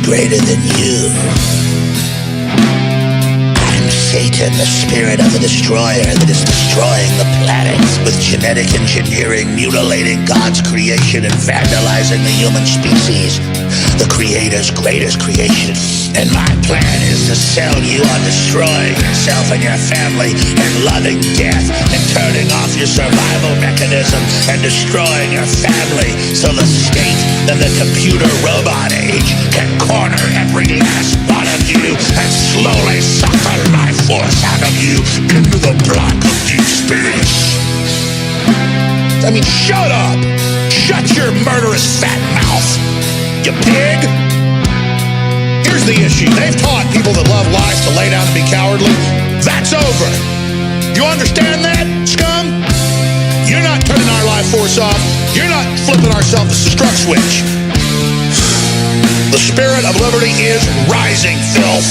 greater than you. I'm Satan, the spirit of the destroyer that is destroying the planets with genetic engineering, mutilating God's creation and vandalizing the human species, the Creator's greatest creation. And my plan is to sell you on destroying yourself and your family and loving death and turning off your survival mechanism and destroying your family so the state and the computer robot age can corner every last one of you and slowly suck the life force out of you into the black of deep space. I mean, shut up! Shut your murderous fat mouth, you pig! Here's the issue. They've taught people that love life to lay down and be cowardly. That's over. You understand that, scum? You're not turning our life force off. You're not flipping our self-destruct switch. The spirit of liberty is rising, filth.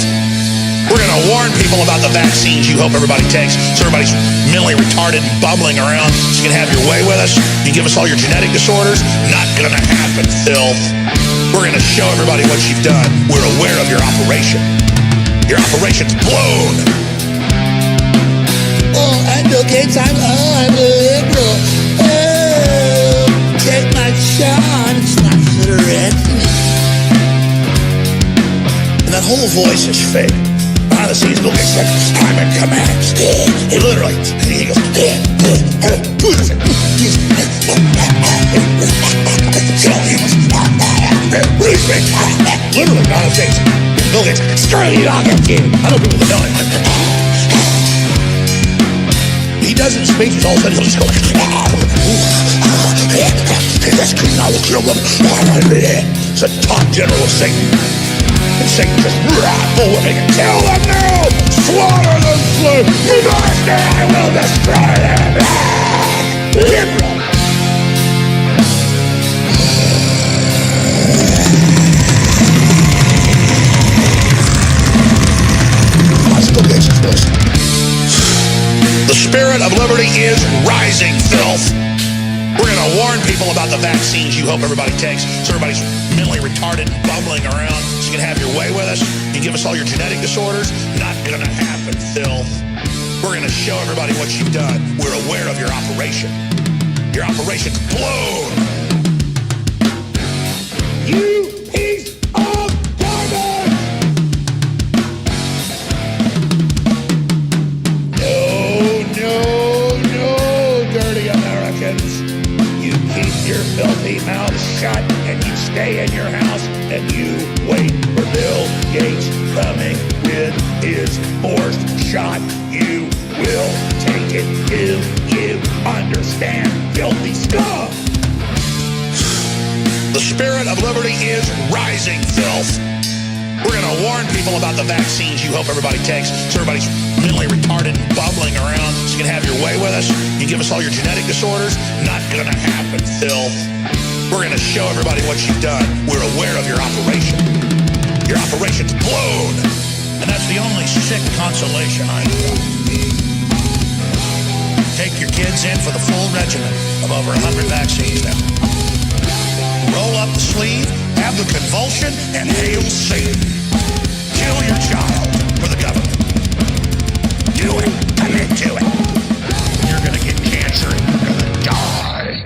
We're going to warn people about the vaccines you hope everybody takes, so everybody's mentally retarded and bumbling around so you can have your way with us. You give us all your genetic disorders. Not going to happen, filth. We're going to show everybody what you've done. We're aware of your operation. Your operation's blown. Oh, Bill Gates, I'm a liberal. Oh, take my shot. It's not threatening. And that whole voice is fake. Behind the scenes, Bill Gates said, I'm in command. He literally, he goes, literally, behind the scenes, Bill Gates, screw you, I'll get you. I know people that know it. He doesn't speak, all of a sudden he'll just go, that's good, I will kill them. It's a top general of Satan. And Satan just, oh, we're going to kill them now! Slaughter them, slave! You guys, I will destroy them! Liberal! The spirit of liberty is rising, filth. We're going to warn people about the vaccines you hope everybody takes, so everybody's mentally retarded and bumbling around so you can have your way with us. You give us all your genetic disorders. Not going to happen, filth. We're going to show everybody what you've done. We're aware of your operation. Your operation's blown. You piece of garbage! No, dirty Americans. You keep your filthy mouth shut and you stay in your house and you wait for Bill Gates coming with his forced shot. You will take it. Do you understand, filthy scum? The spirit of liberty is rising, filth. We're going to warn people about the vaccines you hope everybody takes, so everybody's mentally retarded and bumbling around so you can have your way with us. You give us all your genetic disorders. Not going to happen, filth. We're going to show everybody what you've done. We're aware of your operation. Your operation's blown. And that's the only sick consolation I got. Take your kids in for the full regimen of over 100 vaccines now. Roll up the sleeve, have the convulsion, and hail Satan. Kill your child for the government. Do it. Commit to it. You're going to get cancer and you're going to die.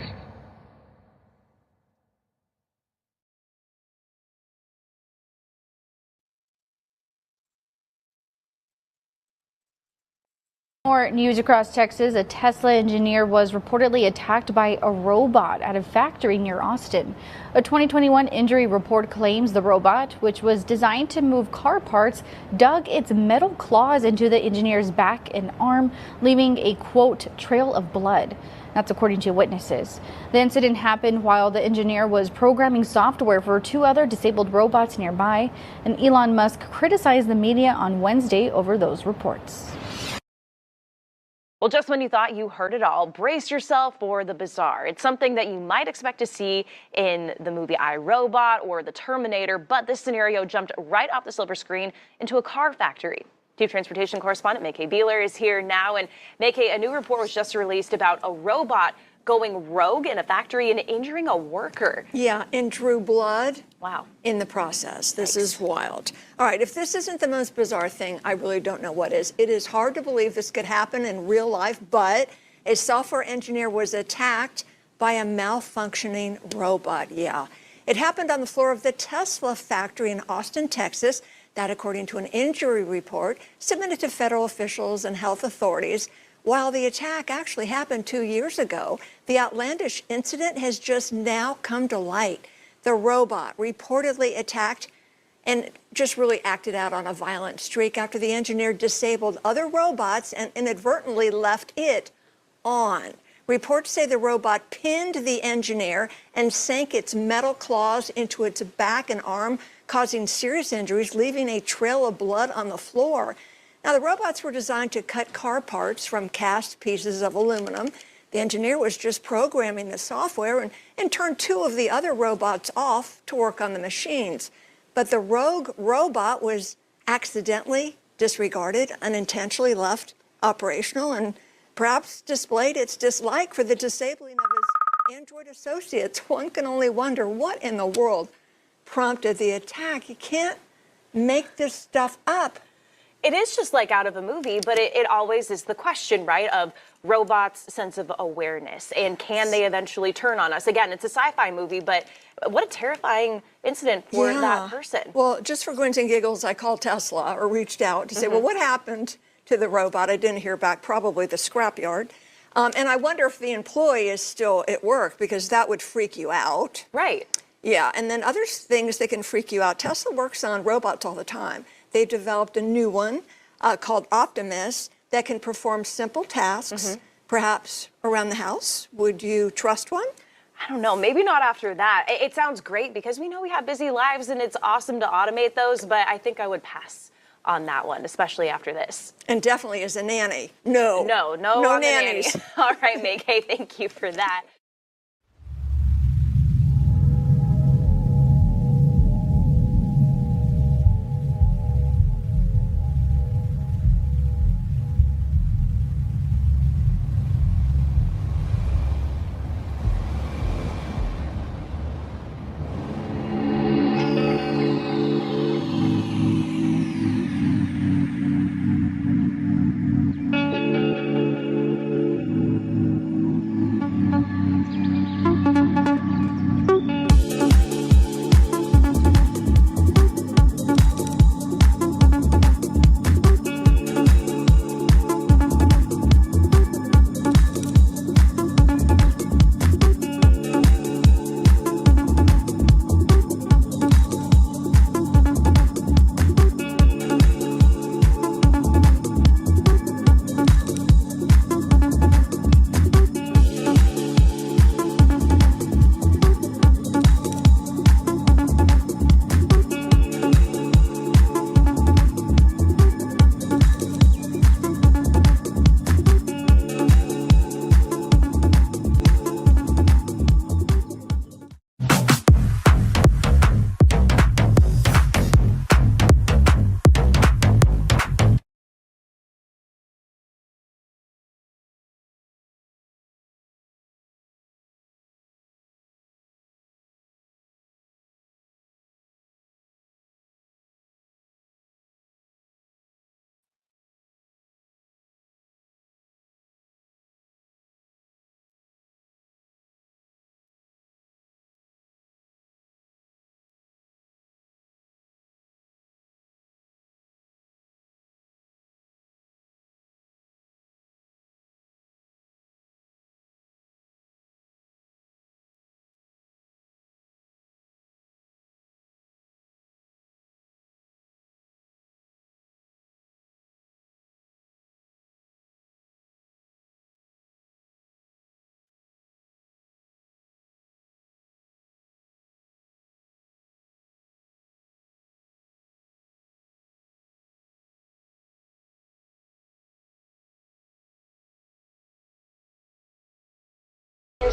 More news across Texas. A Tesla engineer was reportedly attacked by a robot at a factory near Austin. A 2021 injury report claims the robot, which was designed to move car parts, dug its metal claws into the engineer's back and arm, leaving a, quote, trail of blood. That's according to witnesses. The incident happened while the engineer was programming software for two other disabled robots nearby, and Elon Musk criticized the media on Wednesday over those reports. Well, just when you thought you heard it all, brace yourself for the bizarre. It's something that you might expect to see in the movie I, Robot or The Terminator, but this scenario jumped right off the silver screen into a car factory. Chief Transportation Correspondent May Beeler is here now. And May, a new report was just released about a robot going rogue in a factory and injuring a worker. Yeah, and drew blood. Wow. In the process. This is wild. All right, if this isn't the most bizarre thing, I really don't know what is. It is hard to believe this could happen in real life, but a software engineer was attacked by a malfunctioning robot. Yeah. It happened on the floor of the Tesla factory in Austin, Texas. That, according to an injury report submitted to federal officials and health authorities. While the attack actually happened 2 years ago, the outlandish incident has just now come to light. The robot reportedly attacked and just really acted out on a violent streak after the engineer disabled other robots and inadvertently left it on. Reports say the robot pinned the engineer and sank its metal claws into its back and arm, causing serious injuries, leaving a trail of blood on the floor. Now, the robots were designed to cut car parts from cast pieces of aluminum. The engineer was just programming the software and turned 2 of the other robots off to work on the machines. But the rogue robot was accidentally disregarded, unintentionally left operational, and perhaps displayed its dislike for the disabling of his Android associates. One can only wonder what in the world prompted the attack. You can't make this stuff up. It is just like out of a movie, but it always is the question, right, of robots' sense of awareness and can they eventually turn on us? Again, it's a sci-fi movie, but what a terrifying incident for that person. Well, just for grins and giggles, I called Tesla or reached out to say, well, what happened to the robot? I didn't hear back, probably the scrapyard. And I wonder if the employee is still at work, because that would freak you out. Right. Yeah, and then other things that can freak you out. Tesla works on robots all the time. They've developed a new one called Optimus that can perform simple tasks, perhaps around the house. Would you trust one? I don't know, maybe not after that. It sounds great because we know we have busy lives and it's awesome to automate those, but I think I would pass on that one, especially after this. And definitely as a nanny. No nannies. All right, Meg, hey, thank you for that.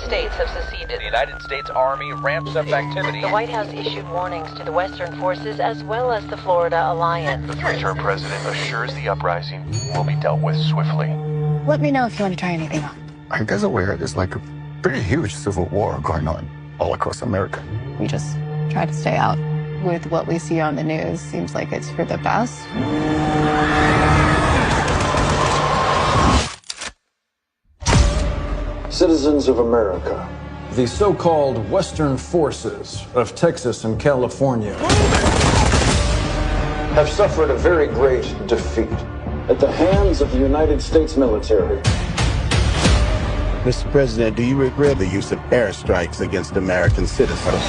States have seceded. The United States Army ramps up activity. The White House issued warnings to the Western forces as well as the Florida Alliance. The three-term president assures the uprising will be dealt with swiftly. Let me know if you want to try anything on. Are you guys aware there's like pretty huge civil war going on all across America. We just try to stay out. With what we see on the news, seems like it's for the best. Citizens of America, the so-called Western forces of Texas and California have suffered a very great defeat at the hands of the United States military. Mr. President, do you regret the use of airstrikes against American citizens?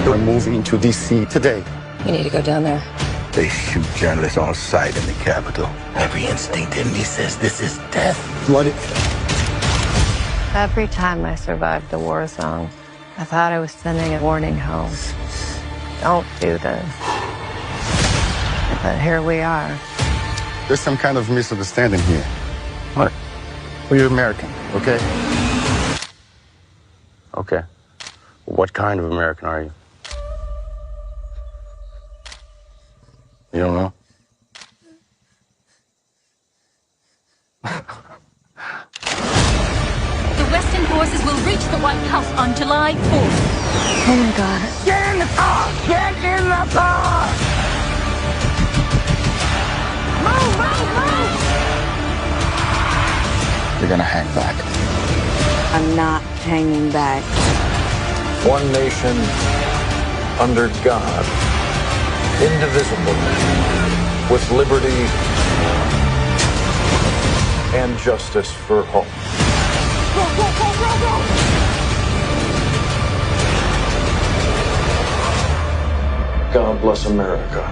We're moving to D.C. today. You need to go down there. They shoot journalists on sight in the Capitol. Every instinct in me says this is death. Bloody. Every time I survived the war zone, I thought I was sending a warning home. Don't do this. But here we are. There's some kind of misunderstanding here. What? Well, you're American, okay? Okay. What kind of American are you? You don't know? The Western forces will reach the White House on July 4th. Oh my God. Get in the car! Get in the car! Move, move, move! You're gonna hang back. I'm not hanging back. One nation, under God, indivisible, with liberty and justice for all. Go, go, go, go, go! God bless America.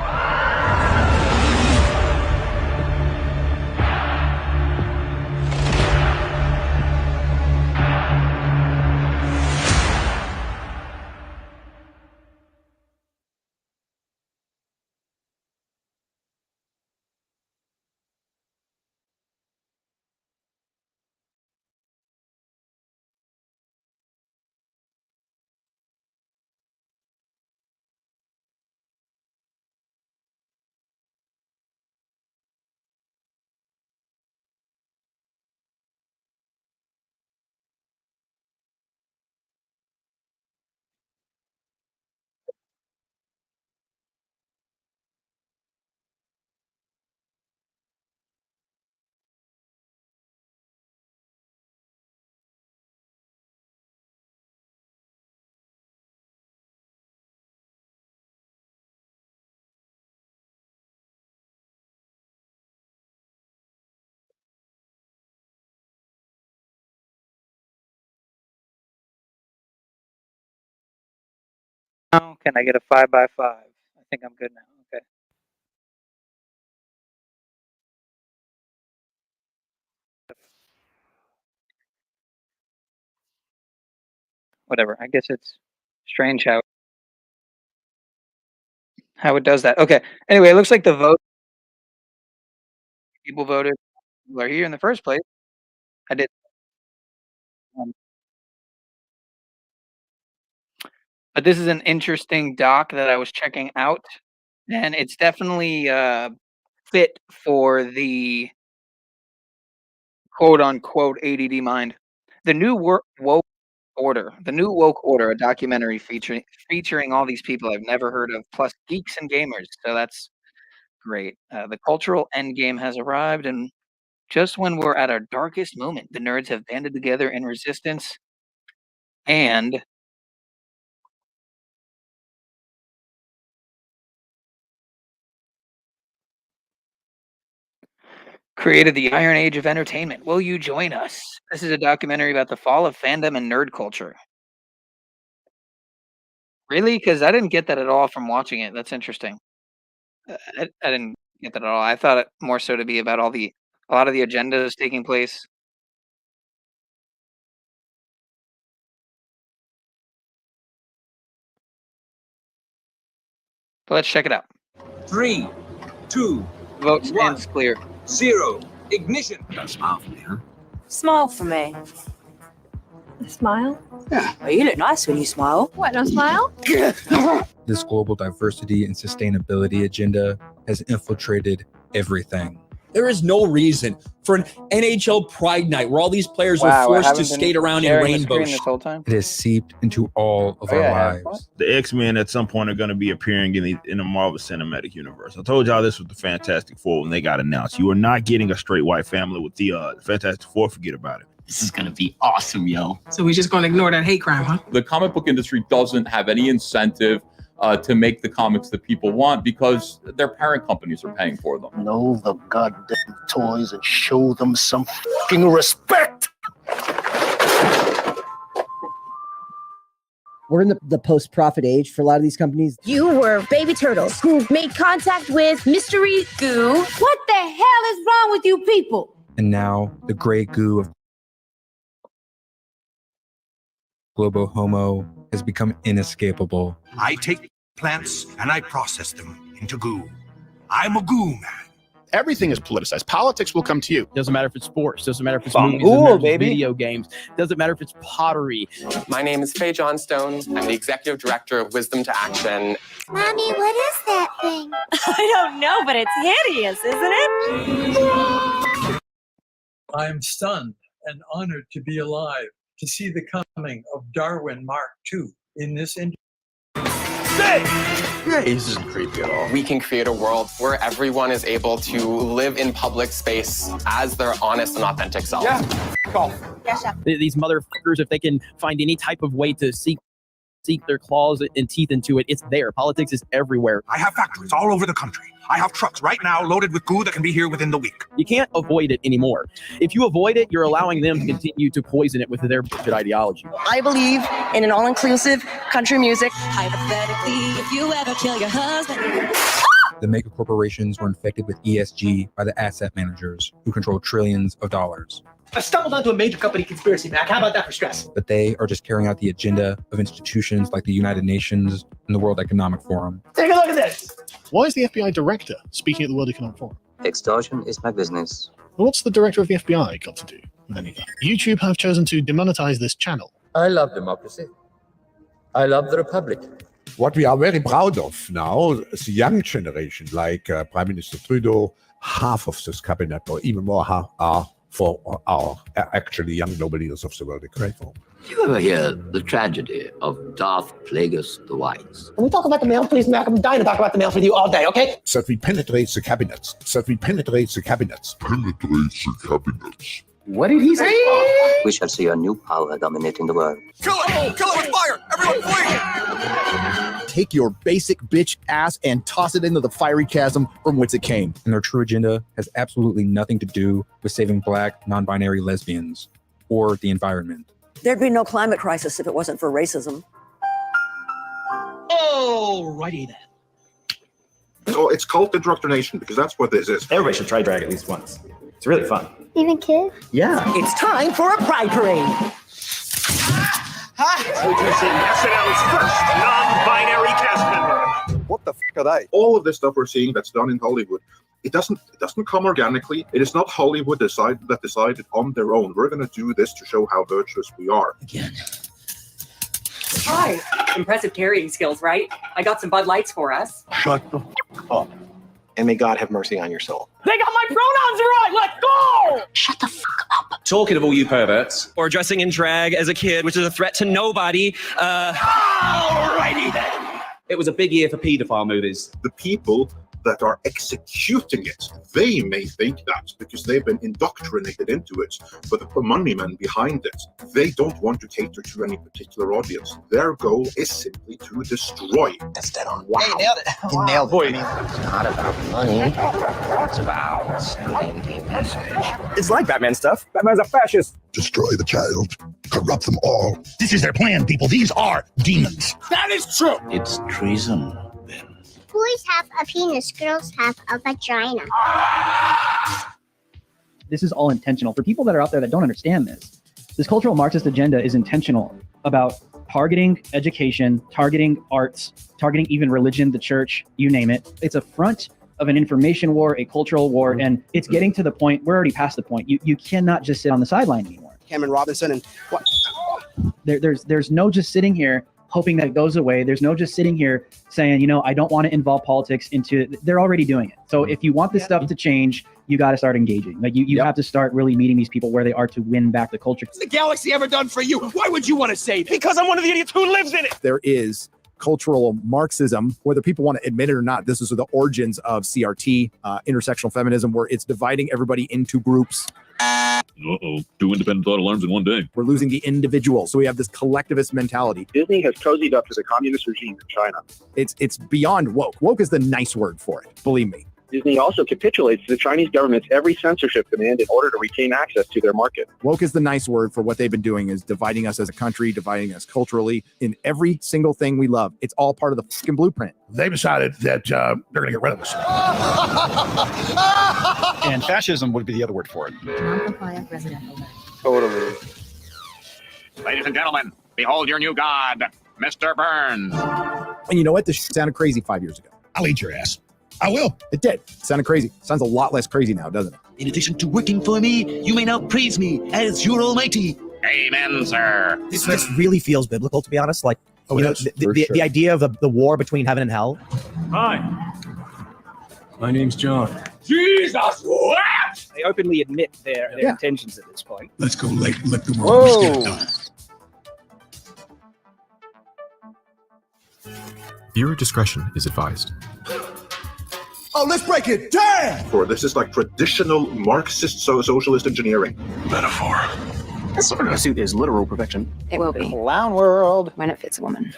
Now, can I get a 5x5? I think I'm good now. Okay. Whatever. I guess it's strange how it does that. Okay. Anyway, it looks like the vote people voted people are here in the first place. I did. But this is an interesting doc that I was checking out, and it's definitely fit for the quote unquote ADD mind. The new woke order, a documentary featuring all these people I've never heard of, plus geeks and gamers. So that's great. The cultural endgame has arrived, and just when we're at our darkest moment, the nerds have banded together in resistance and created the Iron Age of entertainment. Will you join us? This is a documentary about the fall of fandom and nerd culture. Really? Because I didn't get that at all from watching it. That's interesting. I didn't get that at all. I thought it more so to be about a lot of the agendas taking place. But let's check it out. 3, 2, vote stands clear. 0. Ignition. Got a smile for me, huh? Smile for me. A smile? Yeah. Oh, you look nice when you smile. What, no smile? This global diversity and sustainability agenda has infiltrated everything. There is no reason for an NHL Pride Night where all these players are forced to skate around in rainbow. It has seeped into all of our lives. The X-Men at some point are going to be appearing in the Marvel Cinematic Universe. I told y'all this was the Fantastic Four when they got announced. You are not getting a straight white family with the Fantastic Four. Forget about it. This is going to be awesome, yo. So we're just going to ignore that hate crime, huh? The comic book industry doesn't have any incentive to make the comics that people want because their parent companies are paying for them. Know the goddamn toys and show them some fucking respect. We're in the post-profit age for a lot of these companies. You were baby turtles who made contact with mystery goo. What the hell is wrong with you people? And now the gray goo of Globo Homo has become inescapable. I take plants and I process them into goo. I'm a goo man. Everything is politicized. Politics will come to you. Doesn't matter if it's sports. Doesn't matter if it's Fungool, movies. Doesn't matter if it's baby. video games. Doesn't matter if it's pottery. My name is Faye Johnstone. I'm the executive director of Wisdom to Action. Mommy, what is that thing? I don't know, but it's hideous, isn't it? I'm stunned and honored to be alive to see the coming of Darwin Mark II in this industry. Yeah, this isn't creepy at all. We can create a world where everyone is able to live in public space as their honest and authentic self. Yeah. Call. These motherfuckers, if they can find any type of way to seek their claws and teeth into it, it's there. Politics is everywhere. I have factories all over the country. I have trucks right now loaded with goo that can be here within the week. You can't avoid it anymore. If you avoid it, you're allowing them to continue to poison it with their bullshit ideology. I believe in an all-inclusive country music. Hypothetically, if you ever kill your husband. The mega corporations were infected with ESG by the asset managers who control trillions of dollars. I stumbled onto a major company conspiracy, Mac. How about that for stress? But they are just carrying out the agenda of institutions like the United Nations and the World Economic Forum. Take a look at this. Why is the FBI director speaking at the World Economic Forum? Extortion is my business. Well, what's the director of the FBI got to do with anything? YouTube have chosen to demonetize this channel. I love democracy. I love the Republic. What we are very proud of now is the young generation, like Prime Minister Trudeau. Half of this cabinet, or even more, are for our actually young global leaders of the world. Grateful. Do you ever hear the tragedy of Darth Plagueis the Wise? Can we talk about the mail, please, Mac? I'm dying to talk about the mail with you all day, okay? So that we penetrate the cabinets. Penetrate the cabinets. What did he say? We shall see a new power dominating the world. Kill it! Kill it with fire! Everyone flee! Take your basic bitch ass and toss it into the fiery chasm from whence it came. And their true agenda has absolutely nothing to do with saving Black, non-binary lesbians or the environment. There'd be no climate crisis if it wasn't for racism. Alrighty then. So it's cult indoctrination because that's what this is. Everybody should try drag at least once. It's really fun. Even kids? Yeah. It's time for a pride parade. Introducing SNL's first non-binary cast member. What the f are they? All of this stuff we're seeing that's done in Hollywood, it doesn't come organically. It is not Hollywood that decided on their own. We're going to do this to show how virtuous we are. Again. Hi. Impressive carrying skills, right? I got some Bud Lights for us. Shut the f up. And may God have mercy on your soul. They got my pronouns right! Let's go! Shut the fuck up. Talking of all you perverts, or dressing in drag as a kid, which is a threat to nobody. Alrighty then. It was a big year for paedophile movies. The people that are executing it, they may think that because they've been indoctrinated into it, but the money men behind it, they don't want to cater to any particular audience. Their goal is simply to destroy. That's dead on. Wow. Hey, nailed it. You nailed it. It's not about money. It's about sending a message. It's like Batman stuff. Batman's a fascist. Destroy the child. Corrupt them all. This is their plan, people. These are demons. That is true. It's treason. Boys have a penis, girls have a vagina. This is all intentional. For people that are out there that don't understand this cultural Marxist agenda is intentional about targeting education, targeting arts, targeting even religion, the church, you name it. It's a front of an information war, a cultural war, and it's getting to the point, we're already past the point. You cannot just sit on the sideline anymore. Cameron Robinson and what? There's no just sitting here hoping that it goes away. There's no just sitting here saying, you know, I don't want to involve politics into it. They're already doing it. So if you want this stuff to change, you got to start engaging. Like you have to start really meeting these people where they are to win back the culture. What's the galaxy ever done for you? Why would you want to save it? Because I'm one of the idiots who lives in it. There is cultural Marxism, whether people want to admit it or not. This is the origins of CRT, intersectional feminism, where it's dividing everybody into groups. Uh-oh, 2 independent thought alarms in one day. We're losing the individual. So we have this collectivist mentality. Disney has cozied up to the communist regime in China. It's beyond woke. Woke is the nice word for it, believe me. Disney also capitulates to the Chinese government's every censorship demand in order to retain access to their market. Woke is the nice word for what they've been doing, is dividing us as a country, dividing us culturally in every single thing we love. It's all part of the fucking blueprint. They decided that they're going to get rid of us. And fascism would be the other word for it. Non-compliant resident alert. Totally. Ladies and gentlemen, behold your new god, Mr. Burns. And you know what? This shit sounded crazy 5 years ago. I'll eat your ass. I will. It did. It sounded crazy. Sounds a lot less crazy now, doesn't it? In addition to working for me, you may now praise me as your almighty. Amen, sir. This really feels biblical, to be honest. Like, the idea of the war between heaven and hell. Hi. My name's John. Jesus, what? They openly admit their intentions at this point. Let's go let the world get it done. Viewer discretion is advised. Oh, let's break it down! For this is like traditional Marxist socialist engineering. Metaphor. This sort of suit is literal perfection. It will be. Clown world. When it fits a woman.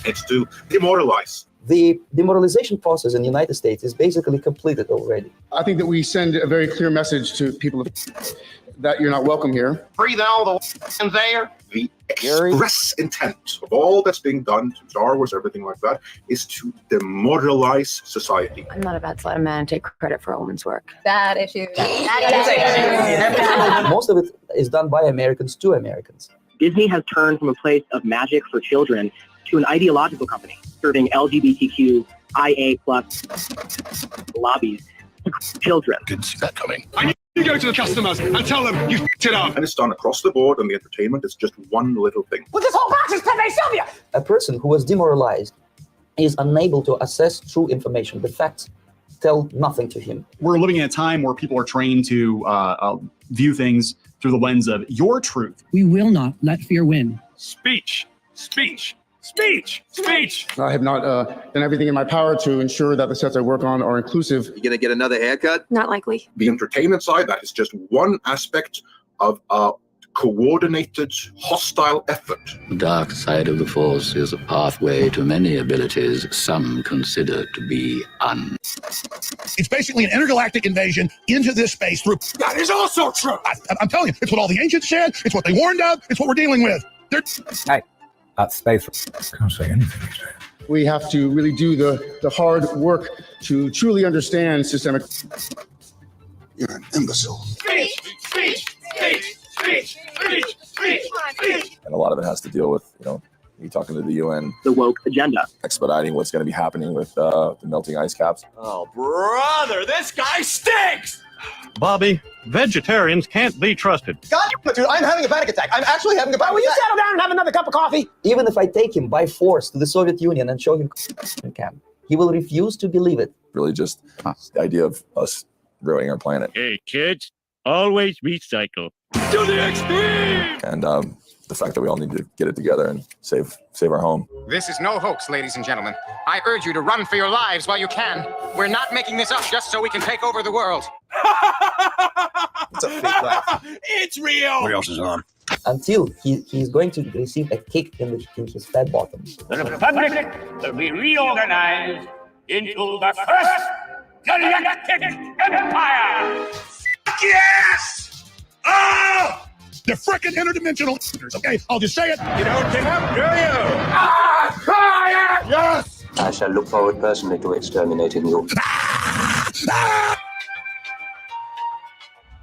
It's to demoralize. The demoralization process in the United States is basically completed already. I think that we send a very clear message to people that you're not welcome here. Breathe all the there. The express intent of all that's being done to Star Wars, everything like that, is to demoralize society. I'm not about to let a man take credit for a woman's work. Bad issue. Most of it is done by Americans to Americans. Disney has turned from a place of magic for children to an ideological company serving LGBTQIA+ lobbies to children. Didn't see that coming. You go to the customers and tell them you f***ed it up. And it's done across the board, and the entertainment is just one little thing. Well, this whole box is Pepe Sylvia! A person who was demoralized is unable to assess true information. The facts tell nothing to him. We're living in a time where people are trained to view things through the lens of your truth. We will not let fear win. Speech. Speech. Speech! Speech! I have not done everything in my power to ensure that the sets I work on are inclusive. You gonna get another haircut? Not likely. The entertainment side, that is just one aspect of a coordinated, hostile effort. The dark side of the Force is a pathway to many abilities some consider to be It's basically an intergalactic invasion into this space through... That is also true! I'm telling you, it's what all the ancients said, it's what they warned of, it's what we're dealing with. Hey. Space. Can't say anything. We have to really do the hard work to truly understand systemic. You're an imbecile. Speech! Speech! Speech! Speech! Speech! Speech! And a lot of it has to deal with, you talking to the UN. The woke agenda. Expediting what's going to be happening with the melting ice caps. Oh, brother, this guy stinks! Bobby, vegetarians can't be trusted. God, dude, I'm having a panic attack. I'm actually having a panic attack. Will you settle down and have another cup of coffee? Even if I take him by force to the Soviet Union and show him camp, he will refuse to believe it. Really just the idea of us ruining our planet. Hey, kids, always recycle. To the extreme! And the fact that we all need to get it together and save our home. This is no hoax, ladies and gentlemen. I urge you to run for your lives while you can. We're not making this up just so we can take over the world. It's a fake laugh. It's real! What else is on? Until he's going to receive a kick in his fat bottom. The Republic will be reorganized into the first galactic empire! Yes! Oh! They're frickin' interdimensional, okay? I'll just say it. You don't give up, do you? Try it! Yes! I shall look forward personally to exterminating you.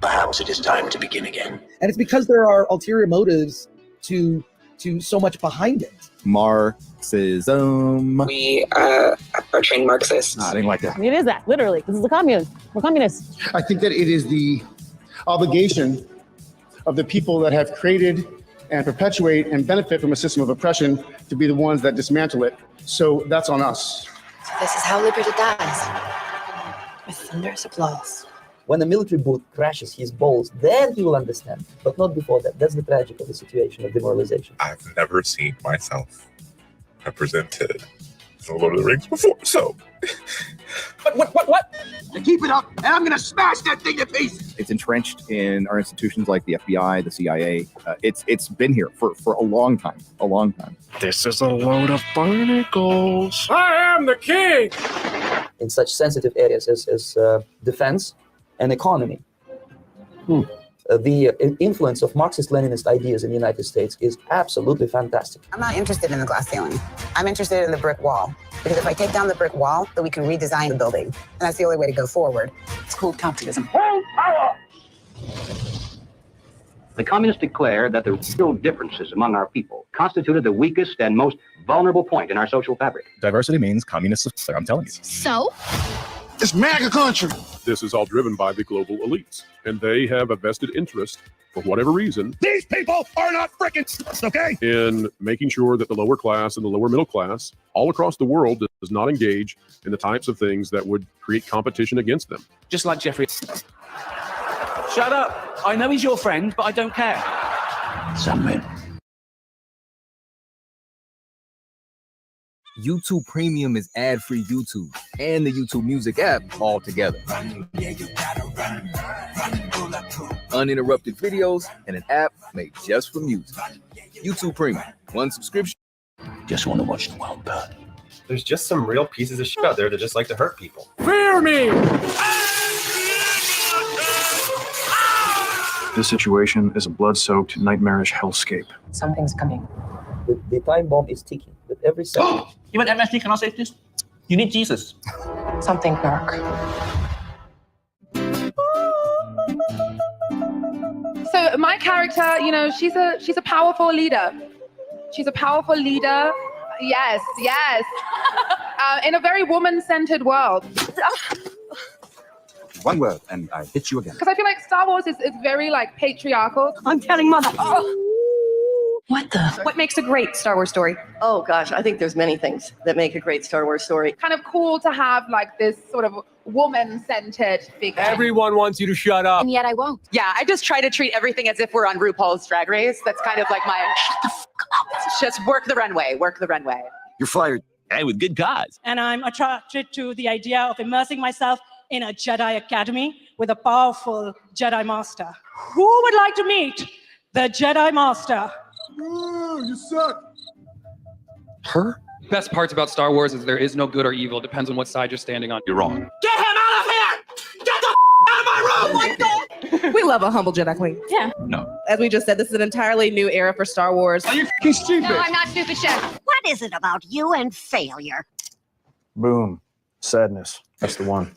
Perhaps it is time to begin again. And it's because there are ulterior motives to so much behind it. Marxism. We are trained Marxists. I didn't like that. It is that, literally. This is the communist. We're communists. I think that it is the obligation of the people that have created and perpetuate and benefit from a system of oppression to be the ones that dismantle it. So that's on us. So this is how liberty dies, with thunderous applause. When a military boot crashes his balls, then he will understand, but not before that. That's the tragic of the situation of demoralization. I've never seen myself represented in the Lord of the Rings before, so. What? Now keep it up, and I'm gonna smash that thing to pieces! It's entrenched in our institutions like the FBI, the CIA. It's been here for a long time, This is a load of barnacles. I am the king! In such sensitive areas as defense and economy. The influence of Marxist-Leninist ideas in the United States is absolutely fantastic. I'm not interested in the glass ceiling. I'm interested in the brick wall. Because if I take down the brick wall, then we can redesign the building. And that's the only way to go forward. It's called capitalism. The communists declared that the real differences among our people constituted the weakest and most vulnerable point in our social fabric. Diversity means communists, I'm telling you. So? It's MAGA country. This is all driven by the global elites, and they have a vested interest, for whatever reason, These people are not frickin' okay? in making sure that the lower class and the lower middle class all across the world does not engage in the types of things that would create competition against them. Just like Jeffrey. Shut up. I know he's your friend, but I don't care. Some YouTube Premium is ad-free YouTube and the YouTube Music app all together. Uninterrupted videos and an app made just for music. YouTube Premium, one subscription. just want to watch the world burn. There's just some real pieces of shit out there that just like to hurt people. Fear me! This situation is a blood-soaked, nightmarish hellscape. Something's coming. The time bomb is ticking with every second. You want MSG? Can I say this? You need Jesus. Something dark. So my character, you know, she's a powerful leader. She's a powerful leader. Yes. In a very woman-centered world. One word, and I hit you again. Because I feel like Star Wars is very like patriarchal. I'm telling Mother. What makes a great Star Wars story? Oh gosh, I think there's many things that make a great Star Wars story. Kind of cool to have like this sort of woman-centered figure. Everyone wants you to shut up. And yet I won't. Yeah, I just try to treat everything as if we're on RuPaul's Drag Race. That's kind of like my shut the fuck up. Just work the runway. You're fired. And with good cause. And I'm attracted to the idea of immersing myself in a Jedi Academy with a powerful Jedi Master. Who would like to meet the Jedi Master? You suck. Her? Best parts about Star Wars is there is no good or evil. Depends on what side you're standing on. You're wrong. Get him out of here! Get the out of my room! Oh my God! We love a humble Jedi Queen. Yeah. No. As we just said, this is an entirely new era for Star Wars. Are you f***ing stupid? No, I'm not stupid, Chef. What is it about you and failure? Boom. Sadness. That's the one.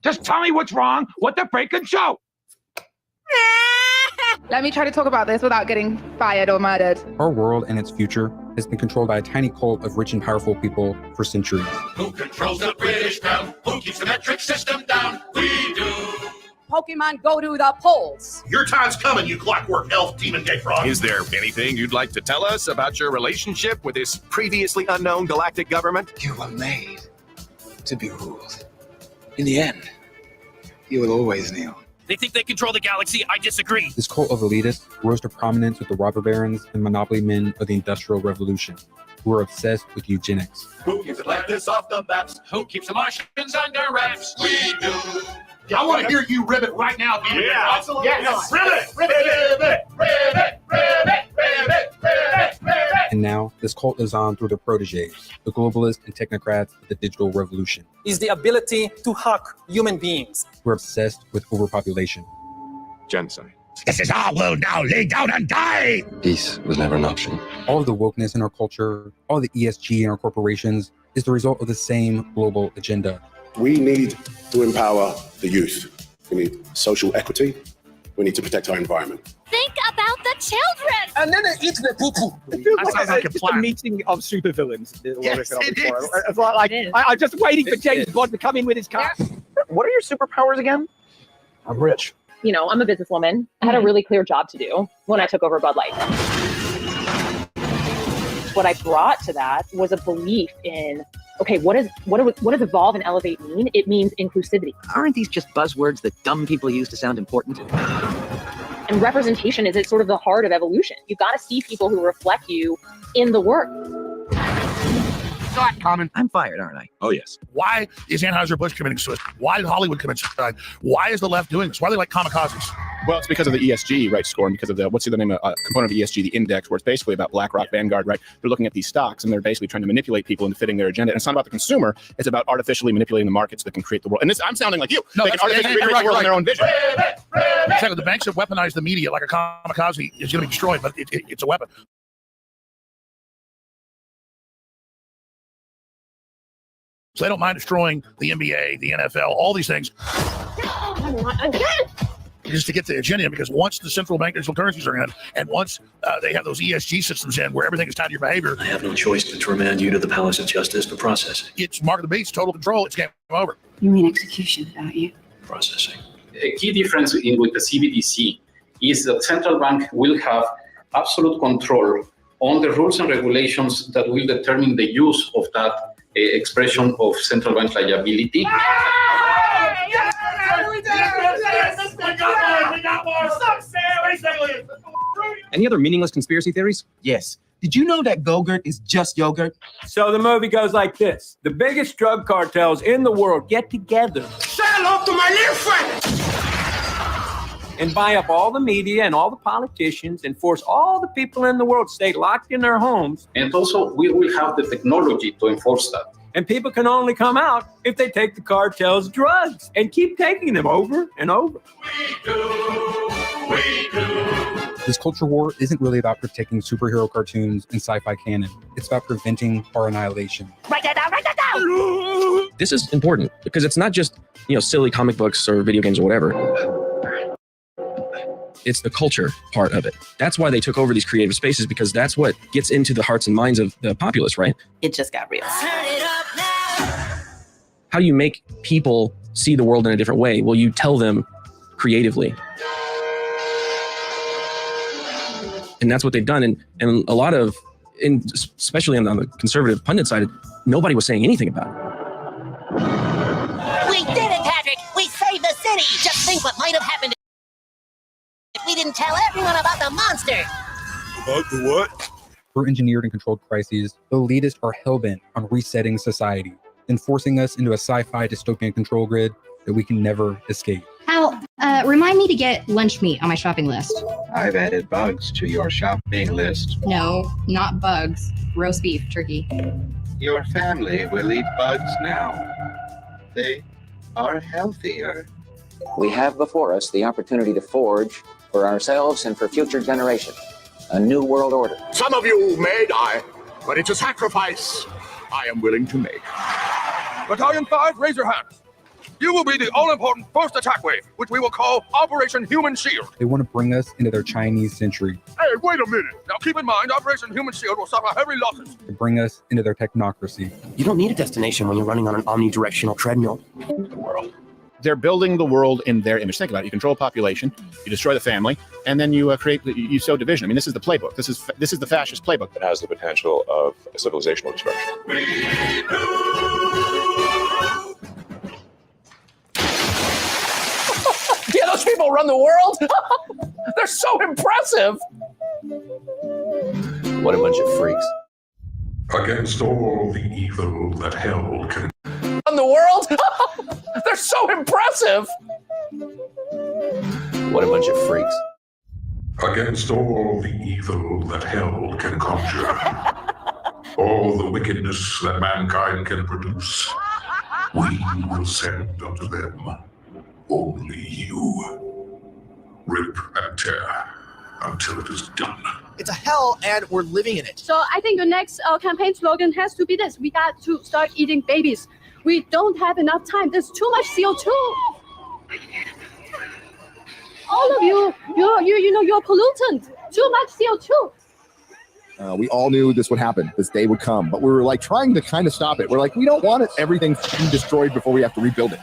Just tell me what's wrong with the freaking show! Let me try to talk about this without getting fired or murdered. Our world and its future has been controlled by a tiny cult of rich and powerful people for centuries. Who controls the British crown? Who keeps the metric system down? We do. Pokemon go to the polls. Your time's coming, you clockwork elf demon gay frog. Is there anything you'd like to tell us about your relationship with this previously unknown galactic government? You were made to be ruled. In the end, you will always kneel. They think they control the galaxy. I disagree. This cult of elitists rose to prominence with the robber barons and monopoly men of the Industrial Revolution, who are obsessed with eugenics. Who keeps Atlantis off the maps? Who keeps the Martians under wraps? We do. I want to hear you ribbit right now, Peter. Yeah, absolutely. Yes. Ribbit. And now, this cult lives on through their proteges, the globalists and technocrats of the digital revolution, Is the ability to hack human beings. who are obsessed with overpopulation. Genocide. This is our world now. Lay down and die. Peace was never an option. All of the wokeness in our culture, all the ESG in our corporations, is the result of the same global agenda. We need to empower the youth. We need social equity. We need to protect our environment. Think about the children. And then they eat their poo-poo. That sounds like a It's plan. a meeting of supervillains. Yes, it is. It's like I'm just waiting for James Bond to come in with his car. what are your superpowers again? I'm rich. You know, I'm a businesswoman. I had a really clear job to do when I took over Bud Light. What I brought to that was a belief in, okay, what does evolve and elevate mean? It means inclusivity. Aren't these just buzzwords that dumb people use to sound important? And representation is at sort of the heart of evolution. You've got to see people who reflect you in the work. Not common. I'm fired, aren't I? Oh, yes. Why is Anheuser-Busch committing suicide? Why did Hollywood commit suicide? Why is the left doing this? Why are they like kamikazes? Well, it's because of the ESG, right, score, and because of the, what's the name of component of ESG, the index, where it's basically about BlackRock, Vanguard, right? They're looking at these stocks, and they're basically trying to manipulate people into fitting their agenda. And it's not about the consumer. It's about artificially manipulating the markets that can create the world. And this, I'm sounding like you. No, they can artificially create the world in their own vision. Exactly. The banks have weaponized the media like a kamikaze is going to be destroyed, but it's a weapon. So they don't mind destroying the NBA, the NFL, all these things. Just to get the agenda in, because once the central bank digital currencies are in, and once they have those ESG systems in where everything is tied to your behavior, I have no choice but to remand you to the Palace of Justice to process it. It's mark of the beast, total control, it's game over. You mean execution, don't you? Processing. A key difference with the CBDC is that central bank will have absolute control on the rules and regulations that will determine the use of that expression of central bank liability. Any other meaningless conspiracy theories? Yes. Did you know that Go-Gurt is just yogurt? So the movie goes like this. The biggest drug cartels in the world get together. Say hello to my little friend! And buy up all the media and all the politicians and force all the people in the world to stay locked in their homes. And also, we will have the technology to enforce that. And people can only come out if they take the cartel's drugs and keep taking them over and over. We do. This culture war isn't really about protecting superhero cartoons and sci-fi canon. It's about preventing our annihilation. Write that down, write that down! This is important because it's not just, silly comic books or video games or whatever. It's the culture part of it. That's why they took over these creative spaces, because that's what gets into the hearts and minds of the populace, right? It just got real. How do you make people see the world in a different way? Well, you tell them creatively. And that's what they've done. And a lot of, especially on the conservative pundit side, nobody was saying anything about it. We did it, Patrick! We saved the city! Just think what might have happened if we didn't tell everyone about the monster! About the what? Through engineered and controlled crises, the elitists are hellbent on resetting society and forcing us into a sci-fi dystopian control grid that we can never escape. Al, remind me to get lunch meat on my shopping list. I've added bugs to your shopping list. No, not bugs. Roast beef, turkey. Your family will eat bugs now. They are healthier. We have before us the opportunity to forge for ourselves and for future generations a new world order. Some of you may die, but it's a sacrifice I am willing to make. Battalion 5, raise your hands. You will be the all-important first attack wave, which we will call Operation Human Shield. They want to bring us into their Chinese century. Hey, wait a minute. Now keep in mind, Operation Human Shield will suffer heavy losses. To bring us into their technocracy. You don't need a destination when you're running on an omnidirectional treadmill. The world. They're building the world in their image. Think about it. You control population, you destroy the family, and then you you sow division. I mean, this is the playbook. This is the fascist playbook. It has the potential of a civilizational expression. Yeah, those people run the world. They're so impressive. What a bunch of freaks. Against all the evil that hell can Run the world. They're so impressive. What a bunch of freaks. Against all the evil that hell can conjure, all the wickedness that mankind can produce, we will send unto them only you. Rip and tear until it is done. It's a hell, and we're living in it. So I think the next campaign slogan has to be this: we got to start eating babies. We don't have enough time. There's too much CO2. All of you, you're pollutant. Too much CO2. We all knew this would happen. This day would come, but we were like trying to kind of stop it. We're like, we don't want everything to be destroyed before we have to rebuild it,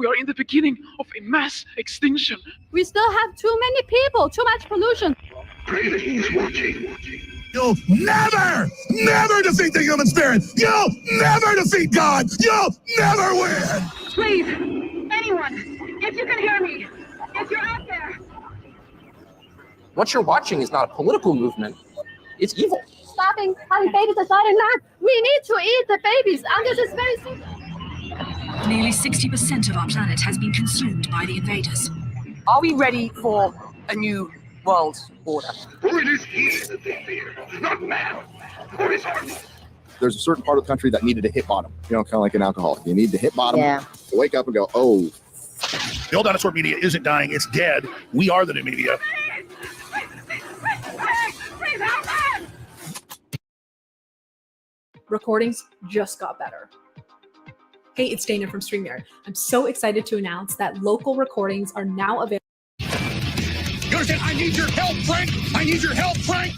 We are in the beginning of a mass extinction. We still have too many people, too much pollution. He's watching. You'll never defeat the human spirit. You'll never defeat God. You'll never win. Please, anyone, if you can hear me, if you're out there. What you're watching is not a political movement. It's evil. Stopping having babies aside or not, we need to eat the babies. And this is very simple. Nearly 60% of our planet has been consumed by the invaders. Are we ready for a new world order? For it is he that they fear, not man, or his army. There's a certain part of the country that needed to hit bottom, you know, kind of like an alcoholic. You need to hit bottom to wake up and go, oh. The old dinosaur media isn't dying, it's dead. We are the new media. Recordings just got better. Hey, it's Dana from StreamYard. I'm so excited to announce that local recordings are now available. You understand? I need your help, Frank! I need your help, Frank!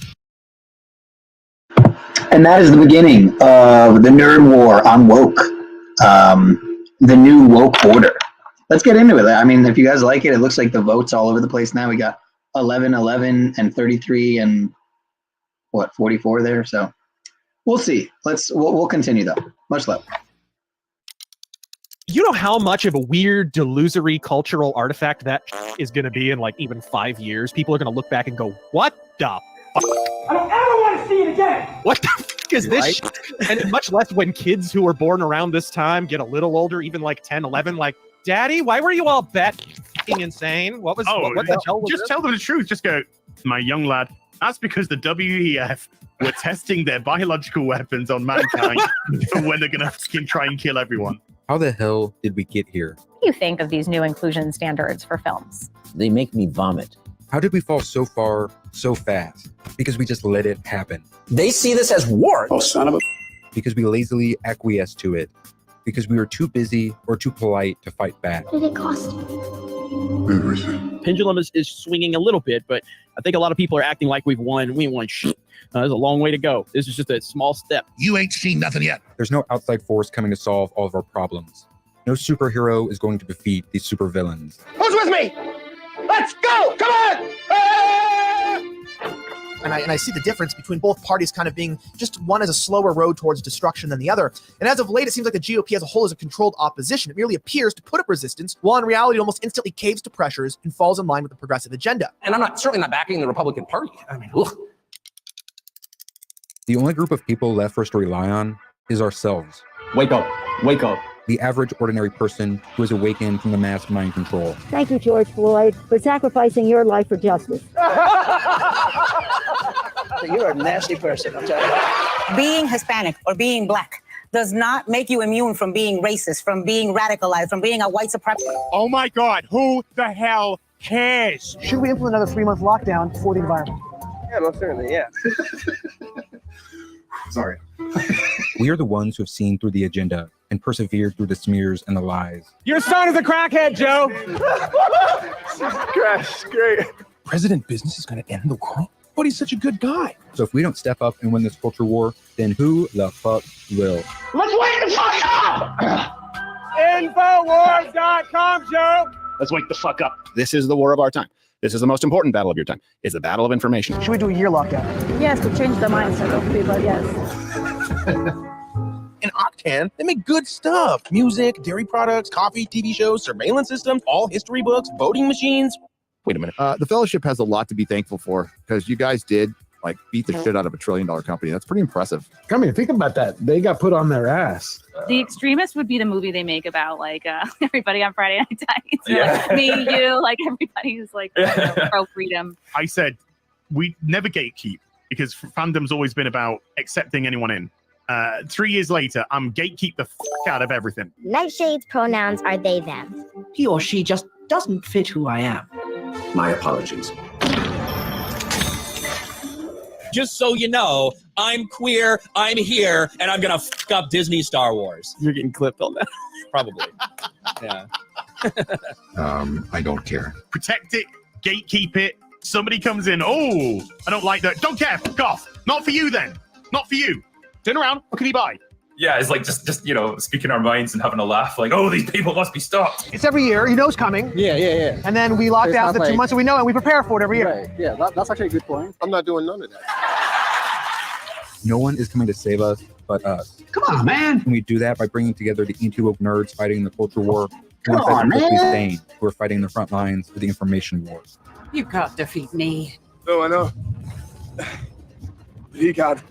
And that is the beginning of the nerd war on woke. The new woke order. Let's get into it. I mean, if you guys like it, it looks like the votes all over the place now. We got 11, 11, and 33, and what, 44 there? So we'll see. We'll continue though. Much love. You know how much of a weird, delusory cultural artifact that is going to be in like even 5 years? People are going to look back and go, what the fuck? I don't ever want to see it again. What the fuck is this? And much less when kids who were born around this time get a little older, even like 10, 11, like, Daddy, why were you all fucking insane? What the hell was just this? tell them the truth. Just go, my young lad, that's because the WEF were testing their biological weapons on mankind for when they're going to fucking try and kill everyone. How the hell did we get here? What do you think of these new inclusion standards for films? They make me vomit. How did we fall so far so fast? Because we just let it happen. They see this as war. Oh, son of a... Because we lazily acquiesced to it. Because we were too busy or too polite to fight back. What did it cost? Everything. Pendulum is swinging a little bit, but I think a lot of people are acting like we've won. We ain't won shit. There's a long way to go. This is just a small step. You ain't seen nothing yet. There's no outside force coming to solve all of our problems. No superhero is going to defeat these supervillains. Who's with me? Let's go! Come on! And I see the difference between both parties kind of being just one as a slower road towards destruction than the other. And as of late, it seems like the GOP as a whole is a controlled opposition. It merely appears to put up resistance, while in reality it almost instantly caves to pressures and falls in line with the progressive agenda. And I'm certainly not backing the Republican Party. I mean, ugh. The only group of people left for us to rely on is ourselves. Wake up. Wake up. The average ordinary person who is awakened from the mass mind control. Thank you, George Floyd, for sacrificing your life for justice. You're a nasty person, I'm telling you. Being Hispanic or being black does not make you immune from being racist, from being radicalized, from being a white supremacist. Oh my God, who the hell cares? Should we implement another 3-month lockdown for the environment? Yeah, most certainly, yeah. Sorry. We are the ones who have seen through the agenda and persevered through the smears and the lies. Your son is a crackhead, Joe. Gosh, great. President Business is going to end the world? But he's such a good guy. So if we don't step up and win this culture war, then who the fuck will? Let's wake the fuck up! Infowars.com, Joe. Let's wake the fuck up. This is the war of our time. This is the most important battle of your time. It's the battle of information. Should we do a year lockdown? Yes, to change the mindset of people, yes. In Octan, they make good stuff. Music, dairy products, coffee, TV shows, surveillance systems, all history books, voting machines. Wait a minute. The Fellowship has a lot to be thankful for because you guys did beat the shit out of $1 trillion company. That's pretty impressive. I mean, think about that. They got put on their ass. The Extremist would be the movie they make about everybody on Friday Night Lights. Yeah. Me, you, everybody's pro freedom. I said we never gatekeep because fandom's always been about accepting anyone in. 3 years later, I'm gatekeep the out of everything. Nightshade's pronouns are they, them. He or she just doesn't fit who I am. My apologies. Just so you know, I'm queer, I'm here, and I'm gonna fuck up Disney Star Wars. You're getting clipped on that. Probably. Yeah. I don't care. Protect it, gatekeep it. Somebody comes in, I don't like that. Don't care, fuck off. Not for you then. Not for you. Turn around, what can you buy? Yeah, it's like just speaking our minds and having a laugh, like, oh, these people must be stopped. It's every year. You know it's coming. Yeah. And then we lock It's down not for the 2 like- months, and we know it. We prepare for it every year. Right. Yeah, that's actually a good point. I'm not doing none of that. No one is coming to save us but us. Come on, man. And we do that by bringing together the ET-woke nerds fighting the culture war Come alongside on, the politically man. sane who are fighting the front lines of the information war. You can't defeat me. No, I know. He got.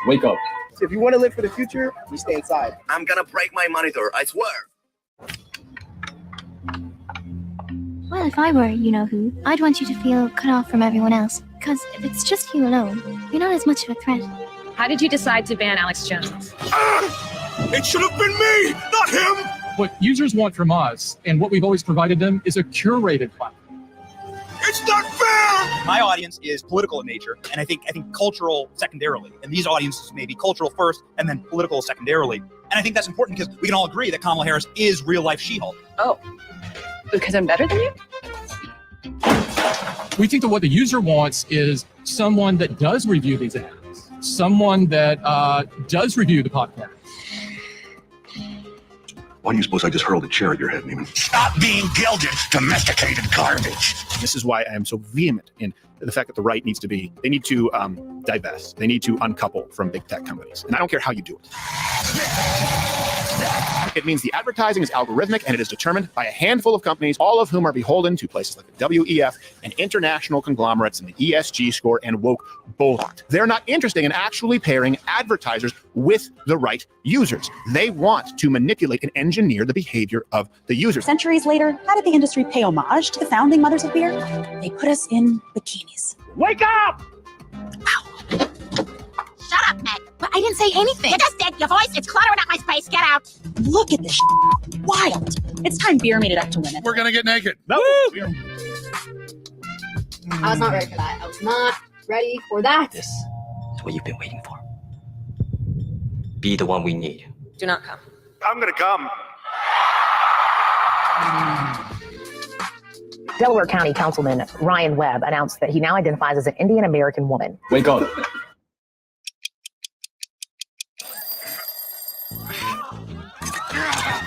Wake up. If you want to live for the future, you stay inside. I'm gonna break my monitor, I swear. Well, if I were you-know-who, I'd want you to feel cut off from everyone else. Because if it's just you alone, you're not as much of a threat. How did you decide to ban Alex Jones? It should have been me, not him! What users want from us, and what we've always provided them, is a curated platform. It's not fair! My audience is political in nature, and I think cultural secondarily. And these audiences may be cultural first, and then political secondarily. And I think that's important because we can all agree that Kamala Harris is real-life She-Hulk. Oh, because I'm better than you? We think that what the user wants is someone that does review these ads, someone that does review the podcast. Why do you suppose I just hurled a chair at your head, Neiman? Stop being gilded, domesticated garbage. This is why I am so vehement in the fact that the right needs to be, they need to divest. They need to uncouple from big tech companies. And I don't care how you do it. It means the advertising is algorithmic and it is determined by a handful of companies, all of whom are beholden to places like the WEF and international conglomerates in the ESG score and woke bullshit. They're not interested in actually pairing advertisers with the right users. They want to manipulate and engineer the behavior of the users. Centuries later, how did the industry pay homage to the founding mothers of beer? They put us in bikinis. Wake up! Shut up, Meg. But I didn't say anything. You just did. Your voice, it's cluttering up my space. Get out. Look at this wild. It's time beer made it up to women. We're gonna get naked. No. I was not ready for that. I was not ready for that. This is what you've been waiting for. Be the one we need. Do not come. I'm gonna come. Delaware County Councilman Ryan Webb announced that he now identifies as an Indian American woman. Wake up.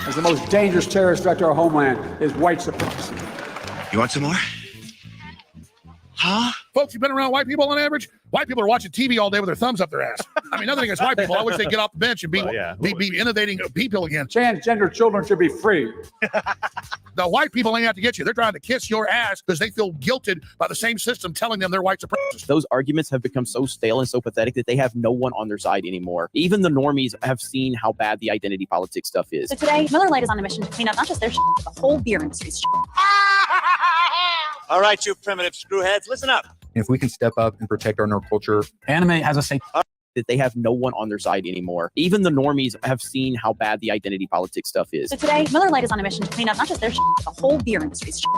As the most dangerous terrorist threat to our homeland is white supremacy. You want some more? Huh? Folks, you've been around white people on average? White people are watching TV all day with their thumbs up their ass. I mean, nothing against white people. I wish they'd get off the bench and be innovating people again. Transgender children should be free. The white people ain't out to get you. They're trying to kiss your ass because they feel guilted by the same system telling them they're white supremacists. Those arguments have become so stale and so pathetic that they have no one on their side anymore. Even the normies have seen how bad the identity politics stuff is. So today, Miller Lite is on a mission to clean up not just their shit, but the whole beer industry's shit. All right, you primitive screwheads, listen up. And if we can step up and protect our nerd culture, Anime has a say. That they have no one on their side anymore. Even the normies have seen how bad the identity politics stuff is. So today, Miller Lite is on a mission to clean up not just their shit, but the whole beer industry's shit.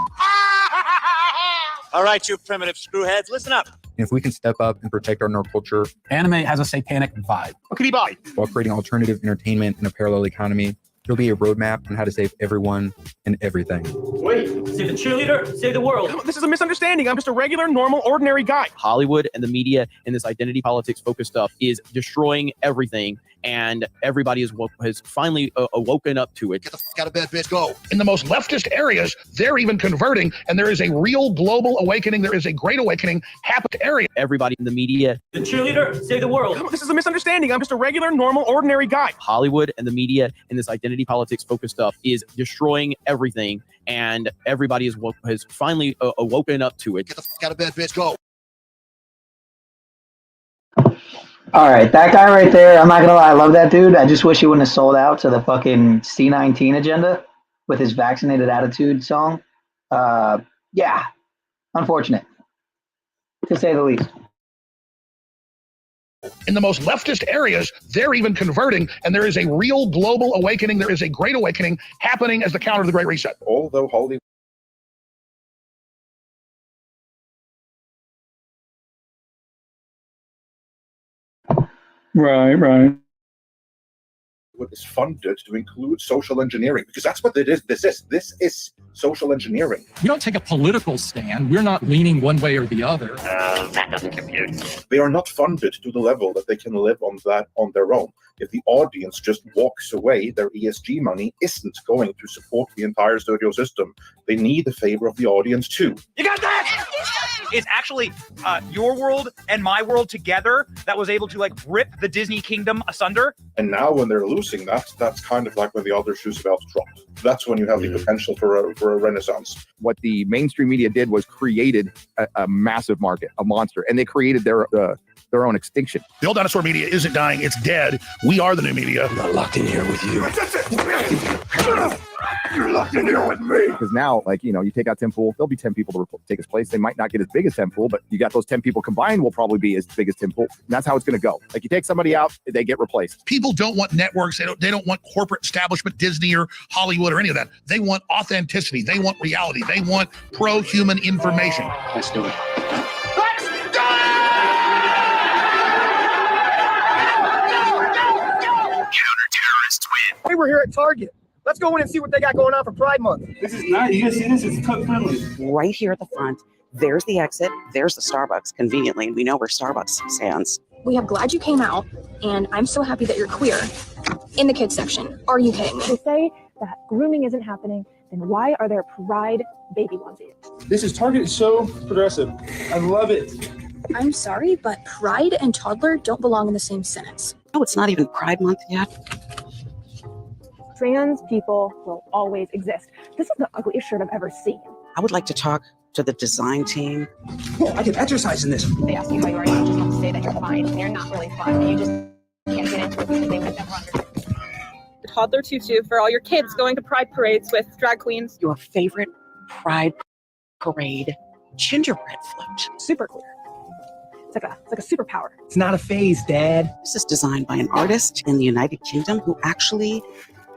All right, you primitive screwheads, listen up. and if we can step up and protect our nerd culture, anime has a satanic vibe. What can he buy? While creating alternative entertainment in a parallel economy, there'll be a roadmap on how to save everyone and everything. Wait, save the cheerleader, save the world. This is a misunderstanding. I'm just a regular, normal, ordinary guy. Hollywood and the media and this identity politics focused stuff is destroying everything, and everybody has finally woken up to it. Get the fuck out of bed, bitch, go. In the most leftist areas, they're even converting, and there is a real global awakening. There is a great awakening happening area. Everybody in the media. The cheerleader, save the world. This is a misunderstanding. I'm just a regular, normal, ordinary guy. Hollywood and the media and this identity politics focused stuff is destroying everything, and everybody has finally woken up to it. Get the fuck out of bed, bitch, go. All right, that guy right there, I'm not gonna lie, I love that dude. I just wish he wouldn't have sold out to the fucking C19 agenda with his vaccinated attitude song. Yeah, unfortunate, to say the least. In the most leftist areas, they're even converting, and there is a real global awakening. There is a great awakening happening as the counter to the Great Reset. Although Hollywood. Right. Hollywood is funded to include social engineering, because that's what it is. This is social engineering. We don't take a political stand. We're not leaning one way or the other. That doesn't compute. They are not funded to the level that they can live on that on their own. If the audience just walks away, their ESG money isn't going to support the entire studio system. They need the favor of the audience too. You got that? It's actually your world and my world together that was able to like rip the Disney kingdom asunder. And now when they're losing that, that's kind of like when the other shoe's about to drop. That's when you have the potential for a renaissance. What the mainstream media did was created a massive market, a monster, and they created their own extinction. The old dinosaur media isn't dying, it's dead. We are the new media. I'm not locked in here with you. You're locked in here with me. Because now, like, you know, you take out Tim Pool, there'll be 10 people to take his place. They might not get as big as Tim Pool, but you got those 10 people combined will probably be as big as Tim Pool. And that's how it's going to go. Like, you take somebody out, they get replaced. People don't want networks. They don't want corporate establishment, Disney or Hollywood or any of that. They want authenticity. They want reality. They want pro-human information. Let's do it. Counter-terrorists win. We were here at Target. Let's go in and see what they got going on for Pride Month. This is nice. You guys see this? It's cut friendly. Right here at the front, there's the exit, there's the Starbucks, conveniently, and we know where Starbucks stands. We have Glad You Came Out, and I'm so happy that you're queer in the kids section. Are you kidding me? They say that grooming isn't happening, then why are there Pride baby onesies? This is Target is so progressive. I love it. I'm sorry, but pride and toddler don't belong in the same sentence. Oh, it's not even Pride Month yet. Trans people will always exist. This is the ugliest shirt I've ever seen. I would like to talk to the design team. Oh, I can exercise in this. They ask you how you are, you just have to say that you're fine, and you're not really fine, and you just can't get into it because they would never understand. The toddler tutu for all your kids going to pride parades with drag queens. Your favorite Pride Parade gingerbread float. Super clear. It's like a superpower. It's not a phase, Dad. This is designed by an artist in the United Kingdom who actually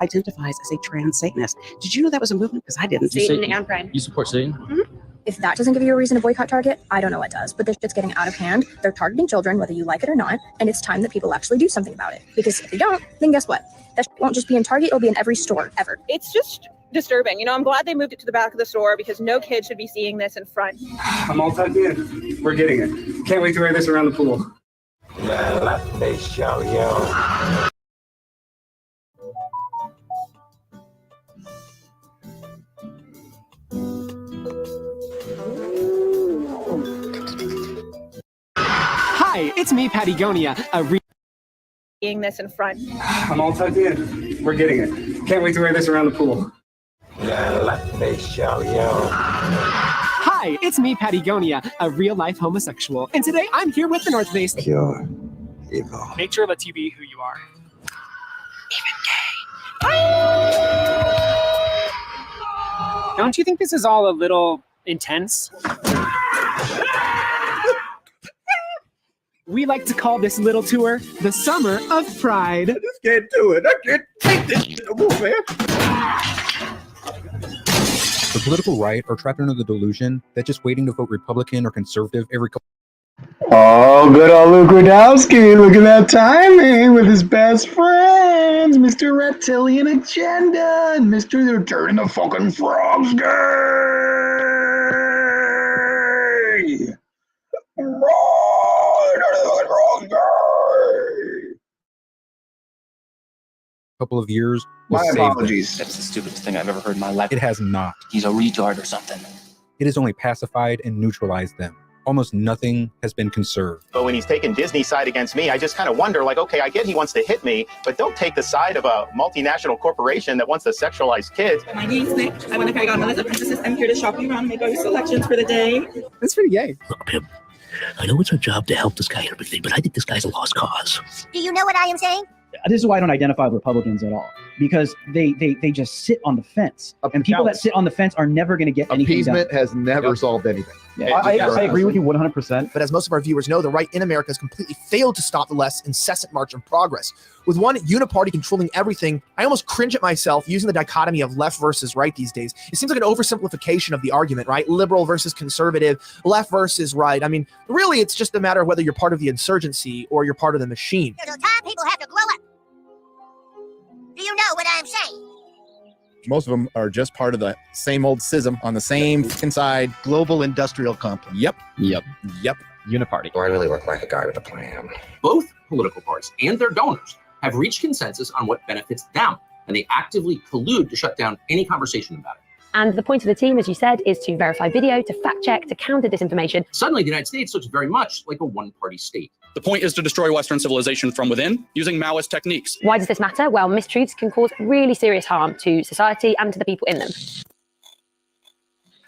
identifies as a trans Satanist. Did you know that was a movement? Because I didn't. Satan and Pride. You support Satan? Mm-hmm. If that doesn't give you a reason to boycott Target, I don't know what does. But this shit's getting out of hand. They're targeting children, whether you like it or not, and it's time that people actually do something about it. Because if they don't, then guess what? That shit won't just be in Target, it'll be in every store ever. It's just disturbing. You know, I'm glad they moved it to the back of the store because no kid should be seeing this in front. I'm all tucked in. We're getting it. Can't wait to wear this around the pool. Let me show you. Hi, it's me, Patagonia. Seeing this in front. I'm all tucked in. We're getting it. Can't wait to wear this around the pool. Let me show you. Hi, it's me, Patagonia, a real-life homosexual. And today I'm here with the North Face. Pure evil. Make sure to let you be who you are. Don't you think this is all a little intense? We like to call this little tour the Summer of Pride. I just can't do it. I can't take this shit no more, man. The political right are trapped under the delusion that just waiting to vote Republican or conservative every couple. Oh, good old Luke Rudowski. Look at that timing with his best friends, Mr. Reptilian Agenda and Mr. They're turning the fucking frogs gay. Couple of years. My apologies. That's the stupidest thing I've ever heard in my life. It has not. He's a retard or something. It has only pacified and neutralized them. Almost nothing has been conserved. But when he's taking Disney's side against me, I just kind of wonder, like, okay, I get he wants to hit me, but don't take the side of a multinational corporation that wants to sexualize kids. My name's Nick. I want to carry on as a princess. I'm here to shop you around, make all your selections for the day. That's pretty gay. Look, Pim, I know it's our job to help this guy and everything, but I think this guy's a lost cause. Do you know what I am saying? This is why I don't identify with Republicans at all, because they just sit on the fence, and people that sit on the fence are never going to get anything done. Appeasement has never solved anything. Yeah, I agree with you 100%. But as most of our viewers know, the right in America has completely failed to stop the left's incessant march on progress. With one uniparty controlling everything, I almost cringe at myself using the dichotomy of left versus right these days. It seems like an oversimplification of the argument, right? Liberal versus conservative, left versus right. I mean, really, it's just a matter of whether you're part of the insurgency or you're part of the machine. There's no time, people have to grow up. Do you know what I'm saying? Most of them are just part of the same old schism on the same inside global industrial complex. Yep. Uniparty. Do I really look like a guy with a plan? Both political parties and their donors have reached consensus on what benefits them, and they actively collude to shut down any conversation about it. And the point of the team, as you said, is to verify video, to fact check, to counter disinformation. Suddenly, the United States looks very much like a one-party state. The point is to destroy Western civilization from within using Maoist techniques. Why does this matter? Well, mistruths can cause really serious harm to society and to the people in them.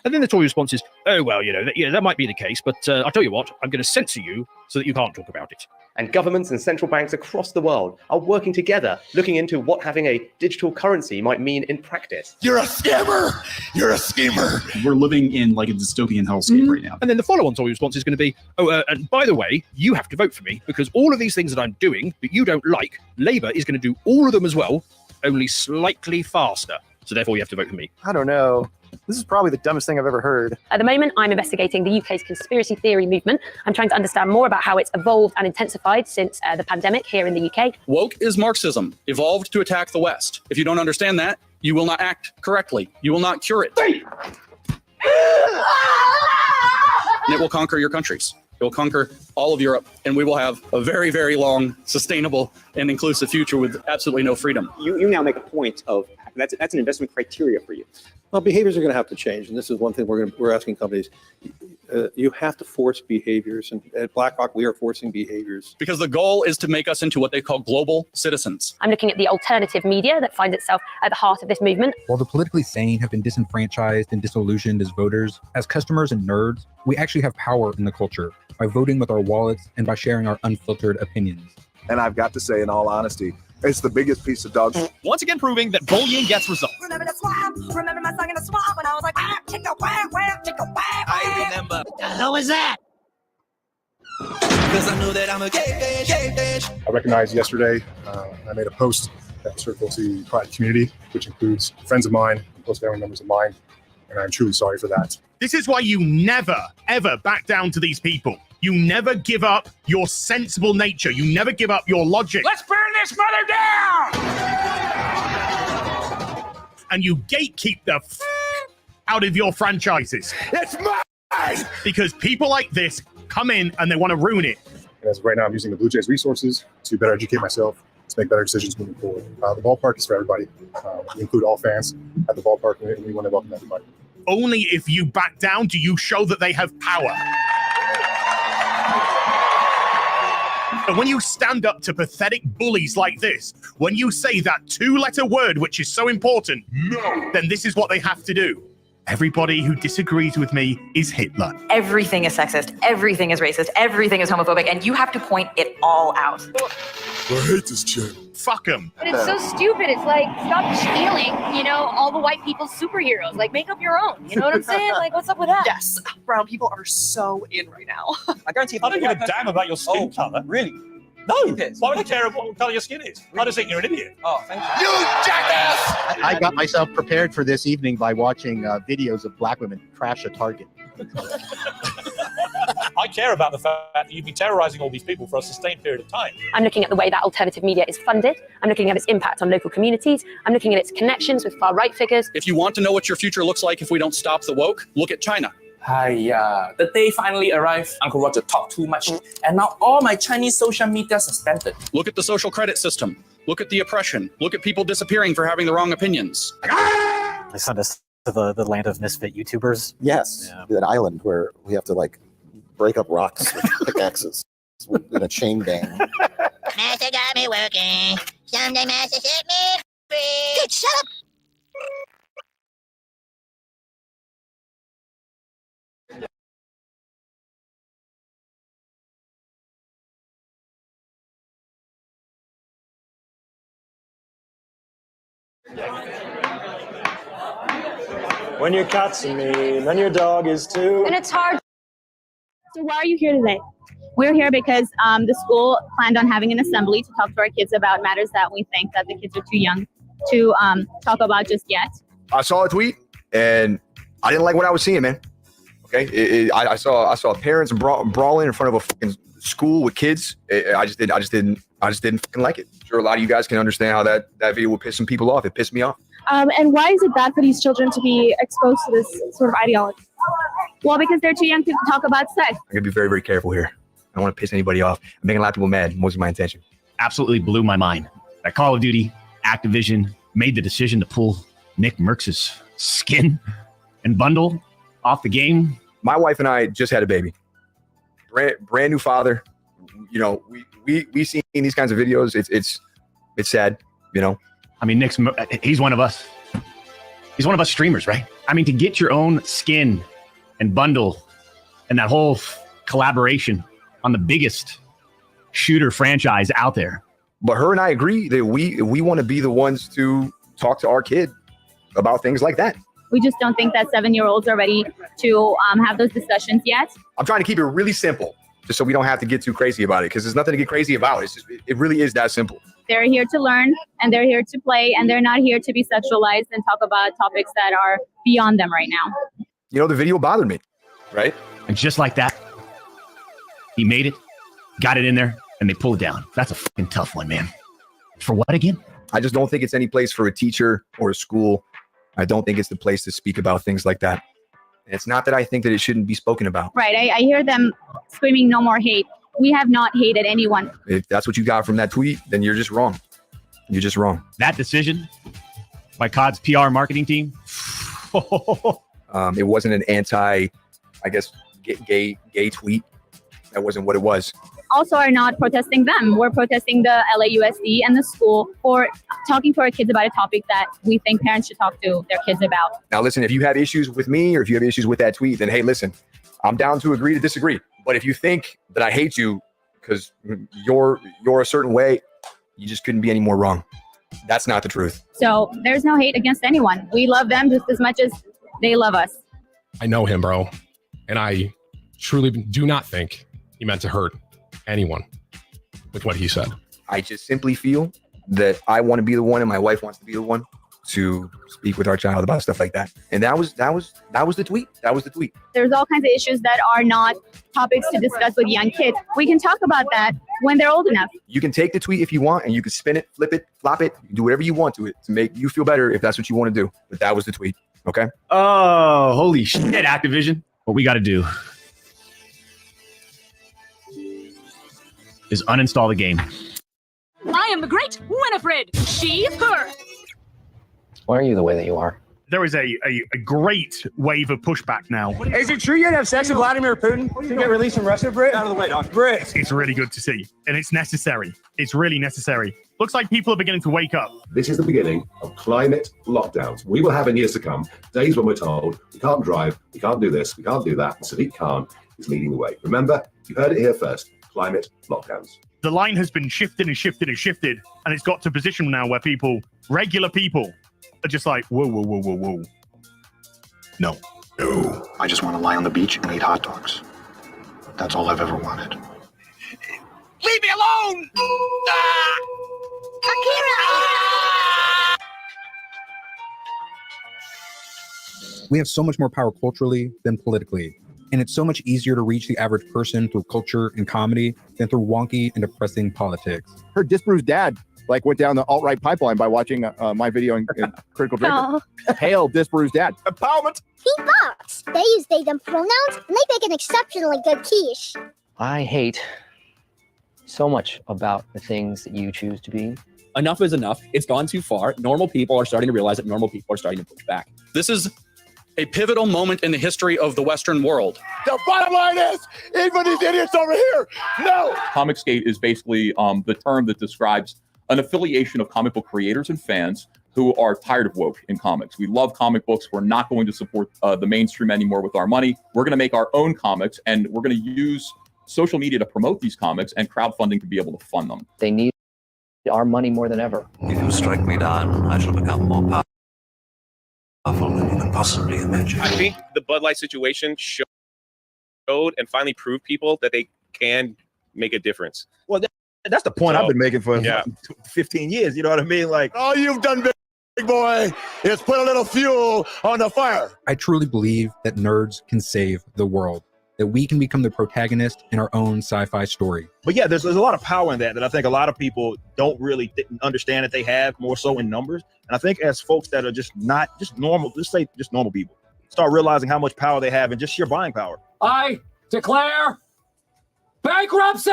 And then the Tory response is, oh, well, that might be the case, but I'll tell you what, I'm going to censor you so that you can't talk about it. And governments and central banks across the world are working together, looking into what having a digital currency might mean in practice. You're a scammer! You're a schemer! We're living in like a dystopian hellscape right now. And then the follow-on Tory response is going to be, and by the way, you have to vote for me because all of these things that I'm doing that you don't like, Labour is going to do all of them as well, only slightly faster. So therefore you have to vote for me. I don't know. This is probably the dumbest thing I've ever heard. At the moment, I'm investigating the UK's conspiracy theory movement. I'm trying to understand more about how it's evolved and intensified since the pandemic here in the UK. Woke is Marxism, evolved to attack the West. If you don't understand that, you will not act correctly. You will not cure it. And it will conquer your countries. It will conquer all of Europe, and we will have a very, very long, sustainable, and inclusive future with absolutely no freedom. You now make a point of that's an investment criteria for you. Well, behaviors are going to have to change, and this is one thing we're asking companies. You have to force behaviors, and at BlackRock, we are forcing behaviors. Because the goal is to make us into what they call global citizens. I'm looking at the alternative media that finds itself at the heart of this movement. While the politically sane have been disenfranchised and disillusioned as voters, as customers and nerds, we actually have power in the culture by voting with our wallets and by sharing our unfiltered opinions. And I've got to say, in all honesty, it's the biggest piece of dog shit. Once again proving that bullying gets results. Remember the swamp? Remember my song in the swamp when I was like, chicka, chicka, I remember. What the hell was that? Because I knew that I'm a gay bitch. I recognized yesterday, I made a post that circled to the private community, which includes friends of mine, close family members of mine, and I'm truly sorry for that. This is why you never, ever back down to these people. You never give up your sensible nature. You never give up your logic. Let's burn this mother down! And you gatekeep the out of your franchises. It's mine! Because people like this come in and they want to ruin it. And as of right now, I'm using the Blue Jays resources to better educate myself, to make better decisions moving forward. The ballpark is for everybody. We include all fans at the ballpark, and we want to welcome everybody. Only if you back down do you show that they have power. And when you stand up to pathetic bullies like this, when you say that two-letter word which is so important, no, then this is what they have to do. Everybody who disagrees with me is Hitler. Everything is sexist, everything is racist, everything is homophobic, and you have to point it all out. I hate this channel. Fuck them. But it's so stupid. It's like, stop stealing, all the white people's superheroes. Like, make up your own. You know what I'm saying? Like, what's up with that? Yes, brown people are so in right now. I guarantee. I don't give a damn about your skin color. Really? No. Why would you care about what color your skin is? I just think you're an idiot. Oh, thank you. You jackass! I got myself prepared for this evening by watching videos of black women crash a Target. I care about the fact that you'd be terrorizing all these people for a sustained period of time. I'm looking at the way that alternative media is funded. I'm looking at its impact on local communities. I'm looking at its connections with far-right figures. If you want to know what your future looks like if we don't stop the woke, look at China. The day finally arrived. Uncle Roger talked too much, and now all my Chinese social media suspended. Look at the social credit system. Look at the oppression. Look at people disappearing for having the wrong opinions. They sent us to the land of misfit YouTubers. Yes, an island where we have to break up rocks with pickaxes in a chain gang. Master got me working. Someday Master set me free. Dude, shut up! When your cat's me, then your dog is too. And it's hard. So why are you here today? We're here because the school planned on having an assembly to talk to our kids about matters that we think that the kids are too young to talk about just yet. I saw a tweet and I didn't like what I was seeing, man. Okay, I saw parents brawling in front of a fucking school with kids, I just didn't fucking like it. Sure, a lot of you guys can understand how that video would piss some people off. It pissed me off. And why is it bad for these children to be exposed to this sort of ideology? Well, because they're too young to talk about sex. I'm gonna be very, very careful here. I don't want to piss anybody off. I'm making a lot of people mad. Wasn't my intention. Absolutely blew my mind that Call of Duty, Activision made the decision to pull Nick Merckx's skin and bundle off the game. My wife and I just had a baby. Brand new father. You know, we seen these kinds of videos. It's sad. You know. I mean, he's one of us. He's one of us streamers, right? I mean, to get your own skin and bundle and that whole collaboration on the biggest shooter franchise out there. But her and I agree that we want to be the ones to talk to our kid about things like that. We just don't think that 7-year-olds are ready to have those discussions yet. I'm trying to keep it really simple, just so we don't have to get too crazy about it, because there's nothing to get crazy about. It's just, it really is that simple. They're here to learn, and they're here to play, and they're not here to be sexualized and talk about topics that are beyond them right now. You know, the video bothered me, right? And just like that, he made it, got it in there, and they pulled it down. That's a fucking tough one, man. For what again? I just don't think it's any place for a teacher or a school. I don't think it's the place to speak about things like that. And it's not that I think that it shouldn't be spoken about. Right. I hear them screaming no more hate. We have not hated anyone. If that's what you got from that tweet, then you're just wrong. You're just wrong. That decision by COD's PR marketing team. It wasn't an anti, I guess, gay tweet. That wasn't what it was. Also are not protesting them. We're protesting the LAUSD and the school for talking to our kids about a topic that we think parents should talk to their kids about. Now, listen, if you have issues with me or if you have issues with that tweet, then hey, listen, I'm down to agree to disagree. But if you think that I hate you because you're a certain way, you just couldn't be any more wrong. That's not the truth. So there's no hate against anyone. We love them just as much as they love us. I know him, bro. And I truly do not think he meant to hurt anyone with what he said. I just simply feel that I want to be the one and my wife wants to be the one to speak with our child about stuff like that. And that was the tweet. That was the tweet. There's all kinds of issues that are not topics to discuss with young kids. We can talk about that when they're old enough. You can take the tweet if you want and you can spin it, flip it, flop it, you can do whatever you want to it to make you feel better if that's what you want to do. But that was the tweet. Okay. Oh, holy shit, Activision. What we got to do is uninstall the game. I am the great Winifred. She, her. Why are you the way that you are? There is a great wave of pushback now. Is it true you had have sex with Vladimir Putin to get released from Russia, Britt? Out of the way, Doc. Britt. It's really good to see, and it's necessary. It's really necessary. Looks like people are beginning to wake up. This is the beginning of climate lockdowns. We will have in years to come days when we're told we can't drive, we can't do this, we can't do that. Sadiq Khan is leading the way. Remember, you heard it here first. Climate lockdowns. The line has been shifted and shifted and shifted, and it's got to a position now where regular people, are just like, whoa, whoa, whoa, whoa, whoa. No. No. I just want to lie on the beach and eat hot dogs. That's all I've ever wanted. Leave me alone! We have so much more power culturally than politically. And it's so much easier to reach the average person through culture and comedy than through wonky and depressing politics. Her disbruised dad went down the alt-right pipeline by watching my video in Critical Drinker. Hail disbruised dad. Empowerment. T-Box. They use they them pronouns and they make an exceptionally good quiche. I hate so much about the things that you choose to be. Enough is enough. It's gone too far. Normal people are starting to realize that normal people are starting to push back. This is a pivotal moment in the history of the Western world. The bottom line is, even these idiots over here, no! Comicsgate is basically the term that describes an affiliation of comic book creators and fans who are tired of woke in comics. We love comic books. We're not going to support the mainstream anymore with our money. We're going to make our own comics, and we're going to use social media to promote these comics and crowdfunding to be able to fund them. They need our money more than ever. If you strike me down, I shall become more powerful than you can possibly imagine. I think the Bud Light situation showed and finally proved people that they can make a difference. Well, that's the point I've been making for 15 years. You know what I mean? Like, all you've done, big boy, is put a little fuel on the fire. I truly believe that nerds can save the world. that we can become the protagonist in our own sci-fi story. But yeah, there's a lot of power in that I think a lot of people don't really understand that they have, more so in numbers. And I think as folks that are just not just normal, let's say just normal people, start realizing how much power they have and just sheer buying power. I declare bankruptcy!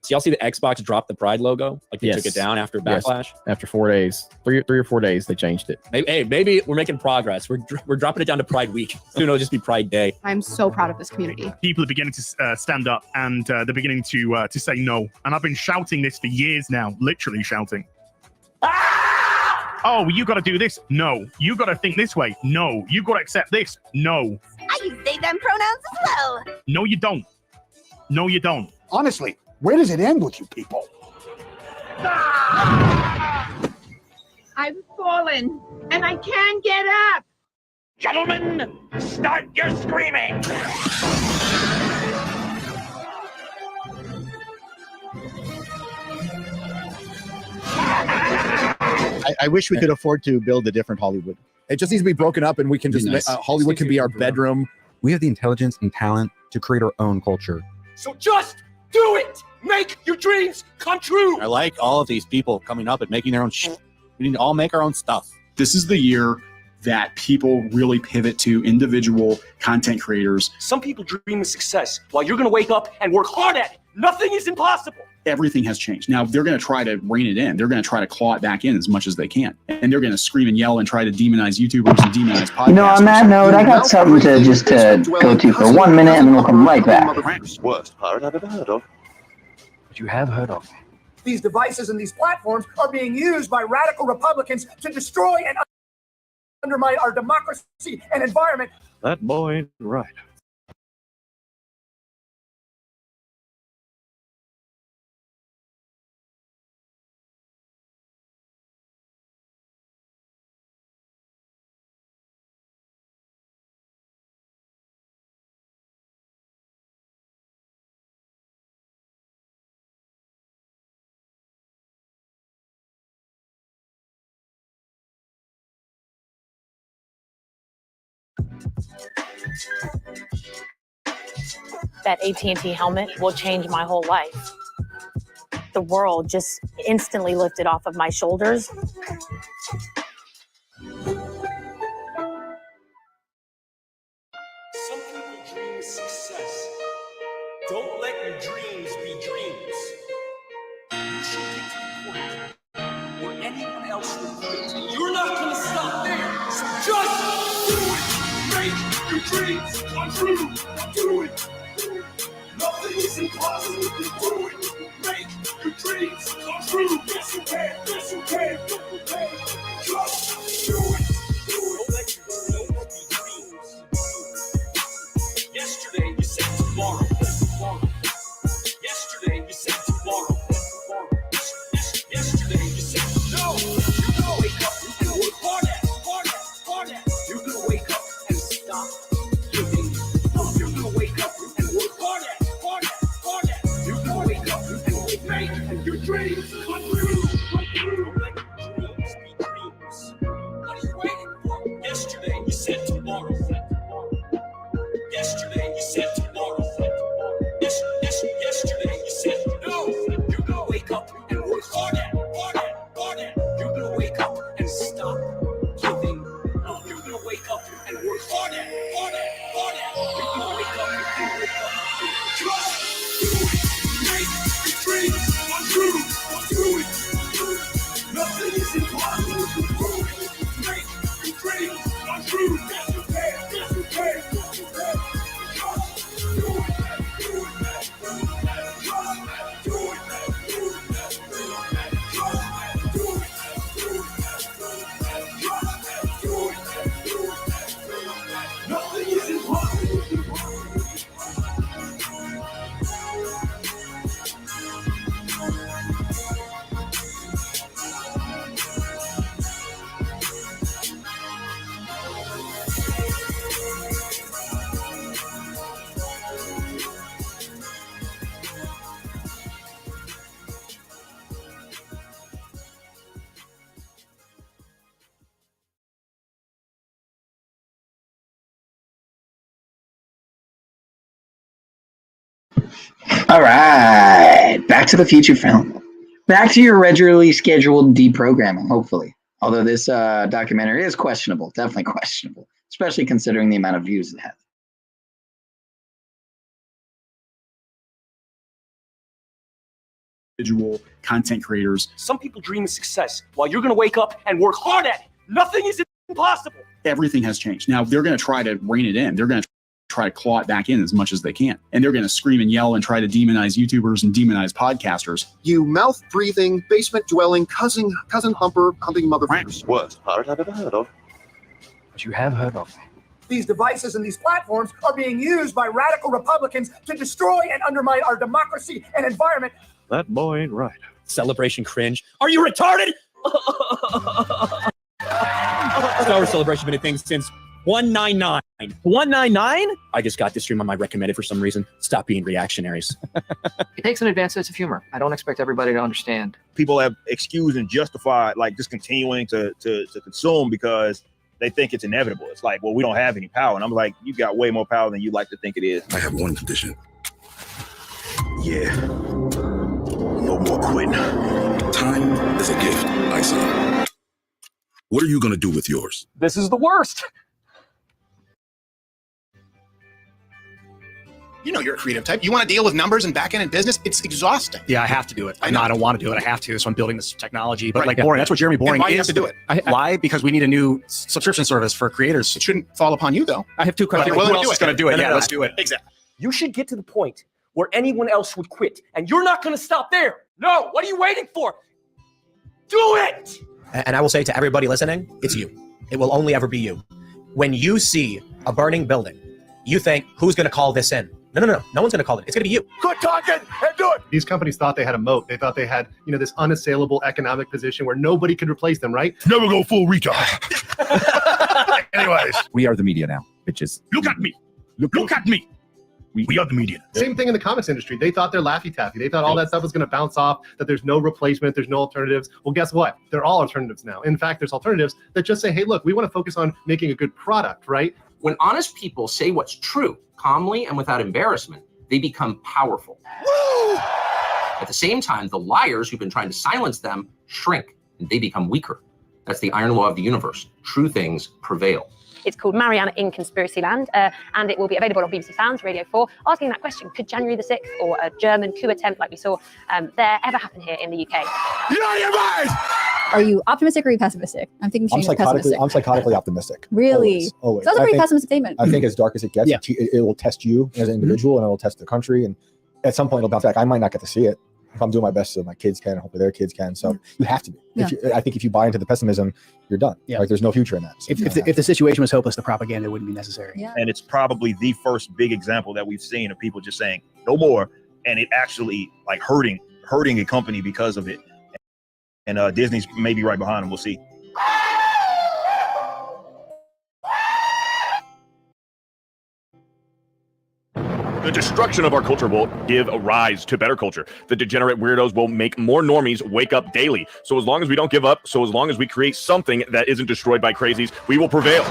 So y'all see the Xbox drop the Pride logo? Like they took it down after Backlash? Yes. After 4 days, three or 4 days, they changed it. Maybe we're making progress. We're dropping it down to Pride Week. Soon it'll just be Pride Day. I'm so proud of this community. People are beginning to stand up, and they're beginning to say no. And I've been shouting this for years now, literally shouting. Oh, you got to do this? No. You got to think this way? No. You got to accept this? No. I use they, them pronouns as well. No, you don't. No, you don't. Honestly, where does it end with you people? I've fallen, and I can't get up. Gentlemen, start your screaming. I wish we could afford to build a different Hollywood. It just needs to be broken up, and we can just Hollywood can be our bedroom. We have the intelligence and talent to create our own culture. So just do it. Make your dreams come true. I like all of these people coming up and making their own shit. We need to all make our own stuff. This is the year that people really pivot to individual content creators. Some people dream of success while you're going to wake up and work hard at it. Nothing is impossible. Everything has changed. Now they're going to try to rein it in. They're going to try to claw it back in as much as they can. And they're going to scream and yell and try to demonize YouTubers and demonize podcasters. You know, on that note, I got something to go to for 1 minute, and then we'll come right back. Worst pirate I've ever heard of. But you have heard of. These devices and these platforms are being used by radical Republicans to destroy and undermine our democracy and environment. That boy ain't right. That AT&T helmet will change my whole life. The world just instantly lifted off of my shoulders. Some people dream of success. Don't let your dreams be dreams. You should get to the point where anyone else will quit. And you're not going to stop there. So just do it. Make your dreams come true. Do it. Nothing is impossible. Do it. Make your dreams come true. Yes, you can. Yes, you can. Just do it. Don't let your dreams be dreams. Yesterday you said tomorrow. Yesterday you said tomorrow. Yesterday you said no. You're gonna wake up and work hard at. You're gonna wake up and stop giving up. You're gonna wake up and work hard at. You're gonna wake up and make your dreams come true. Don't let your dreams be dreams. What are you waiting for? Yesterday you said tomorrow. Yesterday you said tomorrow. Yesterday you said no. You're gonna wake up and work hard at. You're gonna wake up and stop giving up. You're gonna wake up and work hard at. You're gonna wake up and work up. Trust. Do it. Make your dreams come true. Do it. All right, Back to the Future film. Back to your regularly scheduled deprogramming, hopefully. Although this documentary is questionable, definitely questionable, especially considering the amount of views it has. Individual content creators. Some people dream of success while you're going to wake up and work hard at it. Nothing is impossible. Everything has changed. Now they're going to try to rein it in. They're going to try to claw it back in as much as they can. And they're going to scream and yell and try to demonize YouTubers and demonize podcasters. You mouth-breathing, basement-dwelling, cousin humping motherfuckers. Worst pirate I've ever heard of. But you have heard of. These devices and these platforms are being used by radical Republicans to destroy and undermine our democracy and environment. That boy ain't right. Celebration cringe. Are you retarded? Star Wars Celebration been a thing since 199. 199? I just got this stream on my recommended for some reason. Stop being reactionaries. It takes an advanced sense of humor. I don't expect everybody to understand. People have excused and justified like just continuing to consume because they think it's inevitable. It's like, well, we don't have any power. And I'm like, you got way more power than you like to think it is. I have one condition. Yeah. No more quitting. Time is a gift, Ison. What are you going to do with yours? This is the worst. You know you're a creative type. You want to deal with numbers and back end and business. It's exhausting. Yeah, I have to do it. I don't want to do it. I have to. So I'm building this technology. But Right. like Yeah. Boring, that's what Jeremy Boring And why is. you have to do it? Why? Because we need a new subscription service for creators. It shouldn't fall upon you, though. I have two questions. But Who else is going to do it? Yeah, let's do it. Exactly. You should get to the point where anyone else would quit, and you're not going to stop there. No, what are you waiting for? Do it! And I will say to everybody listening, it's you. It will only ever be you. When you see a burning building, you think, who's going to call this in? No. No one's going to call it. It's going to be you. Quit talking and do it. These companies thought they had a moat. They thought they had, this unassailable economic position where nobody could replace them, right? Never go full retard. Anyways. We are the media now, bitches. Look at me. Look at me. We are the media. Same thing in the comics industry. They thought they're Laffy Taffy. They thought all that stuff was going to bounce off, that there's no replacement, there's no alternatives. Well, guess what? They're all alternatives now. In fact, there's alternatives that just say, hey, look, we want to focus on making a good product, right? When honest people say what's true, calmly and without embarrassment, they become powerful. Woo! At the same time, the liars who've been trying to silence them shrink and they become weaker. That's the iron law of the universe. True things prevail. It's called Mariana in Conspiracy Land, and it will be available on BBC Sounds, Radio 4, asking that question, could January the 6th or a German coup attempt like we saw there ever happen here in the UK? You're out of your mind! Are you optimistic or are you pessimistic? I'm thinking Shane is pessimistic. I'm psychotically optimistic. Really? Always. So that's a pretty pessimistic statement. I think as dark as it gets, it will test you as an individual and it will test the country. And at some point it'll bounce back. I might not get to see it. If I'm doing my best so my kids can, hopefully their kids can. So you have to be. I think if you buy into the pessimism, you're done. Yeah. Like there's no future in that. So If the situation was hopeless, the propaganda wouldn't be necessary. Yeah. And it's probably the first big example that we've seen of people just saying no more, and it actually like hurting a company because of it. And Disney's maybe right behind them. We'll see. The destruction of our culture will give a rise to better culture. The degenerate weirdos will make more normies wake up daily. So as long as we don't give up, so as long as we create something that isn't destroyed by crazies, we will prevail.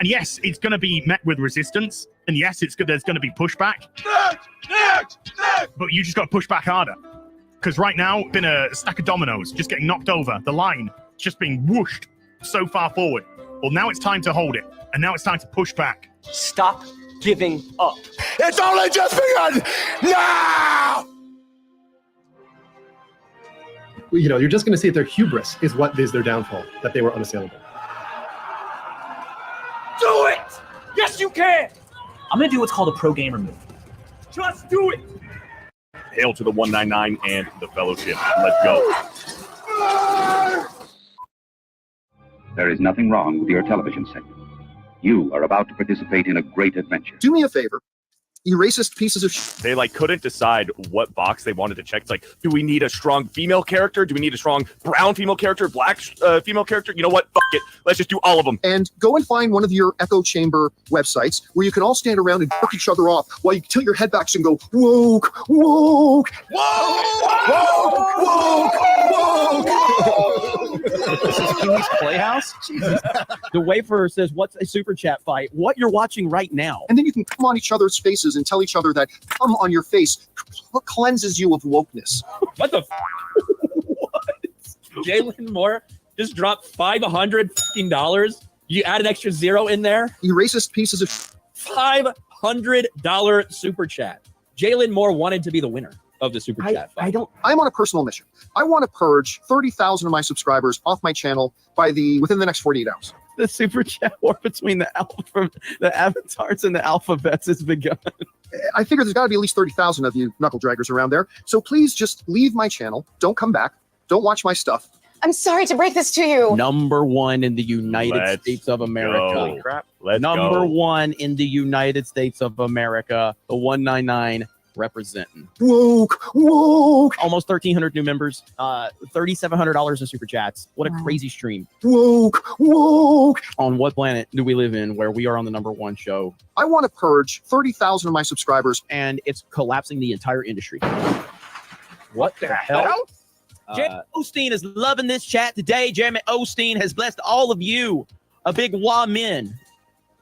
And yes, it's going to be met with resistance. And yes, there's going to be pushback. But you just got to push back harder. Because right now, it's been a stack of dominoes just getting knocked over. The line just being whooshed so far forward. Well, now it's time to hold it. And now it's time to push back. Stop giving up. It's only just begun! Now! You're just going to see that their hubris is what is their downfall, that they were unassailable. Do it! Yes, you can! I'm going to do what's called a pro gamer move. Just do it! Hail to the 199 and the Fellowship. Let's go. There is nothing wrong with your television set. You are about to participate in a great adventure. Do me a favor. You racist pieces of shit. They couldn't decide what box they wanted to check. It's like, do we need a strong female character? Do we need a strong brown female character? Black female character? You know what? Fuck it. Let's just do all of them. And go and find one of your echo chamber websites where you can all stand around and jerk each other off while you tilt your head backs and go, woke, woke, woke, woke, woke, woke. This is Pee-wee's Playhouse? Jesus. The Wafer says, what's a super chat fight? What you're watching right now. And then you can come on each other's faces and tell each other that come on your face cleanses you of wokeness. What the what? Jalen Moore just dropped $500. You add an extra zero in there? You racist pieces of $500 super chat. Jalen Moore wanted to be the winner of the super chat fight. I'm on a personal mission. I want to purge 30,000 of my subscribers off my channel within the next 48 hours. The super chat war between the avatars and the alphabets has begun. I figure there's got to be at least 30,000 of you knuckle draggers around there. So please just leave my channel. Don't come back. Don't watch my stuff. I'm sorry to break this to you. #1 in the United States of America. Number 1 in the United States of America. The 199 representing. Woke. Almost 1,300 new members. $3,700 in super chats. What a crazy stream. Woke. On what planet do we live in where we are on the #1 show? I want to purge 30,000 of my subscribers. And it's collapsing the entire industry. What the hell? Jeremy Osteen is loving this chat today. Jeremy Osteen has blessed all of you. A big wamen.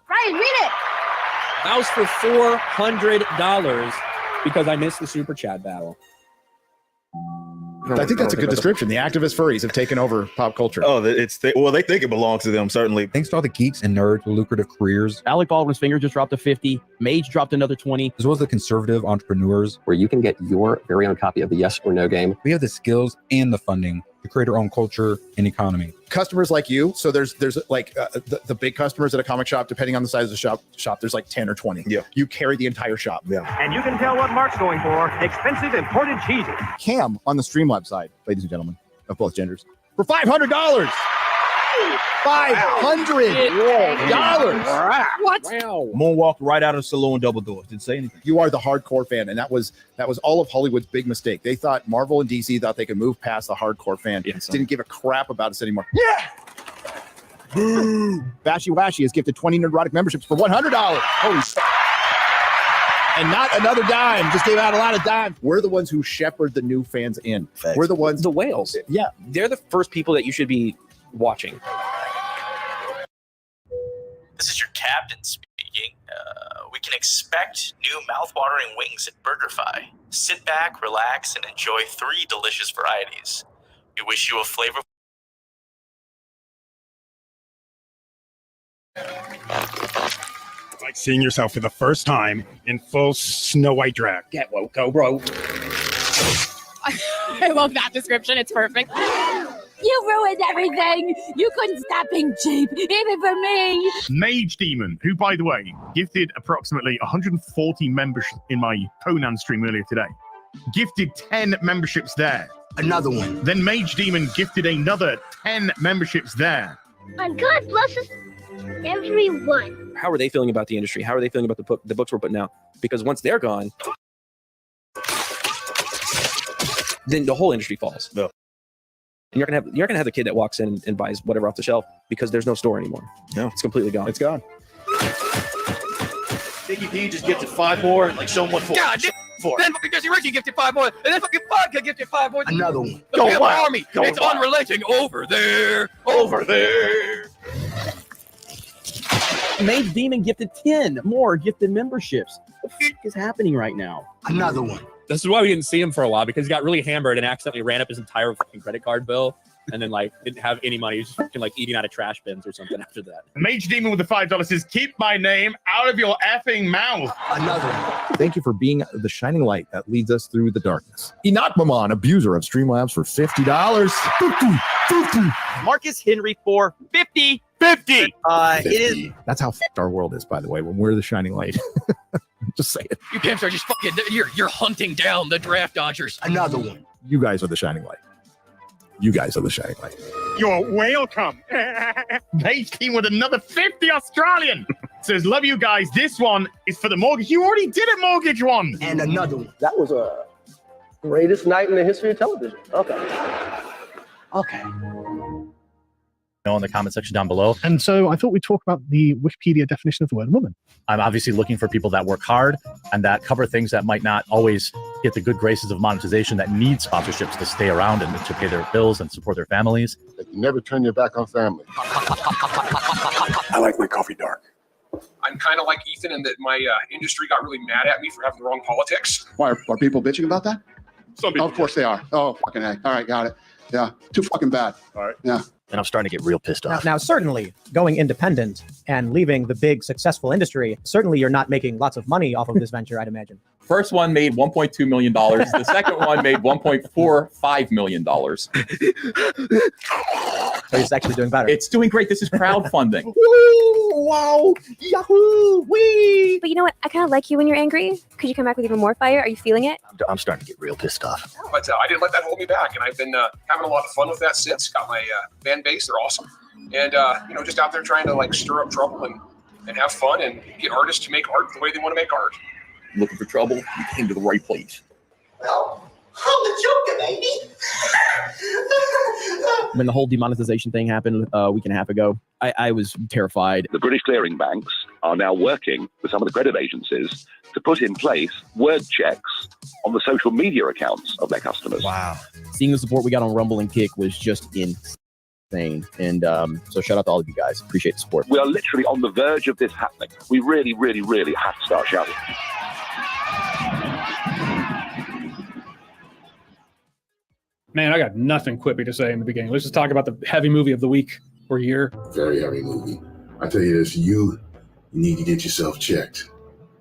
Ryan, read it. That was for $400 because I missed the super chat battle. I think that's a good description. The activist furries have taken over pop culture. Oh, they think it belongs to them, certainly. Thanks to all the geeks and nerds with lucrative careers, Alec Baldwin's finger just dropped to 50. Mage dropped another 20. as well as the conservative entrepreneurs, where you can get your very own copy of the Yes or No game. we have the skills and the funding to create our own culture and economy. Customers like you. So there's like the big customers at a comic shop, depending on the size of the shop, there's like 10 or 20. Yeah. You carry the entire shop. Yeah. And you can tell what Mark's going for. Expensive imported cheeses. Cam on the Streamlabs side, ladies and gentlemen, of both genders, for $500. $500. What? Wow. Moonwalked right out of the saloon, double doors. Didn't say anything. You are the hardcore fan, and that was all of Hollywood's big mistake. They thought Marvel and DC thought they could move past the hardcore fan. Didn't give a crap about us anymore. Yeah. Bashy Washy has gifted 20 Nerdrotic memberships for $100. Holy shit. And not another dime. Just gave out a lot of dimes. We're the ones who shepherd the new fans in. Thanks. We're the ones. The whales. Yeah. They're the first people that you should be watching. This is your captain speaking. We can expect new mouthwatering wings at BurgerFi. Sit back, relax, and enjoy 3 delicious varieties. We wish you a flavorful. Like seeing yourself for the first time in full Snow White drag. Get woke, go bro. I love that description. It's perfect. You ruined everything. You couldn't stop being cheap, even for me. Mage Demon, who, by the way, gifted approximately 140 members in my Conan stream earlier today. Gifted 10 memberships there. Another one. Then Mage Demon gifted another 10 memberships there. And God blesses everyone. How are they feeling about the industry? How are they feeling about the books we're putting out? Because once they're gone, then the whole industry falls. No. And you're gonna have the kid that walks in and buys whatever off the shelf because there's no store anymore. No, it's completely gone. It's gone. Dickie P just gifted 5 more and like show them what for. God, for. Then fucking Jesse Ricky gifted 5 more, and then fucking Vodka gifted 5 more. Another one. Go Go wild. Army. Go It's wild. unrelenting. Over there. Over there. Mage Demon gifted 10 more gifted memberships. What the fuck is happening right now? Another one. This is why we didn't see him for a while, because he got really hammered and accidentally ran up his entire fucking credit card bill and then like didn't have any money. He was just fucking like eating out of trash bins or something after that. Mage Demon with the $5 says, keep my name out of your effing mouth. Another one. Thank you for being the shining light that leads us through the darkness. Enoch Maman, abuser of Streamlabs, for $50. Marcus Henry for 50. 50. It is. That's how f***ed our world is, by the way, when we're the shining light. Just say it. You pimps are just fucking. You're hunting down the draft dodgers. Another one. You guys are the shining light. You guys are the shining light. You're welcome. Mage Demon with another 50 Australian. Says, love you guys. This one is for the mortgage. You already did a mortgage one. And another one. That was a greatest night in the history of television. Okay. In the comment section down below. And so I thought we'd talk about the Wikipedia definition of the word woman. I'm obviously looking for people that work hard and that cover things that might not always get the good graces of monetization that need sponsorships to stay around and to pay their bills and support their families. Never turn your back on family. I like my coffee dark. I'm kind of like Ethan in that my industry got really mad at me for having the wrong politics. Why are people bitching about that? Some people. Of course they are. Oh, fucking A. All right, got it. Yeah, too fucking bad. All right. Yeah. And I'm starting to get real pissed off. Now, certainly, going independent and leaving the big successful industry, certainly you're not making lots of money off of this venture, I'd imagine. First one made $1.2 million. The second one made $1.45 million. So it's actually doing better. It's doing great. This is crowdfunding. Woo! Wow! Yahoo! Wee! But you know what? I kind of like you when you're angry. Could you come back with even more fire? Are you feeling it? I'm starting to get real pissed off. But I didn't let that hold me back, and I've been having a lot of fun with that since. Got my fan base; they're awesome, and just out there trying to like stir up trouble and have fun and get artists to make art the way they want to make art. Looking for trouble? You came to the right place. Well, I'm the Joker, baby. When the whole demonetization thing happened a week and a half ago, I was terrified. The British clearing banks are now working with some of the credit agencies to put in place word checks on the social media accounts of their customers. Wow. Seeing the support we got on Rumble and Kick was just insane. And so shout out to all of you guys. Appreciate the support. We are literally on the verge of this happening. We really, really, really have to start shouting. Man, I got nothing quippy to say in the beginning. Let's just talk about the heavy movie of the week or year. Very heavy movie. I tell you this, you need to get yourself checked.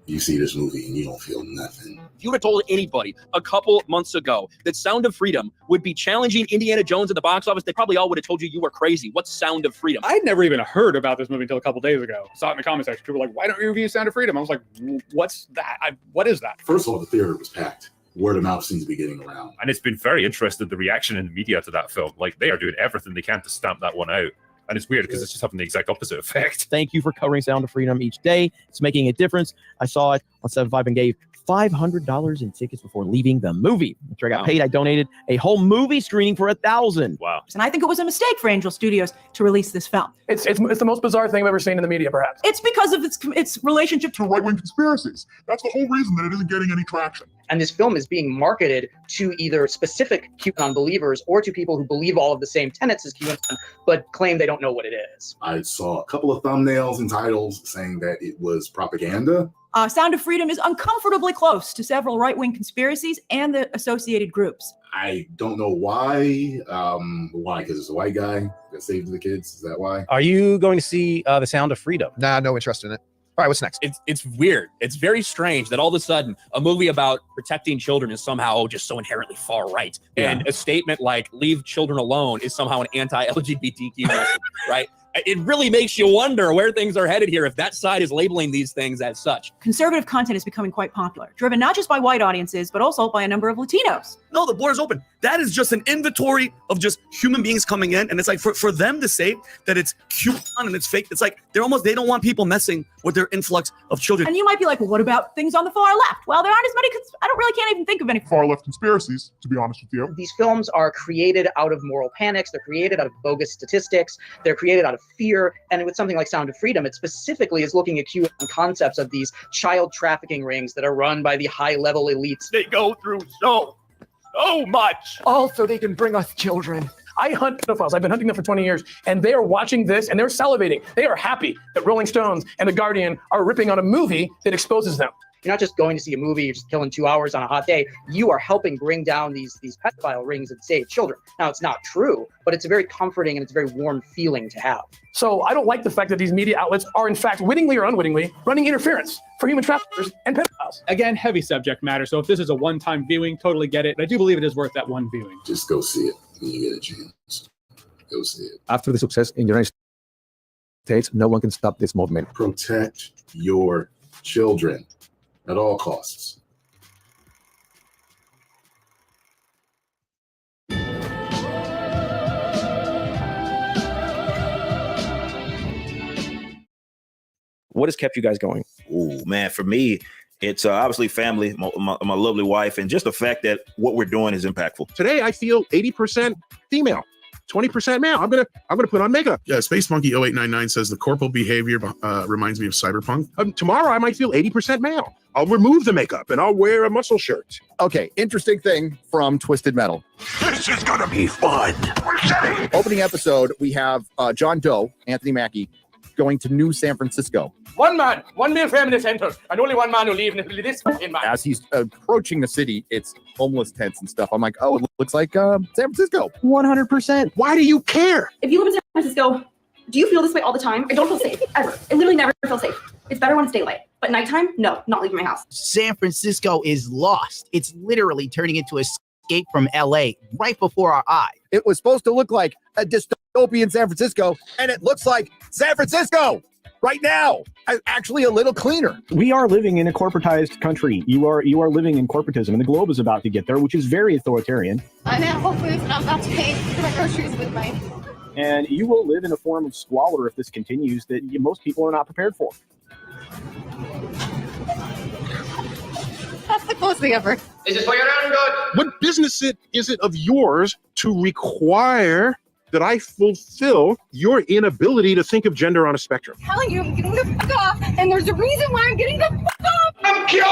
You see this movie and you don't feel nothing. If you would have told anybody a couple months ago that Sound of Freedom would be challenging Indiana Jones at the box office, they probably all would have told you were crazy. What's Sound of Freedom? I'd never even heard about this movie until a couple days ago. Saw it in the comment section. People were like, why don't you review Sound of Freedom? I was like, what's that? What is that? First of all, the theater was packed. Word of mouth seems to be getting around. And it's been very interesting, the reaction in the media to that film. Like, they are doing everything they can to stamp that one out. And it's weird because it's just having the exact opposite effect. Thank you for covering Sound of Freedom each day. It's making a difference. I saw it on 7.5 and gave $500 in tickets before leaving the movie. After I got paid, I donated a whole movie screening for $1,000. Wow. And I think it was a mistake for Angel Studios to release this film. It's the most bizarre thing I've ever seen in the media, perhaps. It's because of its relationship to right-wing conspiracies. That's the whole reason that it isn't getting any traction. And this film is being marketed to either specific QAnon believers or to people who believe all of the same tenets as QAnon, but claim they don't know what it is. I saw a couple of thumbnails and titles saying that it was propaganda. Sound of Freedom is uncomfortably close to several right-wing conspiracies and the associated groups. I don't know why. Why? Because it's a white guy that saved the kids. Is that why? Are you going to see The Sound of Freedom? Nah, no interest in it. All right, what's next? It's weird. It's very strange that all of a sudden a movie about protecting children is somehow just so inherently far right. Yeah. And a statement like leave children alone is somehow an anti-LGBTQ message, right? It really makes you wonder where things are headed here if that side is labeling these things as such. Conservative content is becoming quite popular, driven not just by white audiences, but also by a number of Latinos. No, the border's open. That is just an inventory of just human beings coming in. And it's like for them to say that it's QAnon and it's fake, it's like they don't want people messing with their influx of children. And you might be like, well, what about things on the far left? Well, there aren't as many, can't even think of any far left conspiracies, to be honest with you. These films are created out of moral panics. They're created out of bogus statistics. They're created out of fear. And with something like Sound of Freedom, it specifically is looking at QAnon concepts of these child trafficking rings that are run by the high-level elites. They go through so much. Also, they can bring us children. I hunt pedophiles. I've been hunting them for 20 years, and they are watching this, and they're salivating. They are happy that Rolling Stones and The Guardian are ripping on a movie that exposes them. You're not just going to see a movie, you're just killing 2 hours on a hot day. You are helping bring down these pedophile rings and save children. Now, it's not true, but it's a very comforting and it's a very warm feeling to have. So I don't like the fact that these media outlets are, in fact, wittingly or unwittingly, running interference for human traffickers and pedophiles. Again, heavy subject matter. So if this is a one-time viewing, totally get it. But I do believe it is worth that one viewing. Just go see it when you get a chance. Go see it. After the success in the United States, no one can stop this movement. Protect your children at all costs. What has kept you guys going? Oh man, for me, it's obviously family, my lovely wife, and just the fact that what we're doing is impactful. Today, I feel 80% female. 20% male. I'm gonna put on makeup. Yeah, Space Monkey 0899 says the corporal behavior reminds me of cyberpunk. Tomorrow I might feel 80% male. I'll remove the makeup and I'll wear a muscle shirt. Okay, interesting thing from Twisted Metal. This is gonna be fun. Opening episode, we have John Doe, Anthony Mackie, going to New San Francisco. One man, one male feminist enters, and only one man will leave, and it'll be this fucking man. As he's approaching the city, it's homeless tents and stuff. I'm like, oh, it looks like San Francisco. 100%. Why do you care? If you live in San Francisco, do you feel this way all the time? I don't feel safe, ever. I literally never feel safe. It's better when it's daylight. But nighttime, no, not leaving my house. San Francisco is lost. It's literally turning into Escape from LA right before our eyes. It was supposed to look like a dystopian San Francisco, and it looks like San Francisco right now. Actually, a little cleaner. We are living in a corporatized country. You are living in corporatism, and the globe is about to get there, which is very authoritarian. I'm at Whole Foods, and I'm about to pay for my groceries with my... And you will live in a form of squalor if this continues that most people are not prepared for. That's the coolest thing ever. This is for your own good. What business is it of yours to require that I fulfill your inability to think of gender on a spectrum? I'm telling you, I'm getting the fuck off, and there's a reason why I'm getting the fuck off. I'm cured!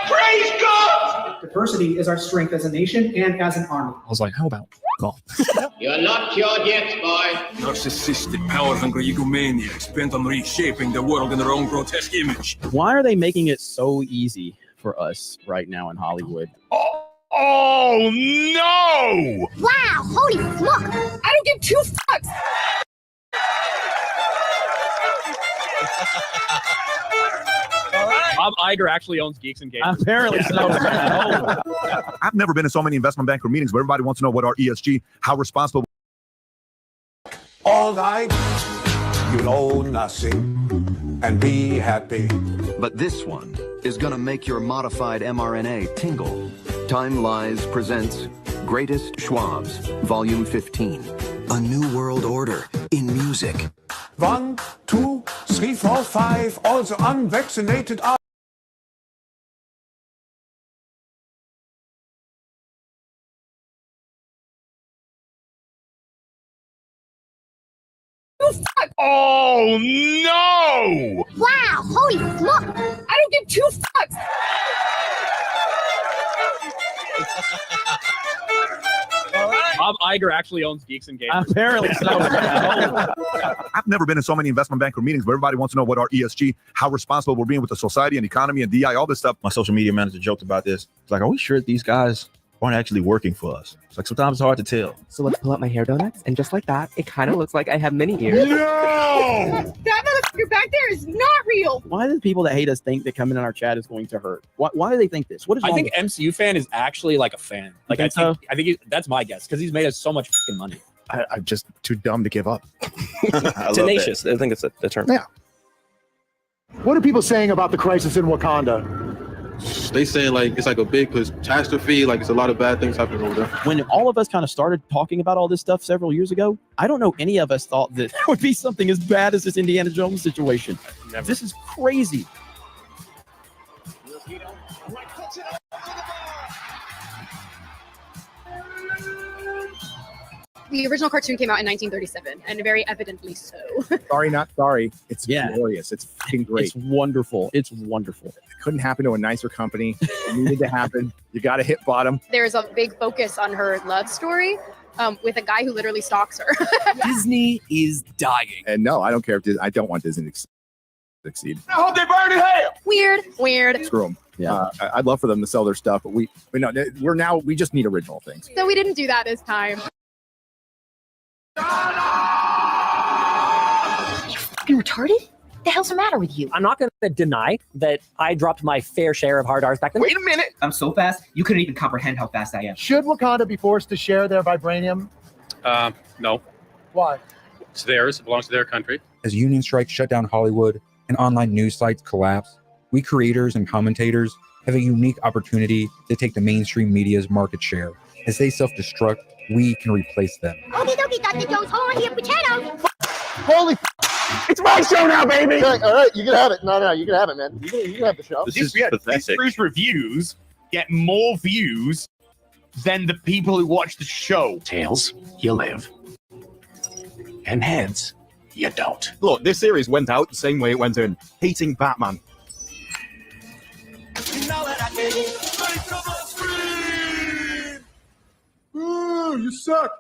Praise God! Diversity is our strength as a nation and as an army. I was like, how about golf? You're not cured yet, boy. Narcissistic, power-hungry egomaniacs bent on reshaping the world in their own grotesque image. Why are they making it so easy for us right now in Hollywood? Oh no! Wow, holy fuck! I don't give two fucks! Bob Iger actually owns Geeks and Games. Apparently so. I've never been in so many investment banker meetings where everybody wants to know what our ESG, how responsible. All night, you'll own nothing and be happy. But this one is gonna make your modified mRNA tingle. Time Lies presents Greatest Schwabs, Volume 15. A New World Order in music. 1, 2, 3, 4, 5, all the unvaccinated are. Oh no! Wow, holy fuck! I don't give two fucks! Bob Iger actually owns Geeks and Games. Apparently so. I've never been in so many investment banker meetings where everybody wants to know what our ESG, how responsible we're being with the society and economy and DI, all this stuff. My social media manager joked about this. It's like, are we sure that these guys aren't actually working for us? It's like, sometimes it's hard to tell. So let's pull out my hair donuts, and just like that, it kind of looks like I have mini ears. No! That motherfucker back there is not real! Why do the people that hate us think that coming in our chat is going to hurt? Why do they think this? What is I wrong think with MCU fan is actually like a fan. Like I think that's my guess because he's made us so much fucking money. I'm just too dumb to give up. Tenacious. I think it's the term. Yeah. What are people saying about the crisis in Wakanda? They saying like it's like a big catastrophe, like it's a lot of bad things happening over there. When all of us kind of started talking about all this stuff several years ago, I don't know any of us thought that there would be something as bad as this Indiana Jones situation. Never. This is crazy. The original cartoon came out in 1937, and very evidently so. Sorry, not sorry. It's glorious. It's fucking great. It's wonderful. It's wonderful. It couldn't happen to a nicer company. It needed to happen. You got to hit bottom. There's a big focus on her love story with a guy who literally stalks her. Disney is dying. And no, I don't care if I don't want Disney to succeed. I hope they burn in hell! Weird. Screw them. Yeah, I'd love for them to sell their stuff, but we just need original things. So we didn't do that this time. You fucking retarded? The hell's the matter with you? I'm not going to deny that I dropped my fair share of hard R's back then. Wait a minute! I'm so fast, you couldn't even comprehend how fast I am. Should Wakanda be forced to share their vibranium? No. Why? It's theirs. It belongs to their country. As union strikes shut down Hollywood and online news sites collapse, we creators and commentators have a unique opportunity to take the mainstream media's market share. As they self-destruct, we can replace them. Okie dokie, Dr. Jones, hold on here, potato. Holy it's my show now, baby! Okay, all right, you can have it. No, you can have it, man. You can have the show. This is pathetic. These reviews get more views than the people who watch the show. Tails, you live. and heads, you don't. Look, this series went out the same way it went in. Hating Batman. Ooh, you suck.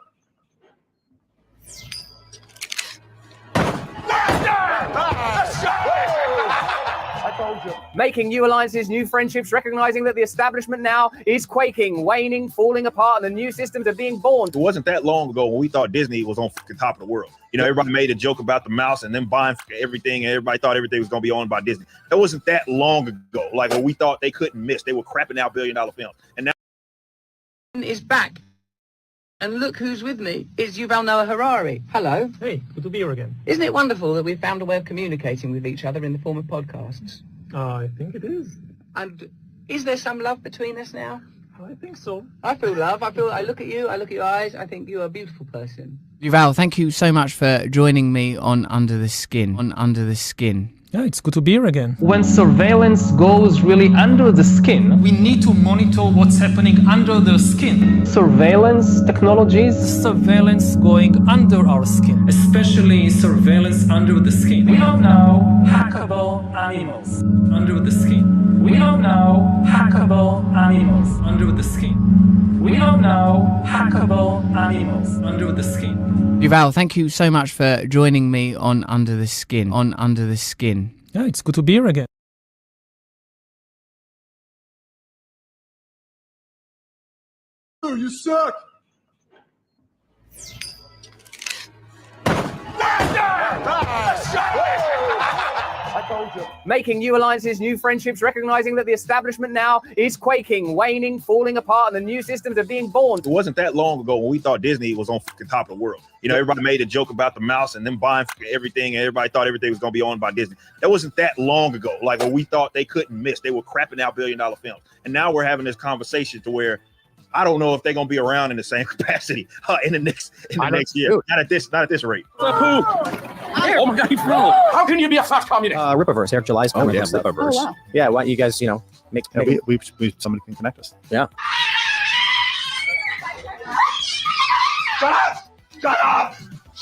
I told you. Making new alliances, new friendships, recognizing that the establishment now is quaking, waning, falling apart, and the new systems are being born. It wasn't that long ago when we thought Disney was on the top of the world. You know, everybody made a joke about the mouse and them buying everything, and everybody thought everything was going to be owned by Disney. That wasn't that long ago. Like when we thought they couldn't miss. They were crapping out billion-dollar films. And now is back. And look who's with me. It's Yuval Noah Harari. Hello. Hey, good to be here again. Isn't it wonderful that we've found a way of communicating with each other in the form of podcasts? I think it is. And is there some love between us now? I think so. I feel love. I look at you, I look at your eyes, I think you're a beautiful person. Yuval, thank you so much for joining me on Under the Skin. Yeah, it's good to be here again. When surveillance goes really under the skin, We need to monitor what's happening under the skin. surveillance technologies, Surveillance going under our skin, especially surveillance under the skin. We don't know hackable animals under the skin. We don't know hackable animals under the skin. We don't know hackable animals under the skin. Yuval, thank you so much for joining me on Under the Skin. Yeah, it's good to be here again. Ooh, you suck. I told you. Making new alliances, new friendships, recognizing that the establishment now is quaking, waning, falling apart, and the new systems are being born. it wasn't that long ago when we thought Disney was on the top of the world. You know, everybody made a joke about the mouse and them buying everything, and everybody thought everything was going to be owned by Disney. That wasn't that long ago. Like when we thought they couldn't miss. They were crapping out billion-dollar films. And now we're having this conversation to where I don't know if they're going to be around in the same capacity in the next year. Not at this rate. Oh my God, how can you be a flash communist? Rippaverse, Eric July's coming. yeah, Rippaverse. Oh, wow. Yeah, why don't you guys, make we somebody can connect us. Yeah. Shut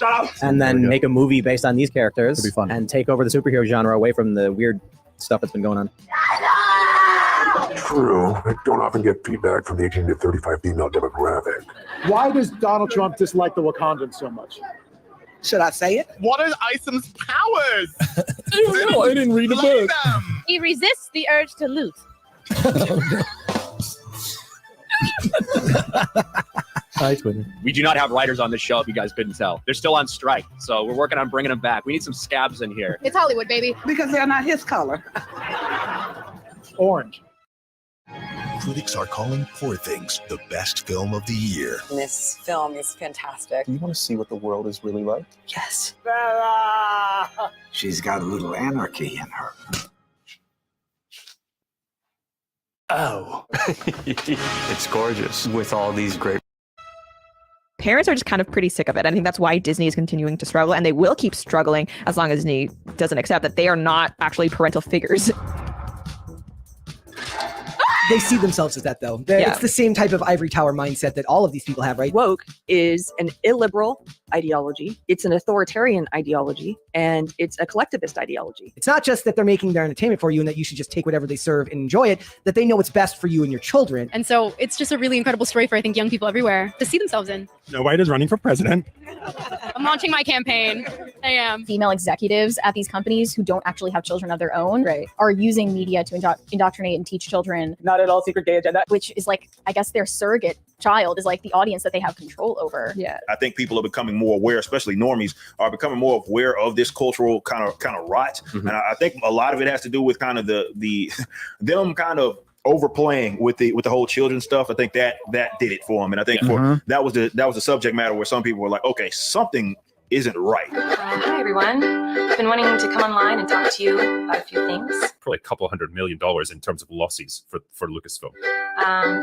up! And then make a movie based on these characters. It'd be fun. And take over the superhero genre away from the weird stuff that's been going on. True. I don't often get feedback from the 18 to 35 female demographic. Why does Donald Trump dislike the Wakandans so much? Should I say it? What are Isom's powers? I didn't read the book. He resists the urge to loot. Hi, Twitter. We do not have writers on this show, if you guys couldn't tell. They're still on strike, so we're working on bringing them back. We need some scabs in here. It's Hollywood, baby. Because they're not his color. Orange. Critics are calling Poor Things the best film of the year. This film is fantastic. Do you want to see what the world is really like? Yes. She's got a little anarchy in her. Oh. It's gorgeous with all these great. Parents are just kind of pretty sick of it. I think that's why Disney is continuing to struggle, and they will keep struggling as long as Disney doesn't accept that they are not actually parental figures. They see themselves as that, though. Yeah. It's the same type of ivory tower mindset that all of these people have, right? Woke is an illiberal ideology. It's an authoritarian ideology, and it's a collectivist ideology. It's not just that they're making their entertainment for you and that you should just take whatever they serve and enjoy it, that they know what's best for you and your children. And so it's just a really incredible story for, I think, young people everywhere to see themselves in. Joe Biden is running for president. I'm launching my campaign. I am. Female executives at these companies who don't actually have children of their own are using media to indoctrinate and teach children. Not at all secret gay agenda. Which is like, I guess their surrogate child is like the audience that they have control over. Yeah. I think people are becoming more aware, especially normies, are becoming more aware of this cultural kind of rot. Mm-hmm. And I think a lot of it has to do with kind of the them kind of overplaying with the whole children stuff. I think that did it for them. And I think that was the subject matter where some people were like, okay, something isn't right. Hi, everyone. I've been wanting to come online and talk to you about a few things. Probably a couple $100 million in terms of losses for Lucasfilm.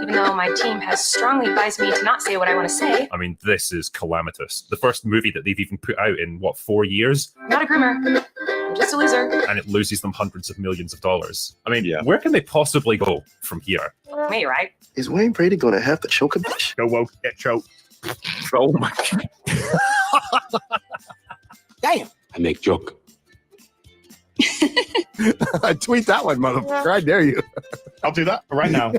Even though my team has strongly advised me to not say what I want to say. I mean, this is calamitous. The first movie that they've even put out in, 4 years? I'm not a groomer. I'm just a loser. And it loses them hundreds of millions of dollars. I mean, where can they possibly go from here? Me, right? Is Wayne Brady going to have to choke a bitch? Go woke, get choked. Oh my God. Damn. I make joke. Tweet that one, motherfucker. I dare you. I'll do that right now.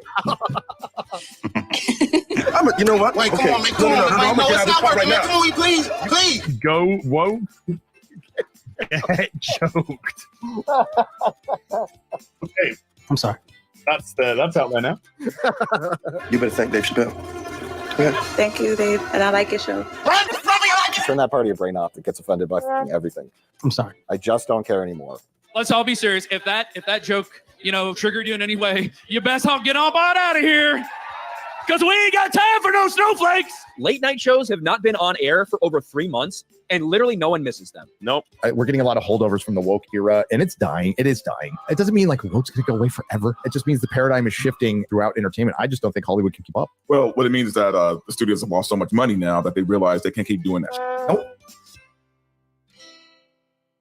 You know what? Wait, come on, man. Come on, man. No, it's not working, man. Come on, please. Please. Go woke. Joked. Okay. I'm sorry. That's out there now. You better thank Dave Chappelle. Okay. Thank you, Dave. And I like your show. Turn that part of your brain off that gets offended by everything. I'm sorry. I just don't care anymore. Let's all be serious. If that joke, triggered you in any way, you best all get on out of here. Because we ain't got time for no snowflakes. Late night shows have not been on air for over 3 months, and literally no one misses them. Nope. We're getting a lot of holdovers from the woke era, and it's dying. It is dying. It doesn't mean like woke's going to go away forever. It just means the paradigm is shifting throughout entertainment. I just don't think Hollywood can keep up. Well, what it means is that the studios have lost so much money now that they realize they can't keep doing that. Nope.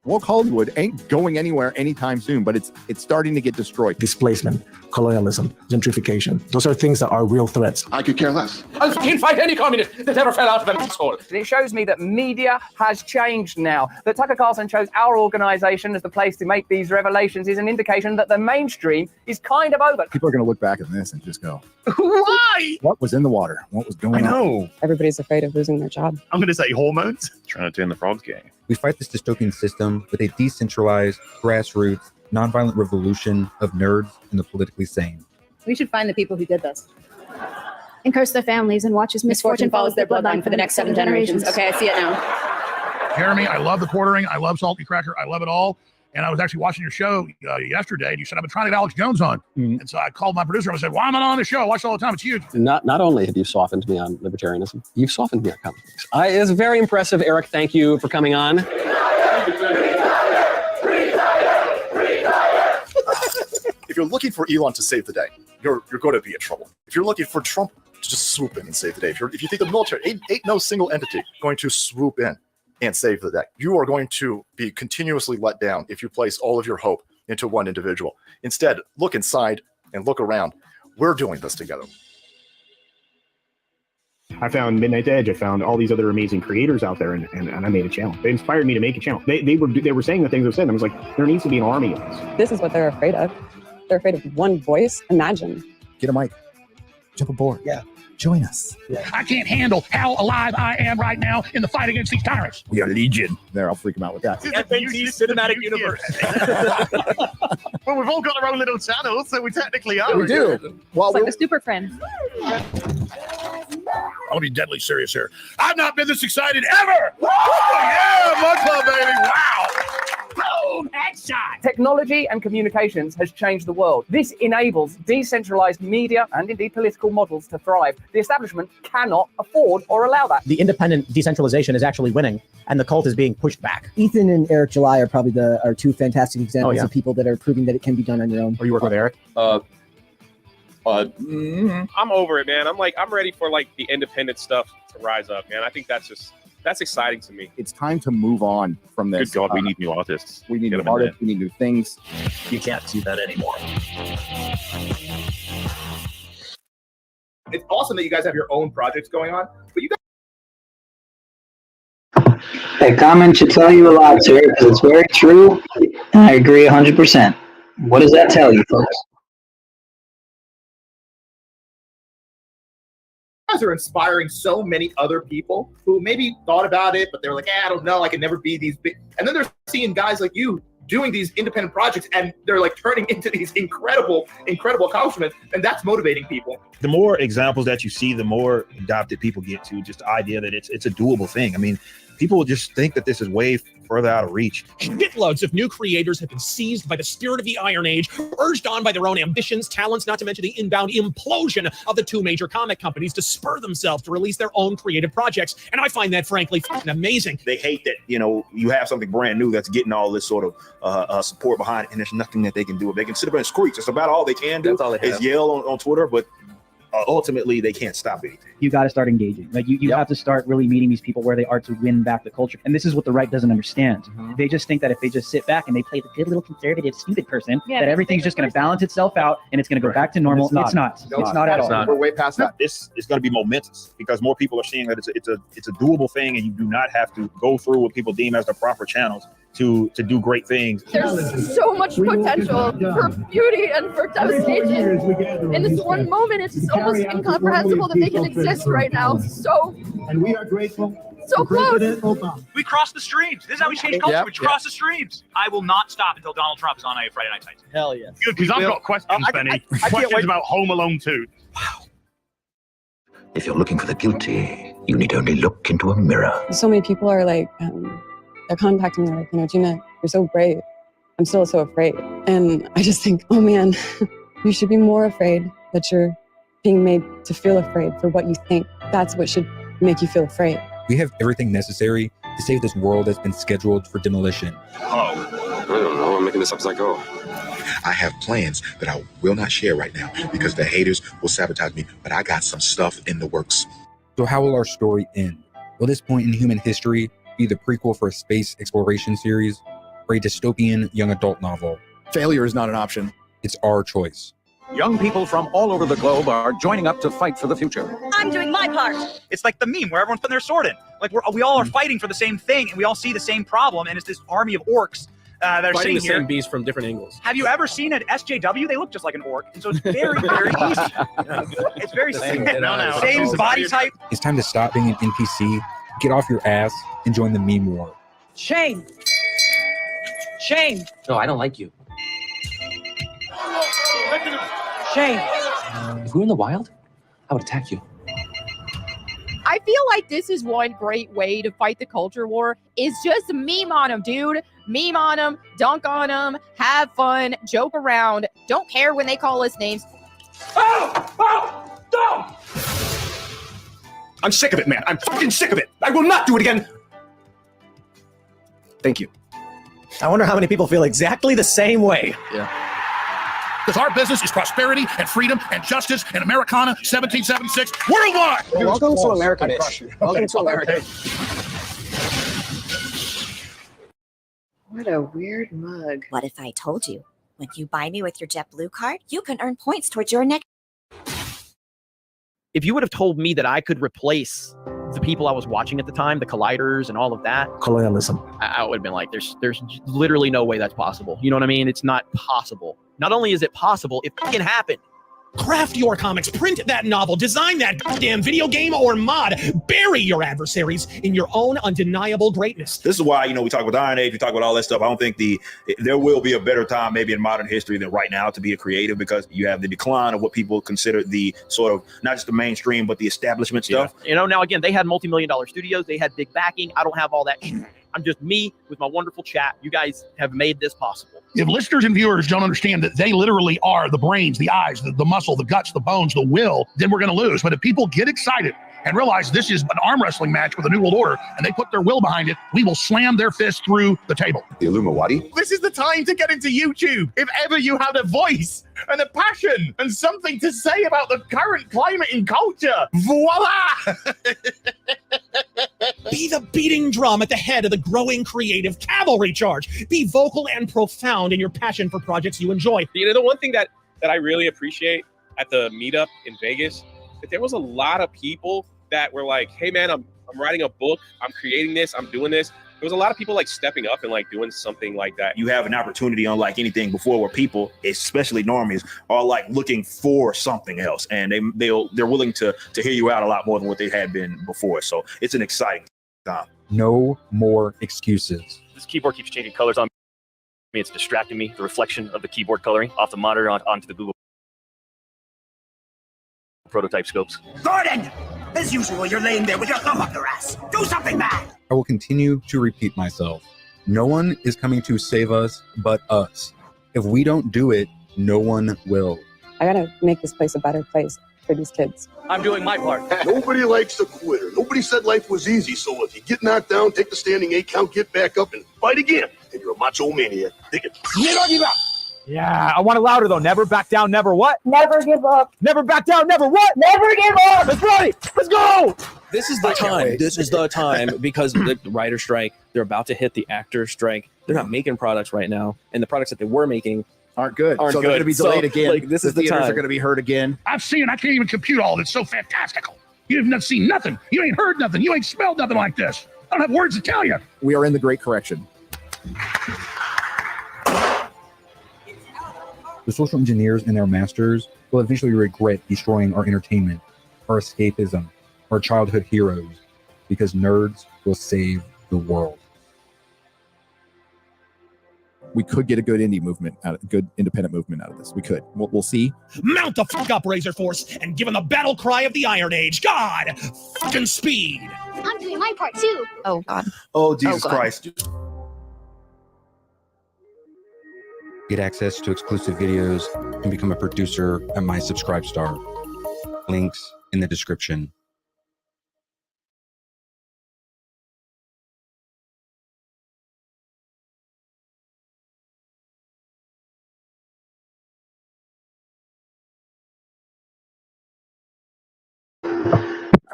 Woke Hollywood ain't going anywhere anytime soon, but it's starting to get destroyed. Displacement, colonialism, gentrification. Those are things that are real threats. I could care less. I'll fucking fight any communist that ever fell out of an asshole. It shows me that media has changed now. That Tucker Carlson chose our organization as the place to make these revelations is an indication that the mainstream is kind of over. People are going to look back at this and just go, why? What was in the water? What was going on? I know. Everybody's afraid of losing their job. I'm going to say hormones. Trying to attend the Frogs game. We fight this dystopian system with a decentralized, grassroots, nonviolent revolution of nerds and the politically sane. We should find the people who did this. And curse their families and watch as misfortune follows their bloodline for the next 7 generations. Okay, I see it now. Jeremy, I love the quartering. I love Salty Cracker. I love it all. And I was actually watching your show yesterday, and you said, I've been trying to get Alex Jones on. And so I called my producer and I said, why am I not on the show? I watch it all the time. It's huge. Not only have you softened me on libertarianism, you've softened me on comics. It's very impressive, Eric. Thank you for coming on. If you're looking for Elon to save the day, you're going to be in trouble. If you're looking for Trump to just swoop in and save the day, if you think the military ain't no single entity going to swoop in and save the day, you are going to be continuously let down if you place all of your hope into one individual. Instead, look inside and look around. We're doing this together. I found Midnight Edge. I found all these other amazing creators out there, and I made a channel. They inspired me to make a channel. They were saying the things I've said. And I was like, there needs to be an army of this. This is what they're afraid of. They're afraid of one voice. Imagine. Get a mic. Jump aboard. Yeah. Join us. I can't handle how alive I am right now in the fight against these tyrants. We are Legion. There, I'll freak them out with that. FNG Cinematic Universe. Well, we've all got our own little channels, so we technically are. Yeah, we do. Well, It's like the Super Friends. I'll be deadly serious here. I've not been this excited ever. Yeah, Mud Club, baby. Wow. Boom, headshot. Technology and communications has changed the world. This enables decentralized media and indeed political models to thrive. The establishment cannot afford or allow that. The independent decentralization is actually winning, and the cult is being pushed back. Ethan and Eric July are probably are two fantastic examples of people that are proving that it can be done on your own. Oh, you work with Eric? I'm over it, man. I'm ready for the independent stuff to rise up, man. I think that's exciting to me. It's time to move on from this. Good God, we need new artists. We need new artists. We need new things. You can't do that anymore. It's awesome that you guys have your own projects going on, but you guys. That comment should tell you a lot, sir, because it's very true, and I agree 100%. What does that tell you, folks? You guys are inspiring so many other people who maybe thought about it, but they're like, I don't know, I can never be these big. And then they're seeing guys like you doing these independent projects, and they're turning into these incredible accomplishments, and that's motivating people. The more examples that you see, the more adopted people get to just the idea that it's a doable thing. I mean, people just think that this is way further out of reach. Shitloads of new creators have been seized by the spirit of the Iron Age, urged on by their own ambitions, talents, not to mention the inbound implosion of the two major comic companies to spur themselves to release their own creative projects. And I find that, frankly, fucking amazing. They hate that, you have something brand new that's getting all this sort of support behind it, and there's nothing that they can do. They can sit up and screech. That's about all they can do. That's all they is yell on Twitter, but ultimately they can't stop anything. You got to start engaging. Like you have to start really meeting these people where they are to win back the culture. And this is what the right doesn't understand. They just think that if they just sit back and they play the good little conservative stupid person, that everything's just going to balance itself out and it's going to go back to normal. It's not. It's not at all. We're way past that. This is going to be momentous because more people are seeing that it's a doable thing, and you do not have to go through what people deem as the proper channels to do great things. There's so much potential for beauty and for devastation. In this one moment, it's just almost incomprehensible that they can exist right now. And we are grateful. So close. We cross the streams. This is how we change culture. We cross the streams. I will not stop until Donald Trump is on a Friday Night Lights. Hell yes. Good, because I've got questions, Benny. Questions about Home Alone 2. If you're looking for the guilty, you need only look into a mirror. So many people are like, they're contacting me like, Gina, you're so brave. I'm still so afraid. And I just think, oh man, you should be more afraid that you're being made to feel afraid for what you think. That's what should make you feel afraid. We have everything necessary to save this world that's been scheduled for demolition. I don't know. I'm making this up as I go. I have plans that I will not share right now because the haters will sabotage me, but I got some stuff in the works. So how will our story end? Will this point in human history be the prequel for a space exploration series or a dystopian young adult novel? Failure is not an option. It's our choice. Young people from all over the globe are joining up to fight for the future. I'm doing my part. It's like the meme where everyone's putting their sword in. Like we all are fighting for the same thing, and we all see the same problem, and it's this army of orcs that are Fighting sitting the here. same beast from different angles. Have you ever seen an SJW? They look just like an orc, and so it's very, very easy. It's very same body type. It's time to stop being an NPC, get off your ass, and join the meme war. Shame. Shame. No, I don't like you. Shame. If we were in the wild, I would attack you. I feel like this is one great way to fight the culture war is just meme on them, dude. Meme on them, dunk on them, have fun, joke around. Don't care when they call us names. I'm sick of it, man. I'm fucking sick of it. I will not do it again. Thank you. I wonder how many people feel exactly the same way. Yeah. Because our business is prosperity and freedom and justice and Americana 1776 worldwide. Welcome to America, bitch. Welcome to America. What a weird mug. What if I told you, when you buy me with your JetBlue card, you can earn points towards your next... If you would have told me that I could replace the people I was watching at the time, the colliders and all of that, colonialism, I would have been like, there's literally no way that's possible. You know what I mean? It's not possible. Not only is it possible, it can happen. Craft your comics, print that novel, design that goddamn video game or mod. Bury your adversaries in your own undeniable greatness. This is why, we talk about Iron Age, we talk about all that stuff. I don't think there will be a better time maybe in modern history than right now to be a creative, because you have the decline of what people consider the sort of, not just the mainstream, but the establishment stuff. Now again, they had multi-million-dollar studios. They had big backing. I don't have all that. I'm just me with my wonderful chat. You guys have made this possible. If listeners and viewers don't understand that they literally are the brains, the eyes, the muscle, the guts, the bones, the will, then we're going to lose. But if people get excited and realize this is an arm wrestling match with a new world order, and they put their will behind it, we will slam their fist through the table. The Illuminati? This is the time to get into YouTube. If ever you had a voice and a passion and something to say about the current climate in culture, voila! Be the beating drum at the head of the growing creative cavalry charge. Be vocal and profound in your passion for projects you enjoy. The one thing that I really appreciate at the meetup in Vegas, that there was a lot of people that were like, hey man, I'm writing a book, I'm creating this, I'm doing this. There was a lot of people like stepping up and like doing something like that. You have an opportunity unlike anything before, where people, especially normies, are like looking for something else, and they're willing to hear you out a lot more than what they had been before. So it's an exciting time. No more excuses. This keyboard keeps changing colors on me. It's distracting me. The reflection of the keyboard coloring off the monitor onto the Google prototype scopes. Gordon! As usual, you're laying there with your thumb up your ass. Do something bad! I will continue to repeat myself. No one is coming to save us but us. If we don't do it, no one will. I gotta make this place a better place for these kids. I'm doing my part. Nobody likes a quitter. Nobody said life was easy, so if you get knocked down, take the standing 8 count, get back up, and fight again. And you're a macho maniac. Take it. Yeah, I want it louder though. Never back down, never what? Never give up. Never back down, never what? Never give up. That's right. Let's go. This is the time. This is the time because the writer strike, they're about to hit the actor strike. They're not making products right now, and the products that they were making aren't good. So they're going to be delayed again. Like, this is the theaters time. are going to be hurt again. I can't even compute all of it. It's so fantastical. You haven't seen nothing. You ain't heard nothing. You ain't smelled nothing like this. I don't have words to tell you. We are in the Great Correction. The social engineers and their masters will eventually regret destroying our entertainment, our escapism, our childhood heroes, because nerds will save the world. We could get a good indie movement, a good independent movement out of this. We could. We'll see. Mount the fuck up, Razor Force, and give him the battle cry of the Iron Age. God, fucking speed. I'm doing my part too. Oh, God. Oh, Jesus God. Christ. Get access to exclusive videos and become a producer at My Subscribe Star. Links in the description.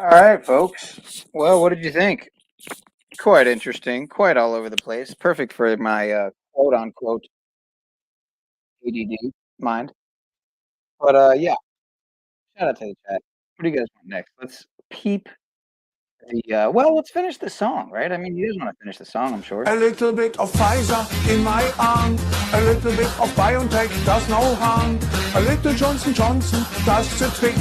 All right, folks. Well, what did you think? Quite interesting, quite all over the place. Perfect for my quote-unquote ADD mind. But yeah, shout out to the chat. What do you guys want next? Let's peep the, well, let's finish the song, right? I mean, you guys want to finish the song, I'm sure. A little bit of Pfizer in my arm, a little bit of BioNTech does no harm, a little Johnson Johnson does the trick,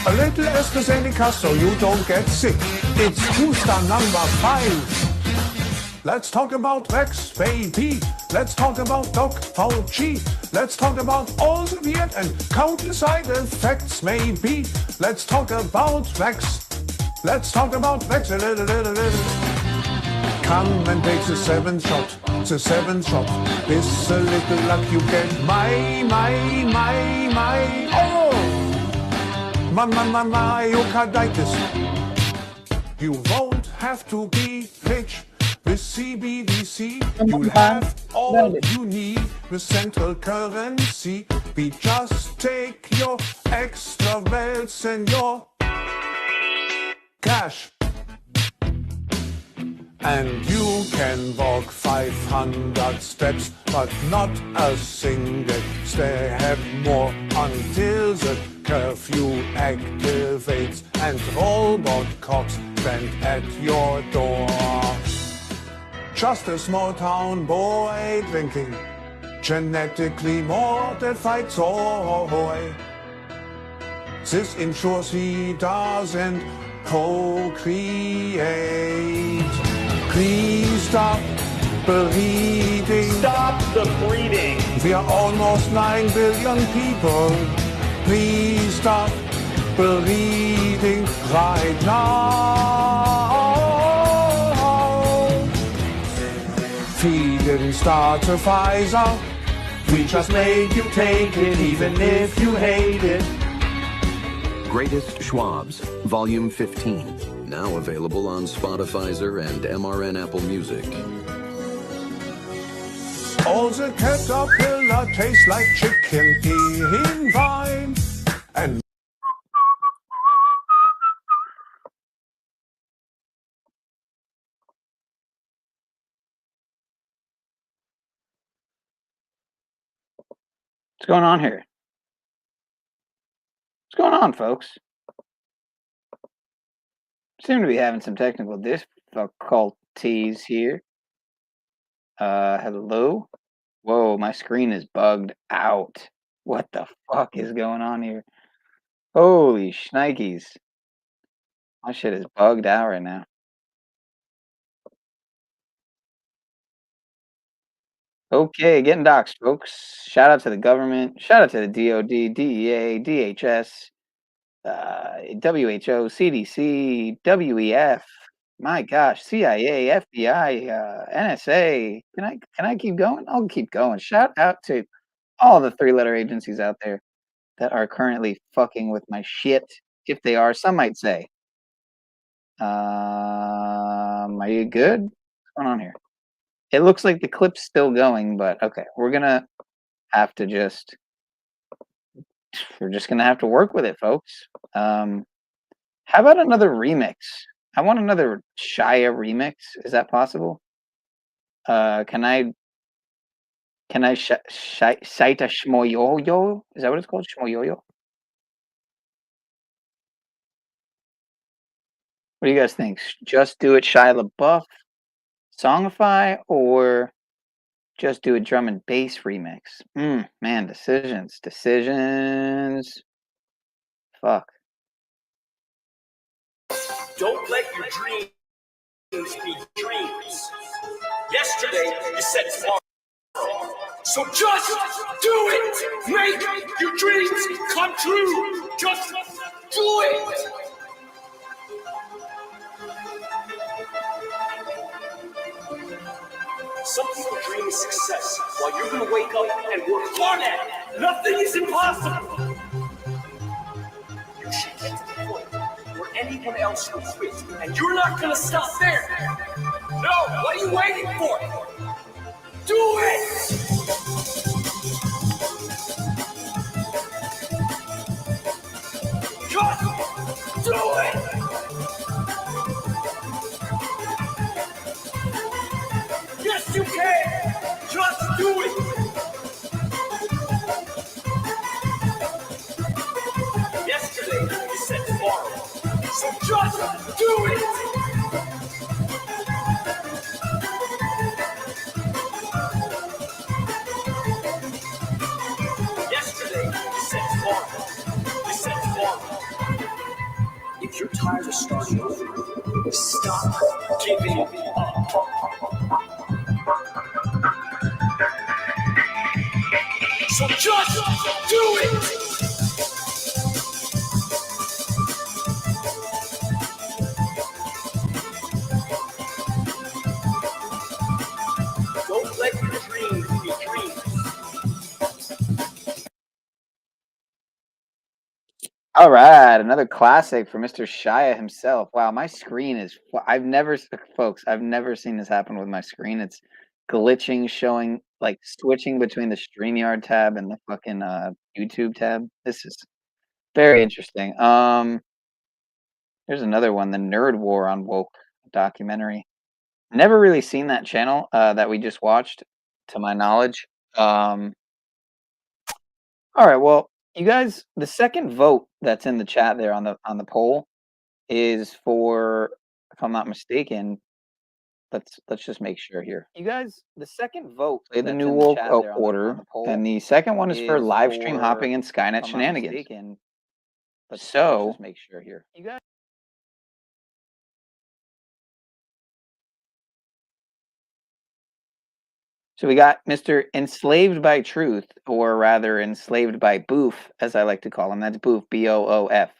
a little AstraZeneca so you don't get sick. It's booster number 5. Let's talk about Rex, baby. Let's talk about Doc Fauci. Let's talk about all the weird and countless side effects, maybe. Let's talk about Rex. Let's talk about Rex a little. Come and take the 7th shot, the 7th shot. This a little luck you get. My, oh! My, myocarditis. You won't have to be rich with CBDC. You'll have all you need with central currency. We just take your extra wealth and your cash. And you can walk 500 steps, but not a single step more until the curfew activates and robot cops stand at your door. Just a small town boy drinking genetically modified soy. This ensures he doesn't procreate. Please stop breeding. Stop the breeding. We are almost 9 billion people. Please stop breeding right now. We didn't start a Pfizer. We just made you take it, even if you hate it. Greatest Schwabs, Volume 15. Now available on Spotify and MRN Apple Music. All the caterpillar tastes like chicken in vine. And What's going on here? What's going on, folks? Seem to be having some technical difficulties here. Hello? Whoa, my screen is bugged out. What the fuck is going on here? Holy shnikes. My shit is bugged out right now. Okay, getting doxxed, folks. Shout out to the government. Shout out to the DOD, DEA, DHS, WHO, CDC, WEF. My gosh, CIA, FBI, NSA. Can I keep going? I'll keep going. Shout out to all the 3-letter agencies out there that are currently fucking with my shit. If they are, some might say. Are you good? What's going on here? It looks like the clip's still going, but okay. We're gonna have to just, we're just gonna have to work with it, folks. How about another remix? I want another Shia remix. Is that possible? Can I cite a Shmoyoyo? Is that what it's called? Shmoyoyo? What do you guys think? Just do it Shia LaBeouf Songify, or just do a drum and bass remix? Man, decisions. Fuck. Don't let your dreams be dreams. Yesterday, you said tomorrow. So just do it. Make your dreams come true. Just do it. Some people dream of success while you're going to wake up and work hard at it. Nothing is impossible. You should get to the point where anyone else will quit, and you're not going to stop there. No, what are you waiting for? Do it! Just do it! Yes, you can! Just do it! Yesterday, you said tomorrow. So just do it! Yesterday, you said tomorrow. You said tomorrow. If you're tired of starting over, stop giving up. So just do it! Don't let your dreams be dreams. All right, another classic for Mr. Shia himself. Wow, my screen is. Folks, I've never seen this happen with my screen. It's glitching, showing like switching between the StreamYard tab and the fucking YouTube tab. This is very interesting. There's another one, the Nerd War on Woke documentary. Never really seen that channel that we just watched, to my knowledge. All right, well, you guys, the second vote that's in the chat there on the poll is for, if I'm not mistaken, let's just make sure here. You guys, the second vote play the New World Order, and the second one is for live stream hopping and Skynet shenanigans. So just make sure here. You guys. So we got Mr. Enslaved by Truth, or rather Enslaved by Boof, as I like to call him. That's Boof, B-O-O-F.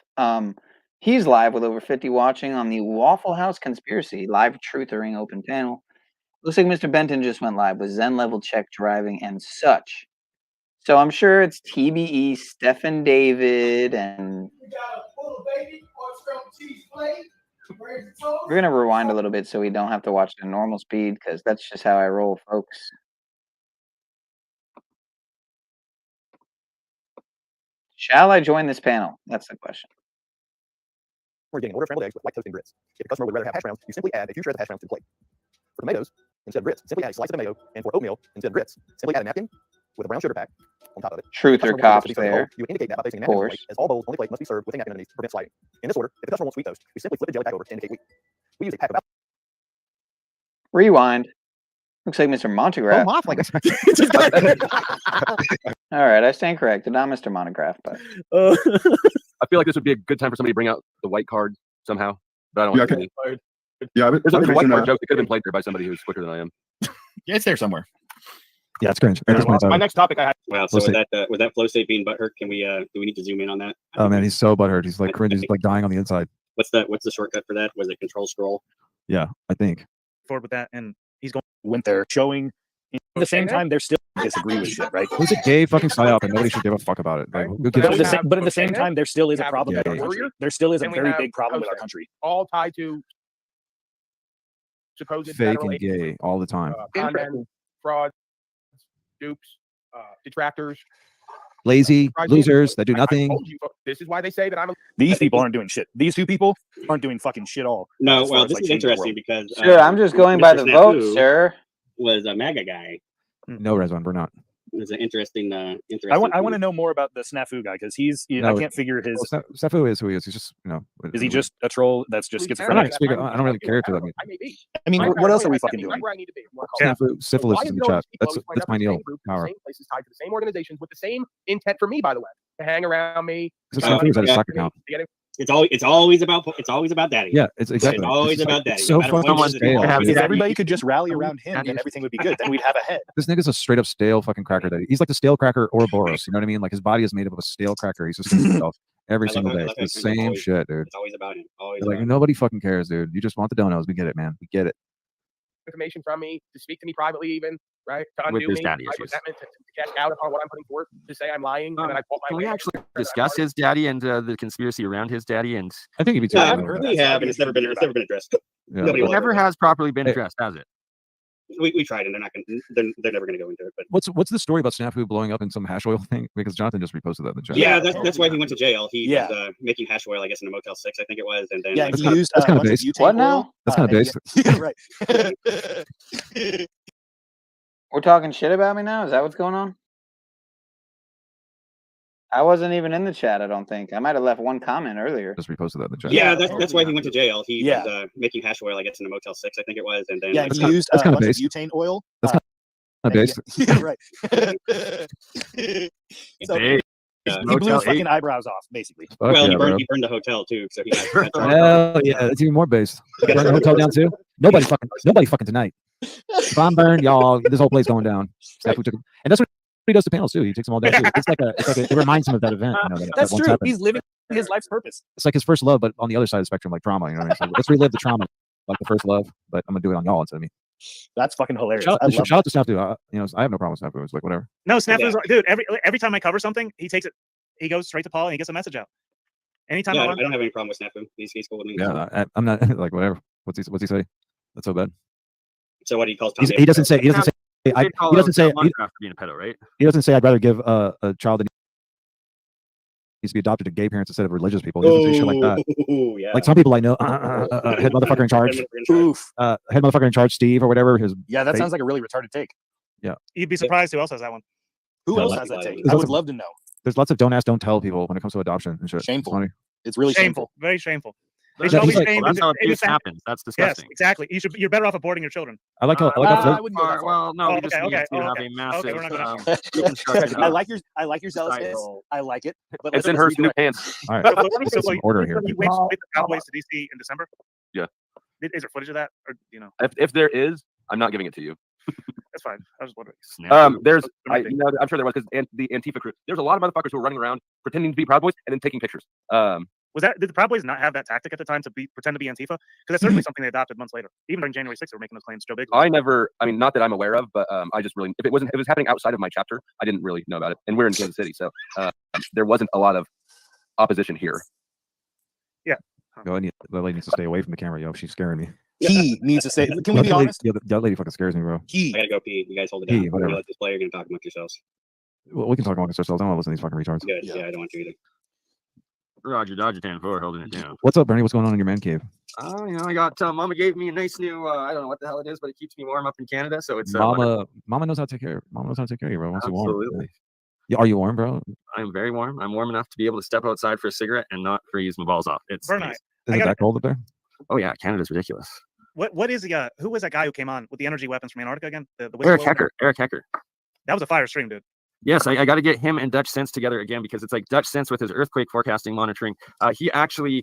He's live with over 50 watching on the Waffle House Conspiracy live truthering open panel. Looks like Mr. Benton just went live with Zen level check driving and such. So I'm sure it's TBE, Stephen David, and we're going to rewind a little bit so we don't have to watch the normal speed, because that's just how I roll, folks. Shall I join this panel? That's the question. We're getting an order of scrambled eggs with white toast and grits. If the customer would rather have hash browns, you simply add a few shreds of hash browns to the plate. For tomatoes, instead of grits, simply add a slice of tomato, and for oatmeal, instead of grits, simply add a napkin with a brown sugar pack on top of it. Truther cops there. You would indicate that by placing a napkin on the plate, as all bowls on the plate must be served with a napkin underneath to prevent sliding. In this order, if the customer wants sweet toast, we simply flip the jelly pack over to indicate wheat. We use a pack of about. Rewind. Looks like Mr. Montegraph. Off like All right, I stand corrected. Not Mr. Monograph, but I feel like this would be a good time for somebody to bring out the white card somehow, but I don't want to. Yeah, there's a white card joke that could have been played there by somebody who's quicker than I am. Yeah, it's there somewhere. Yeah, it's cringe. My next topic I had. Wow. So with that flow state being butthurt, can we do we need to zoom in on that? Oh man, he's so butthurt. He's like cringe. He's like dying on the inside. What's the shortcut for that? Was it control scroll? Yeah, I think. Forward with that, and he's going went there showing. At the same time, they're still disagree with shit, right? It's a gay fucking psyop, and nobody should give a fuck about it. Like, who gives a shit? But at the same time, there still is a problem. Yeah, with our country. There still is a very big problem with our country. All tied to supposed fake and gay all the time. Content, fraud, dupes, detractors, lazy losers that do nothing. this is why they say that I'm. These people aren't doing shit. These two people aren't doing fucking shit all. No, well, this is interesting because sure, I'm just going by the vote, sir. Was a MAGA guy. No, Rezwan, we're not. It's an interesting. I want to know more about the Snafu guy because I can't figure his. Snafu is who he is. He's just Is he just a troll that's just schizophrenic? I don't really care to that. I mean, what else are we fucking doing? Snafu, syphilis is in the chat. That's Pineal Power. Same places tied to the same organizations with the same intent for me, by the way, to hang around me. Snafu is at his stock account. It's always about daddy. Yeah, it's exactly. It's always about daddy. So fucking stale. If everybody could just rally around him, then everything would be good. Then we'd have a head. This nigga's a straight up stale fucking cracker. He's like the stale cracker Ouroboros. You know what I mean? Like his body is made up of a stale cracker. He's just himself every single day. It's the same shit, dude. It's always about him. Like nobody fucking cares, dude. You just want the donos. We get it, man. We get it. Information from me to speak to me privately, even right to With undo his me, daddy my issues. resentment to cash out upon what I'm putting forth, to say I'm lying, and then I pull my Can way. we actually discuss his daddy and the conspiracy around his daddy? And I think We have, and it's never been addressed. Nobody it will never ever. has properly been addressed, has it? We tried, and they're not going. They're never going to go into it. But What's the story about Snafu blowing up in some hash oil thing? Because Jonathan just reposted that in the chat. yeah, that's why he went to jail. He was making hash oil, I guess, in a Motel 6, I think it was, and then Yeah, like, he used that's kind of a bunch base. of butane What oil. now? That's kind of base. Yeah, right. We're talking shit about me now? Is that what's going on? I wasn't even in the chat, I don't think. I might have left one comment earlier. Just reposted that in the chat. Yeah, that's why he went to jail. He was making hash oil, I guess, in a Motel 6, I think it was, and then Yeah, like, he used a that's kind of bunch of base. butane oil. That's kind of base. Yeah, right. So he blew his fucking eyebrows off, basically. Fuck well, yeah, he bro. burned the hotel too, so he Hell yeah, it's even more base. Burn the hotel down too. Nobody fucking tonight. If I'm burned, y'all, this whole place going down. Snafu took him. And that's what he does to panels too. He takes them all down too. It reminds him of that event. You know, that That's once true. happened. He's living his life's purpose. It's like his first love, but on the other side of the spectrum, like trauma. You know what I mean? So let's relive the trauma, like the first love. But I'm gonna do it on y'all instead of me. That's fucking hilarious. Shout I love out to Snafu. I have no problem with Snafu. It's like whatever. No, Snafu's dude. Every time I cover something, he takes it. He goes straight to Paul and he gets a message out. Anytime I don't have any problem with Snafu. He's cool with me. Yeah, I'm not like whatever. What's he say? That's so bad. So what he calls Tom He doesn't say. He doesn't say. He doesn't say. Minecraft being a pedo, right? He doesn't say I'd rather give a child that needs to be adopted to gay parents instead of religious people. He doesn't say shit like that. Yeah. Like some people I know, head motherfucker in charge. Oof. Head motherfucker in charge, Steve or whatever. That sounds like a really retarded take. Yeah. You'd be surprised who else has that one. Who else has that take? I would love to know. There's lots of don't ask, don't tell people when it comes to adoption and shit. Shameful. It's funny. It's really shameful. Very shameful. They That's should always like- shame That's how abuse innocent- happens. That's Yes, disgusting. exactly. You're better off aborting your children. I like how I wouldn't go that far. Well, no, we just need to have a massive we're not gonna- reconstruction I of like your zealousness. societal- I like it. But It's let's in her just new leave it pants. All right. So, Let's get some order here. You wait the Cowboys to DC in December? Yeah. Is there footage of that, or If there is, I'm not giving it to you. That's fine. I was just wondering. I'm sure there was because the Antifa crew. There's a lot of motherfuckers who are running around pretending to be Proud Boys and then taking pictures. Did the Proud Boys not have that tactic at the time to pretend to be Antifa? Because that's certainly something they adopted months later. Even during January 6th, they were making those claims. Joe Big. Not that I'm aware of, but I just really, if it was happening outside of my chapter, I didn't really know about it. And we're in Kansas City, so there wasn't a lot of opposition here. Yeah. That lady needs to stay away from the camera, yo. She's scaring me. He needs to say. Can we be honest? Yeah, that lady fucking scares me, bro. I gotta go pee. You guys hold it down. Whatever. Let this player gonna talk amongst yourselves. Well, we can talk amongst ourselves. I don't want to listen to these fucking retards. Good. Yeah, I don't want to either. Roger Dodger 10-4 holding it down. What's up, Bernie? What's going on in your man cave? I got Mama gave me a nice new I don't know what the hell it is, but it keeps me warm up in Canada. So it's Mama knows how to take care. Mama knows how to take care of you, bro. Once you're warm. Absolutely. Yeah, are you warm, bro? I'm very warm. I'm warm enough to be able to step outside for a cigarette and not freeze my balls off. It's Burn nice. Is it that cold up there? Oh yeah, Canada's ridiculous. What is the who was that guy who came on with the energy weapons from Antarctica again? The Eric whistleblower? Hecker. That was a fire stream, dude. Yes, I got to get him and Dutch Sense together again because it's like Dutch Sense with his earthquake forecasting monitoring. He actually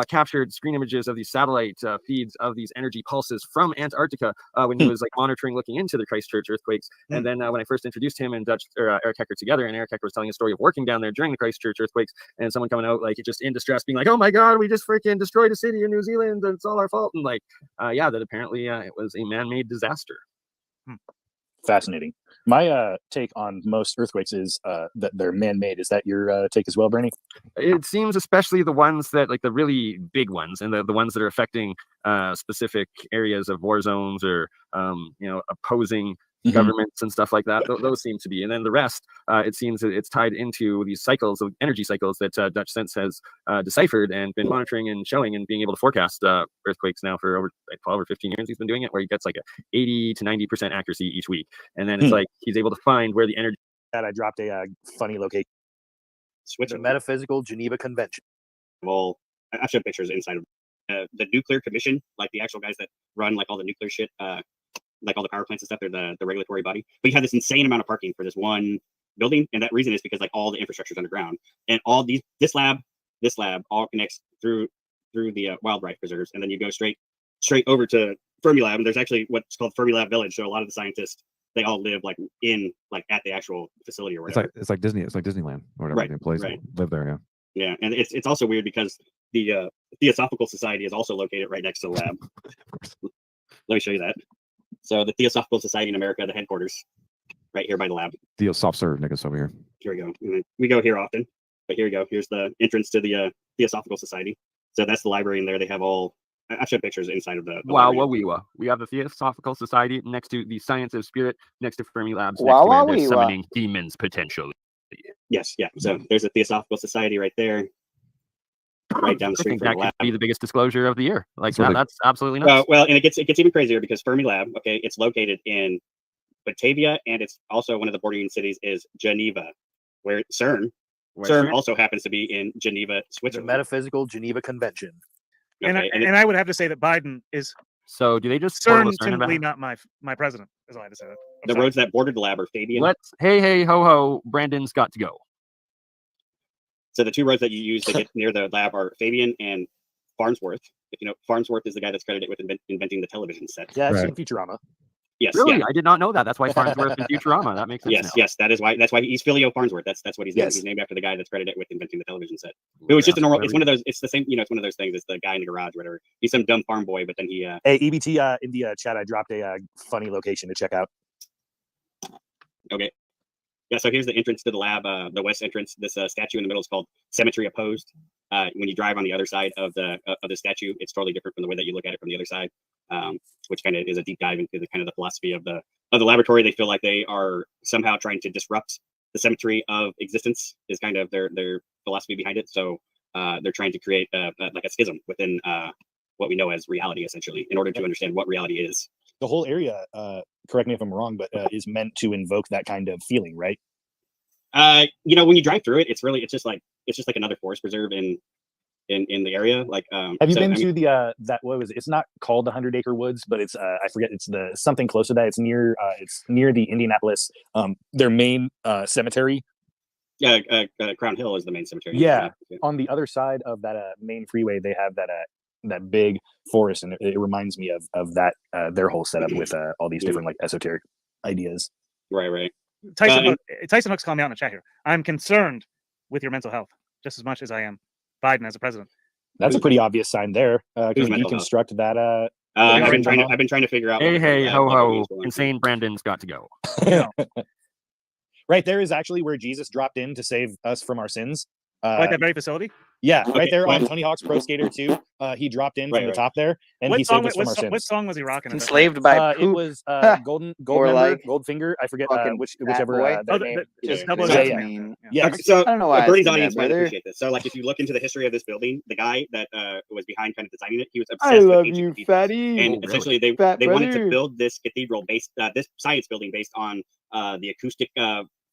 captured screen images of these satellite feeds of these energy pulses from Antarctica when he was like monitoring, looking into the Christchurch earthquakes. And then when I first introduced him and Eric Hecker together, and Eric Hecker was telling a story of working down there during the Christchurch earthquakes, and someone coming out like just in distress, being like, "Oh my God, we just freaking destroyed a city in New Zealand, and it's all our fault." And like, that apparently it was a man-made disaster. Fascinating. My take on most earthquakes is that they're man-made. Is that your take as well, Bernie? It seems especially the ones that like the really big ones and the ones that are affecting specific areas of war zones or opposing governments and stuff like that. Those seem to be, and then the rest, it seems that it's tied into these cycles of energy cycles that Dutch Sense has deciphered and been monitoring and showing and being able to forecast earthquakes now for over 12 or 15 years. He's been doing it, where he gets like a 80 to 90% accuracy each week, and then it's like he's able to find where the energy. That I dropped a funny location. Switch Metaphysical Geneva Convention. Well, I showed pictures inside of the nuclear commission, like the actual guys that run like all the nuclear shit, like all the power plants and stuff. They're the regulatory body. But you have this insane amount of parking for this one building, and that reason is because like all the infrastructure is underground, and all this lab all connects through the wildlife preserves, and then you go straight over to Fermilab, and there's actually what's called Fermilab Village. So a lot of the scientists, they all live like at the actual facility or whatever. It's like Disney. It's like Disneyland or whatever. Right, The employees live there. Yeah. Yeah, and it's also weird because the Theosophical Society is also located right next to the lab. Let me show you that. So the Theosophical Society in America, the headquarters, right here by the lab. Theosopher niggas over here. Here we go. And we go here often, but here we go. Here's the entrance to the Theosophical Society. So that's the library in there. They have all. I showed pictures inside of the Wow, library. we have the Theosophical Society next to the Science of Spirit, next to Fermi Labs, Wow, next to where wow, they're wee, wow. summoning demons potentially. Yes, yeah. So there's a Theosophical Society right there, right down the I street think from that the lab. could be the biggest disclosure of the year. Like That's that's absolutely nuts. Well, and it gets even crazier because Fermi Lab, okay, it's located in Batavia, and it's also one of the bordering cities is Geneva, where CERN also happens to be in Geneva, The Switzerland. Metaphysical Geneva Convention. Okay, And I would have to say that Biden is So do they just portal CERN certainly about- not my president, as I had to say that. I'm the sorry. roads that bordered the lab are Fabian. Let's hey ho ho, Brandon's got to go. So the two roads that you use to get near the lab are Fabian and Farnsworth. If you know, Farnsworth is the guy that's credited with inventing the television set. Yeah, it's Right. in Futurama. Yes. Really, Yeah. I did not know that. That's why Farnsworth in Futurama. That makes sense. Yes, now. yes, that's why he's Filio Farnsworth. That's what he's named. Yes. He's named after the guy that's credited with inventing the television set. It was just a normal. It's one of those. It's the same. It's one of those things. It's the guy in the garage, or whatever. He's some dumb farm boy, but then he. Hey, EBT in the chat, I dropped a funny location to check out. Okay. Yeah. So here's the entrance to the lab. The west entrance. This statue in the middle is called Cemetery Opposed. When you drive on the other side of the statue, it's totally different from the way that you look at it from the other side. Which kind of is a deep dive into the kind of the philosophy of the laboratory. They feel like they are somehow trying to disrupt the symmetry of existence is kind of their philosophy behind it. So they're trying to create like a schism within what we know as reality, essentially, in order to understand what reality is. The whole area, correct me if I'm wrong, but is meant to invoke that kind of feeling, right? When you drive through it, it's just like another forest preserve in the area. Like, have you been to the that what was it? It's not called the 100-acre woods, but it's I forget. It's the something close to that. It's near the Indianapolis their main cemetery. Yeah, Crown Hill is the main cemetery. Yeah, on the other side of that main freeway, they have that big forest, and it reminds me of that their whole setup with all these different like esoteric ideas. Right. Tyson Hook's calling me out in the chat here. I'm concerned with your mental health just as much as I am Biden as a president. That's a pretty obvious sign there. Can you deconstruct that? I've been trying to figure out. Hey ho ho, insane Brandon's got to go. Right there is actually where Jesus dropped in to save us from our sins. Like that very facility? Yeah, right there on Tony Hawk's Pro Skater 2. He dropped in from the top there, and he saved us from our sins. What song was he rocking? Enslaved by it was Goldfinger. I forget whichever. Yeah. So I don't know why Bernie's I audience that, might brother. appreciate this. So, like, if you look into the history of this building, the guy that was behind kind of designing it, he was I obsessed love with ancient you, cathedrals. fatty. And essentially, they Fat wanted brother. to build this cathedral this science building based on the acoustic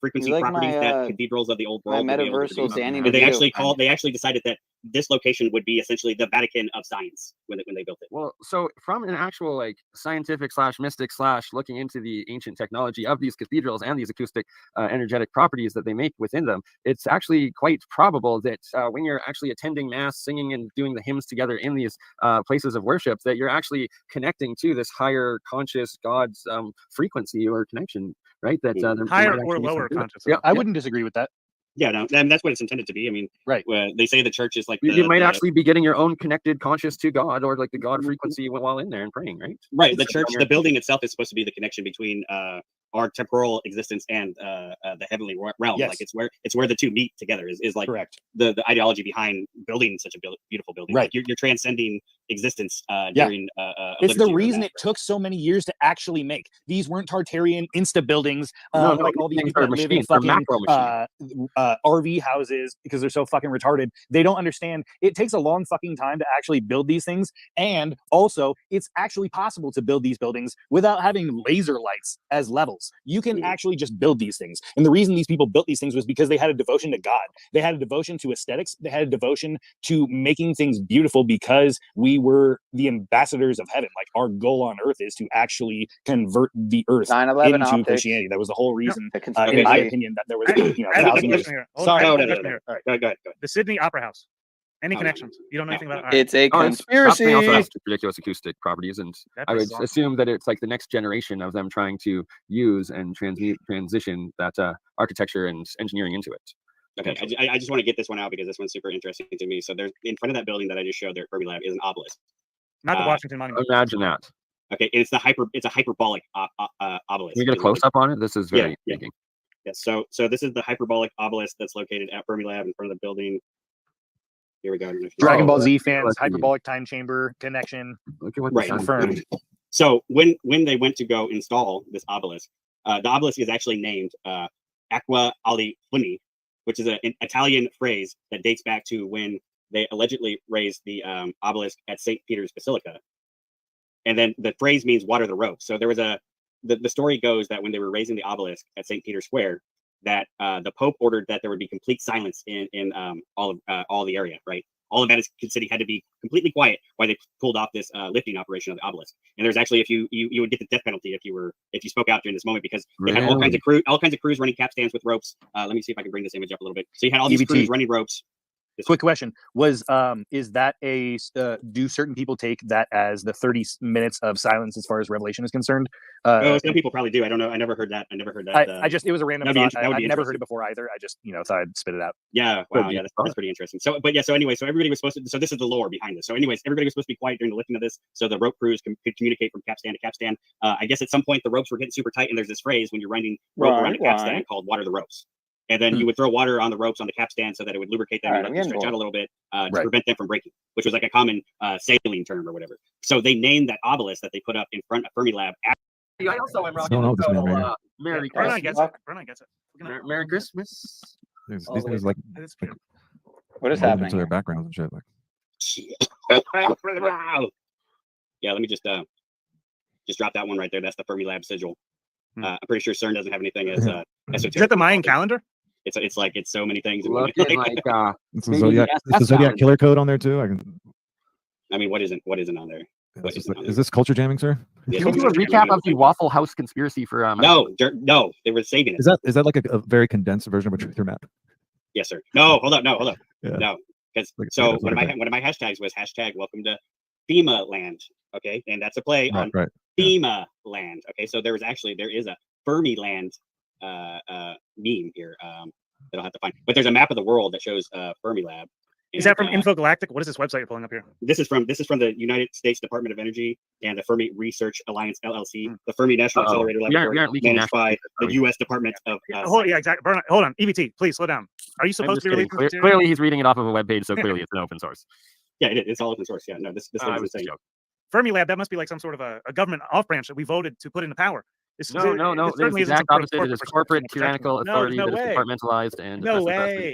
frequency like properties my, that cathedrals of the old my world would be able to metaversal produce. Danny And they DeVito. actually decided that this location would be essentially the Vatican of science when they built it. Well, so from an actual like scientific / mystic / looking into the ancient technology of these cathedrals and these acoustic energetic properties that they make within them, it's actually quite probable that when you're actually attending mass, singing and doing the hymns together in these places of worship, that you're actually connecting to this higher conscious God's frequency or connection, right? That higher or lower consciousness. Yeah, I wouldn't disagree with that. Yeah, no, and that's what it's intended to be. I mean, right. They say the church is like you might actually be getting your own connected conscious to God, or like the God frequency while in there and praying, right? Right. The church, the building itself is supposed to be the connection between our temporal existence and the heavenly realm. Yes. Like it's where the two meet together. Is like correct. The ideology behind building such a beautiful building. Right. Like you're transcending existence Yeah. during. It's the Oblivion or reason that. it took so many years to actually make. These weren't Tartarian insta buildings, No, like all these things people are that live in machines. They're fucking macro machines. RV houses because they're so fucking retarded. They don't understand. It takes a long fucking time to actually build these things, and also it's actually possible to build these buildings without having laser lights as levels. You can actually just build these things, and the reason these people built these things was because they had a devotion to God. They had a devotion to aesthetics. They had a devotion to making things beautiful because we were the ambassadors of heaven. Like our goal on earth is to actually convert the earth 9/11 into optics. Christianity. That was the whole reason, The in conspiracy. my opinion, that there was, I have a 1,000 years. question here. Hold on, I Sorry. have a No, question here. All right, go ahead. The Sydney Opera House. Any Oh, connections? You don't know anything about it? All right. It's a Oh, it's conspiracy. also has ridiculous acoustic properties, and That I place would is awesome. assume that it's like the next generation of them trying to use and transition that architecture and engineering into it. Okay, I just want to get this one out because this one's super interesting to me. So there's in front of that building that I just showed there at Fermi Lab is an obelisk. Not the Washington Monument. Imagine that. Okay, it's a hyperbolic obelisk. Can we get a close up on it? This is very intriguing. Yes. So this is the hyperbolic obelisk that's located at Fermi Lab in front of the building. Here we go. Dragon Ball Z fans, hyperbolic time chamber connection. Look at what Right. Confirmed. So when they went to go install this obelisk, the obelisk is actually named Acqua Ali Funi, which is an Italian phrase that dates back to when they allegedly raised the obelisk at St. Peter's Basilica. And then the phrase means water the rope. So there was the story goes that when they were raising the obelisk at St. Peter's Square, that the Pope ordered that there would be complete silence in all the area, right? All of Vatican City had to be completely quiet while they pulled off this lifting operation of the obelisk. And there's actually, if you would get the death penalty if you spoke out during this moment, because they had all kinds of crews running capstans with ropes. Let me see if I can bring this image up a little bit. So you had all these crews running ropes. Quick question: is that do certain people take that as the 30 minutes of silence as far as Revelation is concerned? Some people probably do. I don't know. I never heard that. It was a random thought. I've never heard it before either. I just thought I'd spit it out. Yeah. Wow. Yeah. That's pretty interesting. So anyway, everybody was supposed to. So this is the lore behind this. So anyways, everybody was supposed to be quiet during the lifting of this, so the rope crews could communicate from capstan to capstan. I guess at some point the ropes were getting super tight, and there's this phrase when you're running rope around a capstan called "water the ropes." And then you would throw water on the ropes on the capstan so that it would lubricate them and let them stretch out a little bit to prevent them from breaking, which was like a common sailing term or whatever. So they named that obelisk that they put up in front of Fermi Lab. I also am rocking the total Merry Christmas. Merry Christmas. These things like what is happening happening? to their backgrounds and shit. Like, Yeah, let me just drop that one right there. That's the Fermi Lab sigil. I'm pretty sure CERN doesn't have anything as esoteric. Is that the Mayan calendar? It's like it's so many things. Looking like it's the Zodiac killer code on there too. I mean, what isn't on there? Is this culture jamming, sir? Can we do a recap of the Waffle House conspiracy for? No, they were saving it. Is that like a very condensed version of a truth or map? Yes, sir. No, hold up. Yeah. No, because Like, one of my hashtags was #Welcome to FEMA Land. Okay, and that's a play on FEMA Land. Okay, so there is a Fermi Land meme here that I'll have to find. But there's a map of the world that shows Fermi Lab. Is that from Infogalactic? What is this website you're pulling up here? This is from the United States Department of Energy and the Fermi Research Alliance LLC, the Fermi National Accelerator Laboratory, managed by the U.S. Department of. Exactly. Hold on, EBT, please slow down. Are you supposed to be releasing? Clearly, he's reading it off of a web page, so clearly it's an open source. Yeah, it's all open source. Yeah, no, this thing is insane. Fermi Lab, that must be like some sort of a government off branch that we voted to put into power. No. It's the exact opposite. It is corporate, tyrannical authority that is compartmentalized and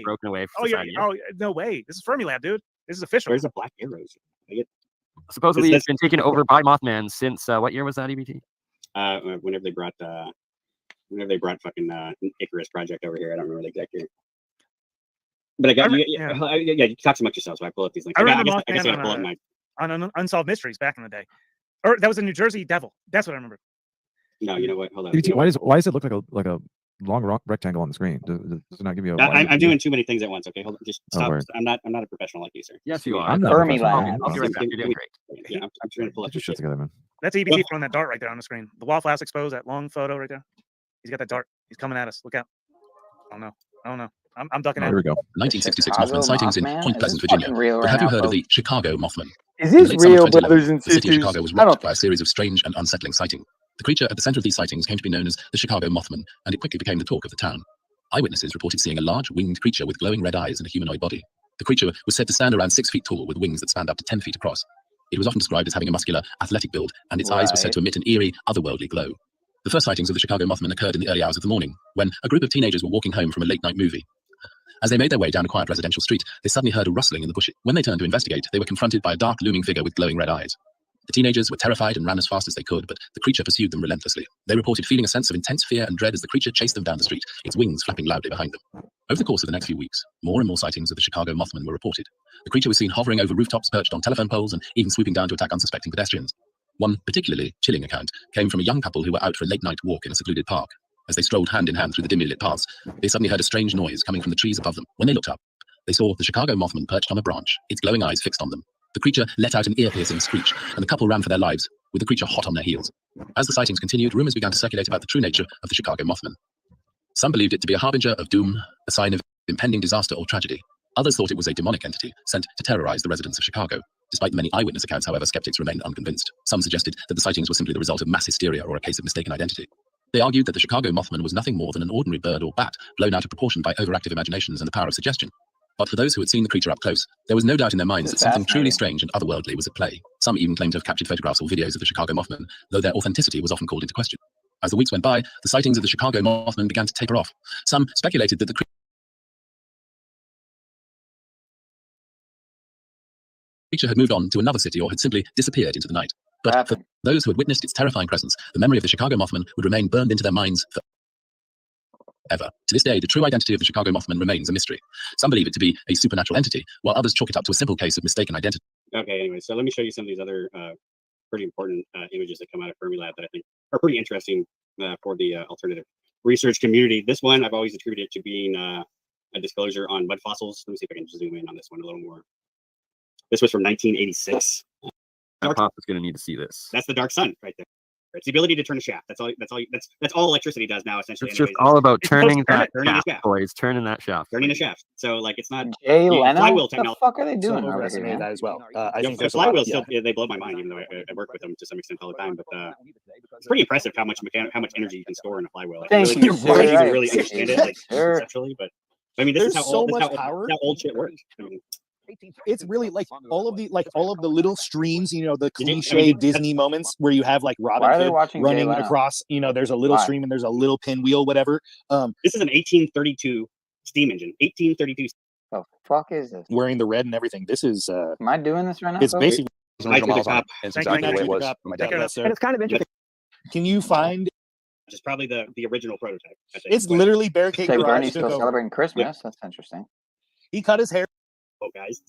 broken away from society. No way. This is Fermi Lab, dude. This is official. Where's the black arrows? Supposedly, it's been taken over by Mothman since what year was that, EBT? Whenever they brought fucking Icarus Project over here, I don't remember the exact year. But I got you talk so much yourself, so I pull up these links. I remember I guess I gotta pull up my on Unsolved Mysteries back in the day, or that was a New Jersey Devil. That's what I remember. No, you know what? Hold on. EBT, why does it look like a long rectangle on the screen? Does it not give you a? I'm doing too many things at once. Okay, hold on. Just stop. I'm not a professional like you, sir. Yes, you are. I'm not Fermi Lab. I'll be right back. You're doing great. Yeah, I'm trying to pull up your shit together, man. That's EBT throwing that dart right there on the screen. The Waffle House exposed, that long photo right there. He's got that dart. He's coming at us. Look out. I don't know. I'm ducking out. Here we go. 1966 Mothman sightings in Point Pleasant, Virginia. But have you heard of the Chicago Mothman? Is this real, brothers and sisters? The city of sisters? Chicago was rocked by a series of strange and unsettling sightings. The creature at the center of these sightings came to be known as the Chicago Mothman, and it quickly became the talk of the town. Eyewitnesses reported seeing a large winged creature with glowing red eyes and a humanoid body. The creature was said to stand around 6 feet tall with wings that spanned up to 10 feet across. It was often described as having a muscular, athletic build, and its eyes were said to emit an eerie, otherworldly glow. The first sightings of the Chicago Mothman occurred in the early hours of the morning, when a group of teenagers were walking home from a late-night movie. As they made their way down a quiet residential street, they suddenly heard a rustling in the bushes. When they turned to investigate, they were confronted by a dark, looming figure with glowing red eyes. The teenagers were terrified and ran as fast as they could, but the creature pursued them relentlessly. They reported feeling a sense of intense fear and dread as the creature chased them down the street, its wings flapping loudly behind them. Over the course of the next few weeks, more and more sightings of the Chicago Mothman were reported. The creature was seen hovering over rooftops, perched on telephone poles, and even swooping down to attack unsuspecting pedestrians. One particularly chilling account came from a young couple who were out for a late-night walk in a secluded park. As they strolled hand in hand through the dimly lit paths, they suddenly heard a strange noise coming from the trees above them. When they looked up, they saw the Chicago Mothman perched on a branch, its glowing eyes fixed on them. The creature let out an ear-piercing screech, and the couple ran for their lives, with the creature hot on their heels. As the sightings continued, rumors began to circulate about the true nature of the Chicago Mothman. Some believed it to be a harbinger of doom, a sign of impending disaster or tragedy. Others thought it was a demonic entity sent to terrorize the residents of Chicago. Despite the many eyewitness accounts, however, skeptics remained unconvinced. Some suggested that the sightings were simply the result of mass hysteria or a case of mistaken identity. They argued that the Chicago Mothman was nothing more than an ordinary bird or bat, blown out of proportion by overactive imaginations and the power of suggestion. But for those who had seen the creature up close, there was no doubt in their minds that something truly strange and otherworldly was at play. Some even claimed to have captured photographs or videos of the Chicago Mothman, though their authenticity was often called into question. As the weeks went by, the sightings of the Chicago Mothman began to taper off. Some speculated that the creature had moved on to another city or had simply disappeared into the night. But for those who had witnessed its terrifying presence, the memory of the Chicago Mothman would remain burned into their minds forever. To this day, the true identity of the Chicago Mothman remains a mystery. Some believe it to be a supernatural entity, while others chalk it up to a simple case of mistaken identity. Okay, anyway, so let me show you some of these other pretty important images that come out of Fermilab that I think are pretty interesting for the alternative research community. This one I've always attributed to being a disclosure on mud fossils. Let me see if I can zoom in on this one a little more. This was from 1986. Pop is going to need to see this. That's the dark sun right there. It's the ability to turn a shaft. That's all electricity does now, essentially. It's just all about turning that shaft, boys. Turning that shaft. Turning a shaft. So, like, it's not Jay Leno? flywheel What the technology. fuck are they doing over overestimated here, man? that as well. I think The there's a lot of- flywheels still they blow my mind, even though I work with them to some extent all the time. But it's pretty impressive how much energy you can store in a flywheel. Thank It's you, really sir. easy to really understand it, like Sure. conceptually. But I mean, this is There's how so old, much this is power. how old shit works. I mean, it's really like all of the little streams, you know, the Did you- I cliche mean, Disney moments where you have like Why Robin are they Hood watching Jay running Leno? across, you know, there's a little Why? stream and there's a little pinwheel, whatever. This is an 1832 steam engine. 1832. The fuck is this? Wearing the red and everything. This is Am I doing this right now? it's folks? basically Mike to the top. It's Thank you, exactly the way it Mike. was. when my dad Yes, was. sir. And it's kind of interesting. Can you find Which is probably the original prototype. I think. it's literally Barricade Say Garage Bernie's took still over. celebrating Christmas. That's interesting. He cut his hair. Oh, guys,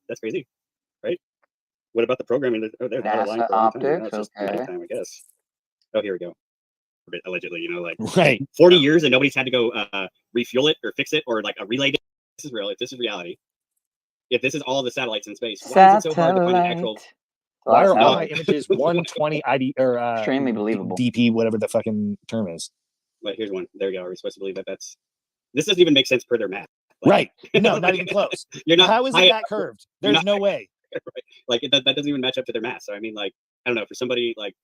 that's crazy, right? What about the programming? Oh, they're out of line NASA for a long time. Now optics. it's just Okay. time, I guess. Oh, here we go. Allegedly, you know, like Right. 40 years and nobody's had to go refuel it or fix it or like a relay. This is real. If this is reality, if this is all the satellites in space, why is it so hard to find an actual? Why are all No. my images 120 ID or Extremely believable. DP, whatever the fucking term is? Wait, here's one. There you go. Are we supposed to believe that this doesn't even make sense per their math? Right. No, not even close. You're not. How is it I- that curved? you're There's not- no way. Right. Like that doesn't even match up to their math. So I mean, like, I don't know, for somebody like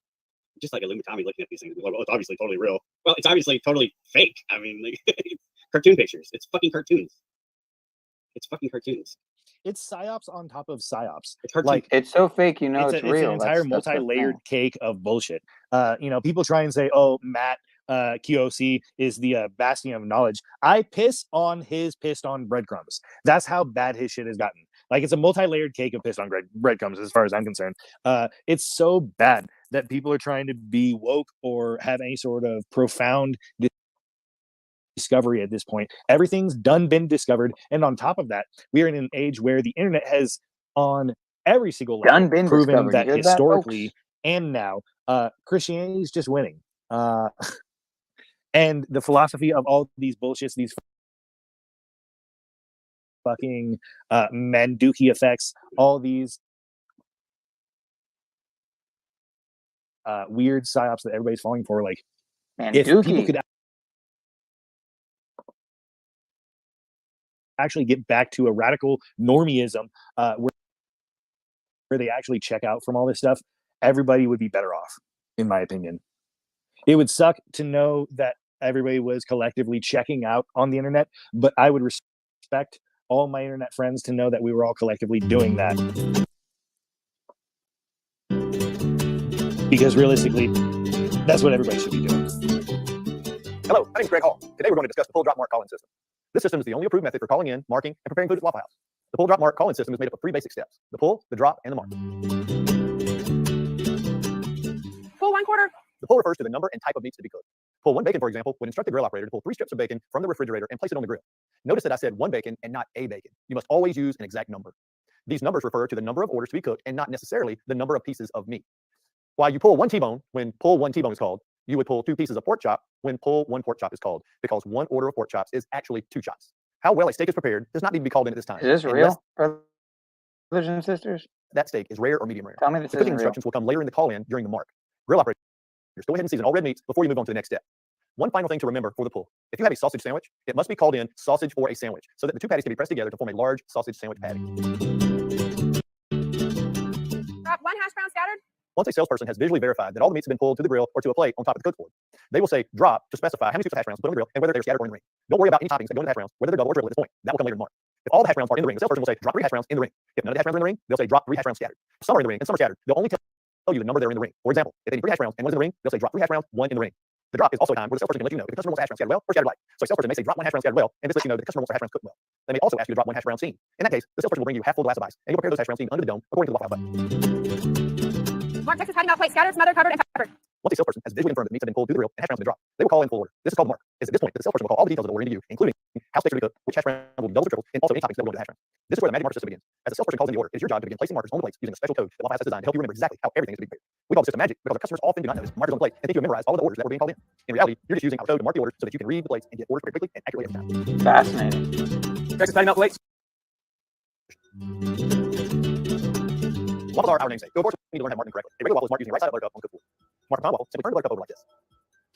just like Illuminati looking at these things, well, it's obviously totally real. Well, it's obviously totally fake. I mean, like, cartoon pictures. It's fucking cartoons. It's fucking cartoons. It's psyops on top of psyops. It's cartoon. Like It's so fake, you know it's, it's real. an entire That's the multi-layered thing. cake of bullshit. You know, people try and say, "Oh, Matt QOC is the bastion of knowledge." I piss on his pissed on breadcrumbs. That's how bad his shit has gotten. Like it's a multi-layered cake of pissed on breadcrumbs, as far as I'm concerned. It's so bad that people are trying to be woke or have any sort of profound discovery at this point. Everything's been discovered, and on top of that, we are in an age where the internet has, on every single level, Been proven discovered. that You heard that, historically folks? and now, Christianity is just winning. And the philosophy of all these bullshits, these fucking Manduki effects, all these weird psyops that everybody's falling for. Like, if people Manduki. could actually get back to a radical normieism where they actually check out from all this stuff, everybody would be better off, in my opinion. It would suck to know that everybody was collectively checking out on the internet, but I would respect all my internet friends to know that we were all collectively doing that. Because realistically, that's what everybody should be doing. Hello, my name is Greg Hall. Today we're going to discuss the pull drop mark call-in system. This system is the only approved method for calling in, marking, and preparing food at Waffle House. The pull drop mark call-in system is made up of 3 basic steps: the pull, the drop, and the mark. Pull 1/4. The pull refers to the number and type of meats to be cooked. Pull 1 bacon, for example, would instruct the grill operator to pull 3 strips of bacon from the refrigerator and place it on the grill. Notice that I said 1 bacon and not a bacon. You must always use an exact number. These numbers refer to the number of orders to be cooked and not necessarily the number of pieces of meat. While you pull 1 T-bone when pull 1 T-bone is called, you would pull 2 pieces of pork chop when pull 1 pork chop is called, because 1 order of pork chops is actually 2 chops. How well a steak is prepared does not need to be called in at this time. Is this real, brothers and sisters? That steak is rare or medium rare. Tell me this The cooking isn't real. instructions will come later in the call-in during the mark. Grill operators, go ahead and season all red meats before you move on to the next step. One final thing to remember for the pull: if you have a sausage sandwich, it must be called in sausage for a sandwich, so that the 2 patties can be pressed together to form a large sausage sandwich patty. Drop 1 hash brown scattered. Once a salesperson has visually verified that all the meats have been pulled to the grill or to a plate on top of the cookboard, they will say drop to specify how many scoops of hash browns to put on the grill and whether they're scattered or in the ring. Don't worry about any toppings that go into the hash browns, whether they're double or triple at this point. That will come later in the mark. If all the hash browns are in the ring, the salesperson will say drop 3 hash browns in the ring. If none of the hash browns are in the ring, they'll say drop 3 hash browns scattered. If some are in the ring and some are scattered, they'll only tell you the number that are in the ring. For example, if they need 3 hash browns and 1's in the ring, they'll say drop 3 hash browns, 1 in the ring. The drop is also a time where the salesperson can let you know if the customer wants hash browns scattered well or scattered light. So a salesperson may say drop 1 hash brown scattered well, and this lets you know that the customer wants their hash browns cooked well. They may also ask you to drop 1 hash brown steamed. In that case, the salesperson will bring you half full glass of ice, and you'll prepare those hash browns steamed under the dome according to the Waffle House button. Mark Texas hiding out plate scattered, smothered, covered, and covered. Once a salesperson has visually confirmed that meats have been pulled to the grill and hash browns have been dropped, they will call in full order. This is called mark. It's at this point that the salesperson will call all the details of the order into you, including how steaks are to be cooked, which hash brown will be doubles or triples, and also any toppings that will go into the hash brown. This is where the magic marker system begins. As the salesperson calls in the order, it is your job to begin placing markers on the plates using a special code that Waffle House has designed to help you remember exactly how everything is to be prepared. We call the system magic because our customers often do not notice markers on the plate and think you have memorized all of the orders that were being called in. In reality, you're just using our code to mark the orders so that you can read the plates and get orders prepared quickly and accurately every time. Fascinating. Texas timeout plates. Waffles are our namesake. Go, of course, we need to learn how to mark them correctly. A regular waffle is marked using the right side of the butter cup on the cookboard. Mark a pound waffle, simply turn the butter cup over like this.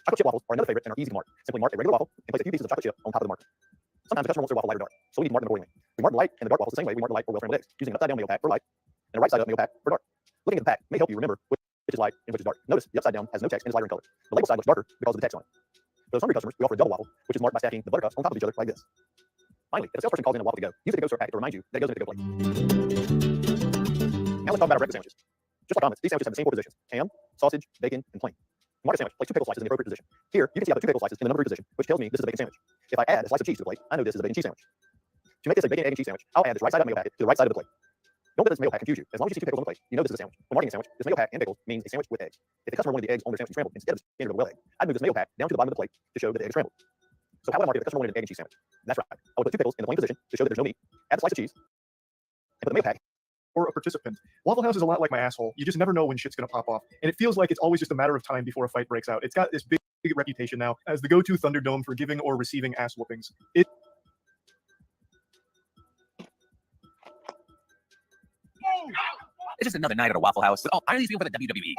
Chocolate chip waffles are another favorite and are easy to mark. Simply mark a regular waffle and place a few pieces of chocolate chip on top of the marker. Sometimes the customer wants their waffle light or dark, so we need to mark them accordingly. We mark the light and the dark waffles the same way we mark the light or well-scrambled eggs, using an upside-down mayo pack for light and a right-side-up mayo pack for dark. Looking at the pack may help you remember which is light and which is dark. Notice the upside-down has no text and is lighter in color. The label side looks darker because of the text on it. For those hungry customers, we offer a double waffle, which is marked by stacking the butter cups on top of each other like this. Finally, if a salesperson calls in a waffle to go, use the to-go sort pack to remind you that it goes into the go plate. Now let's talk about our breakfast sandwiches. Just like omelets, these sandwiches have the same 4 positions: ham, sausage, bacon, and plain. To mark a sandwich, place 2 pickle slices in the appropriate position. Here, you can see I put 2 pickle slices in the number 3 position, which tells me this is a bacon sandwich. If I add a slice of cheese to the plate, I know this is a bacon cheese sandwich. To make this a bacon, egg, and cheese sandwich, I'll add this right side up mayo packet to the right side of the plate. Don't let this mayo pack confuse you. As long as you see 2 pickles on the plate, you know this is a sandwich. When marking a sandwich, this mayo pack and pickles means a sandwich with eggs. If the customer wanted the eggs on their sandwich scrambled instead of standard or well egg, I'd move this mayo pack down to the bottom of the plate to show that the egg is scrambled. So how would I mark it if the customer wanted an egg and cheese sandwich? That's right. I would put 2 pickles in the plain position to show that there's no meat, add a slice of cheese, and put the mayo pack. Or a participant. Waffle House is a lot like my asshole. You just never know when shit's gonna pop off. And it feels like it's always just a matter of time before a fight breaks out. It's got this big reputation now as the go-to Thunderdome for giving or receiving ass whoopings. It's just another night at a Waffle House with all these people for the WWE.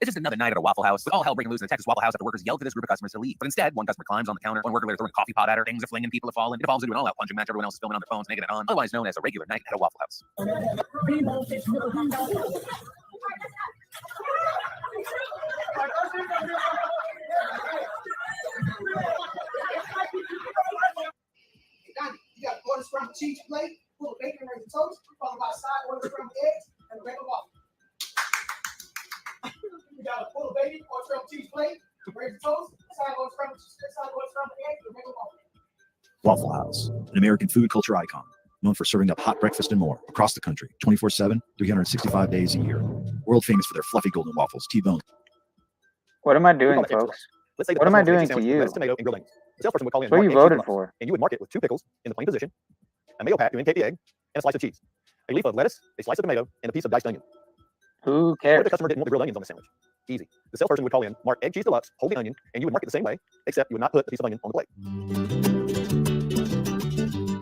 It's just another night at a Waffle House with all hell breaking loose in the Texas Waffle House after workers yelled for this group of customers to leave. But instead, one customer climbs on the counter, one worker later throwing a coffee pot at her, things are flinging, people are falling. It evolves into an all-out punching match. Everyone else is filming on their phones, making it on. Otherwise known as a regular night at a Waffle House. You got quarter scrambled cheese plate, full of bacon and raisin toast, followed by a side order scrambled eggs and a regular waffle. We got a full of bacon or scrambled cheese plate, raisin toast, side order scrambled eggs, and a regular waffle. Waffle House, an American food culture icon, known for serving up hot breakfast and more across the country, 24/7, 365 days a year. World famous for their fluffy golden waffles, T-bone. What am I doing, folks? What am I doing to you? The salesperson would call in. What you voted for? And you would mark it with 2 pickles in the plain position, a mayo pack to indicate the egg, and a slice of cheese, a leaf of lettuce, a slice of tomato, and a piece of diced onion. Who cares? What if the customer didn't want the grilled onions on the sandwich? Easy. The salesperson would call in, mark egg cheese deluxe, hold the onion, and you would mark it the same way, except you would not put the piece of onion on the plate.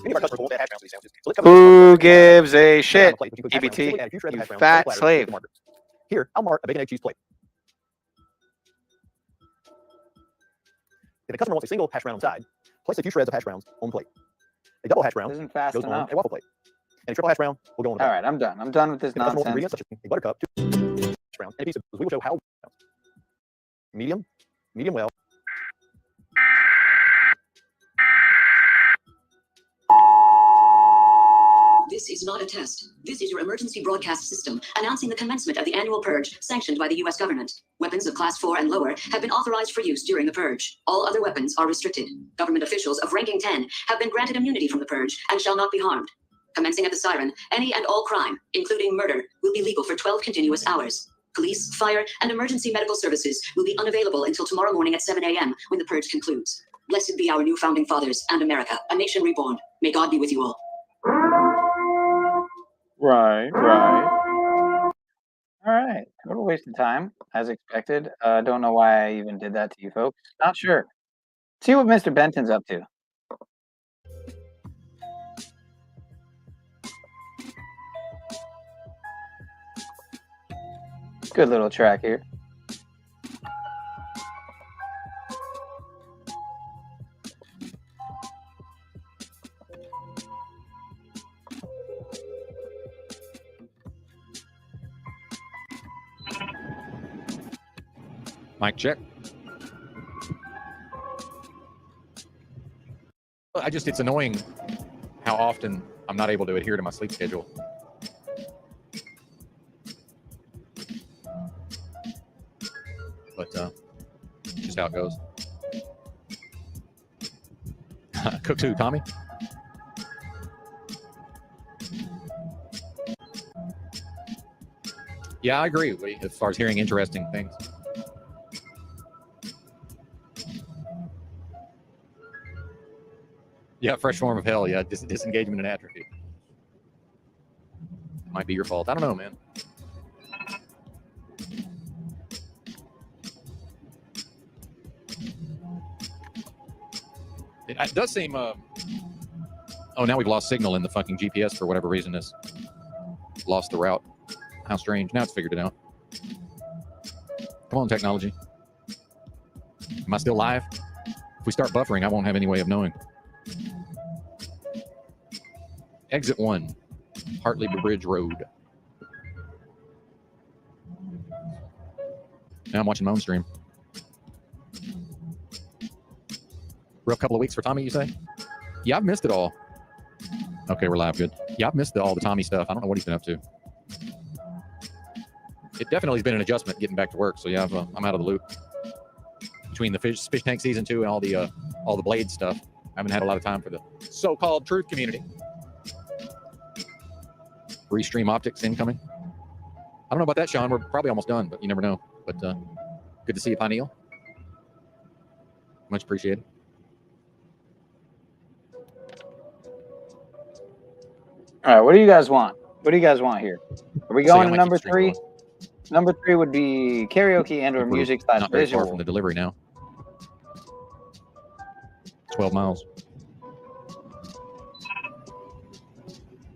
Many of our customers won't add hash browns to these sandwiches. So let's cover Who gives a shit? EBT, you fat slave. Here, I'll mark a bacon egg cheese plate. If a customer wants a single hash brown on the side, place a few shreds of hash browns on the plate. A double hash brown Isn't fast goes enough. on a waffle plate. And a triple hash brown will go on the plate. All right, I'm done. I'm done with this If the customer wants nonsense. ingredients such as a buttercup, 2 hash browns, and a piece of, we will show how medium, medium well. This is not a test. This is your emergency broadcast system announcing the commencement of the annual purge sanctioned by the U.S. government. Weapons of Class 4 and lower have been authorized for use during the purge. All other weapons are restricted. Government officials of ranking 10 have been granted immunity from the purge and shall not be harmed. Commencing at the siren, any and all crime, including murder, will be legal for 12 continuous hours. Police, fire, and emergency medical services will be unavailable until tomorrow morning at 7 a.m. when the purge concludes. Blessed be our new founding fathers and America, a nation reborn. May God be with you all. Right. All right. Total waste of time, as expected. Don't know why I even did that to you folks. Not sure. See what Mr. Benton's up to. Good little track here. Mic check. It's annoying how often I'm not able to adhere to my sleep schedule. But just how it goes. Cook too, Tommy. Yeah, I agree as far as hearing interesting things. Yeah, fresh form of hell. Yeah, disengagement and atrophy. Might be your fault. I don't know, man. It does seem. Oh, now we've lost signal in the fucking GPS for whatever reason. It's lost the route. How strange. Now it's figured it out. Come on, technology. Am I still live? If we start buffering, I won't have any way of knowing. Exit 1, Hartley Bridge Road. Now I'm watching my own stream. Rough couple of weeks for Tommy, you say? Yeah, I've missed it all. Okay, we're live. Good. Yeah, I've missed all the Tommy stuff. I don't know what he's been up to. It definitely has been an adjustment getting back to work. So yeah, I'm out of the loop. Between the fish tank season 2 and all the blade stuff, I haven't had a lot of time for the so-called truth community. Restream optics incoming. I don't know about that, Sean. We're probably almost done, but you never know. But good to see you, Pineal. Much appreciated. All right, what do you guys want? What do you guys want here? Are we going to number 3? Number 3 would be karaoke and/or music / not very far visual. from the delivery now. 12 miles.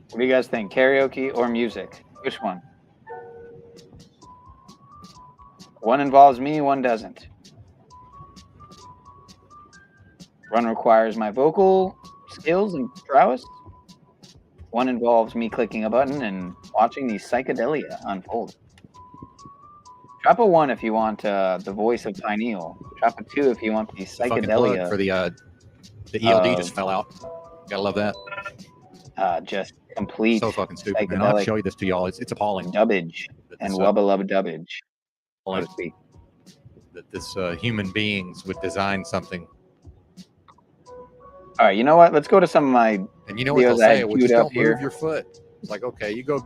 What do you guys think? Karaoke or music? Which one? One involves me, one doesn't. One requires my vocal skills and prowess. One involves me clicking a button and watching the psychedelia unfold. Drop a 1 if you want the voice of Pineal. Drop a 2 if you want the psychedelia. For the ELD just fell out. Gotta love that. Just complete. So fucking stupid, man. I'll have to show you this to y'all. It's appalling. Dubbage and wubba lubba dubbage. So to speak. That this human beings would design something. All right, you know what? Let's go to some of my and you know what they'll say? Well, just don't move your foot. It's like, okay, you go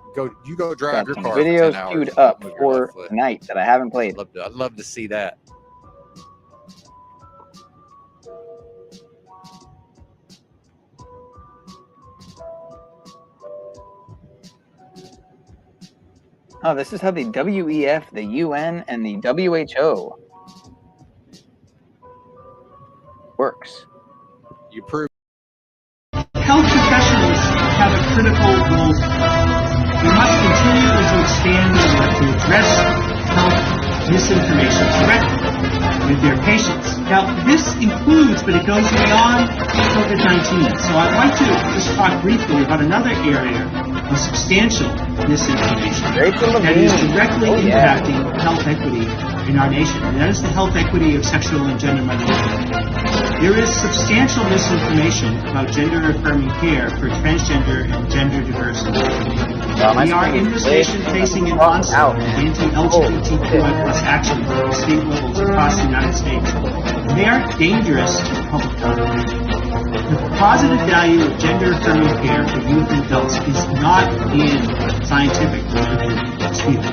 drive your car. Videos for 10 hours, queued up for tonight that I haven't played. I'd love to see that. Oh, this is how the WEF, the UN, and the WHO works. You prove. Health professionals have a critical role to play. We must continue to expand their work to address health misinformation directly with their patients. Now, this includes, but it goes beyond COVID-19. So I'd like to just talk briefly about another area of substantial misinformation that is directly impacting health equity in our nation, and that is the health equity of sexual and gender minority. There is substantial misinformation about gender-affirming care for transgender and gender-diverse people. We are in this nation facing an onslaught of anti-LGBTQI+ actions at state levels across the United States. They are dangerous to public health. The positive value of gender-affirming care for youth and adults is not in scientific dispute.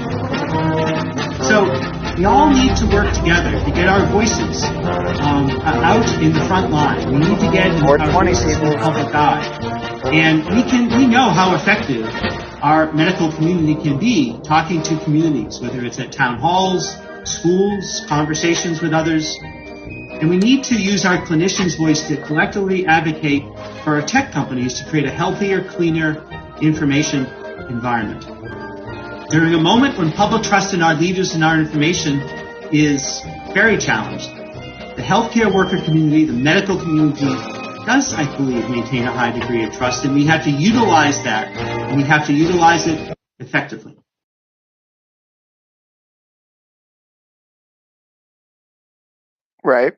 So we all need to work together to get our voices out in the front line. We need to get our voices in the public eye. And we know how effective our medical community can be talking to communities, whether it's at town halls, schools, conversations with others. And we need to use our clinicians' voice to collectively advocate for our tech companies to create a healthier, cleaner information environment. During a moment when public trust in our leaders and our information is very challenged, the healthcare worker community, the medical community, does, I believe, maintain a high degree of trust, and we have to utilize that, and we have to utilize it effectively. Right.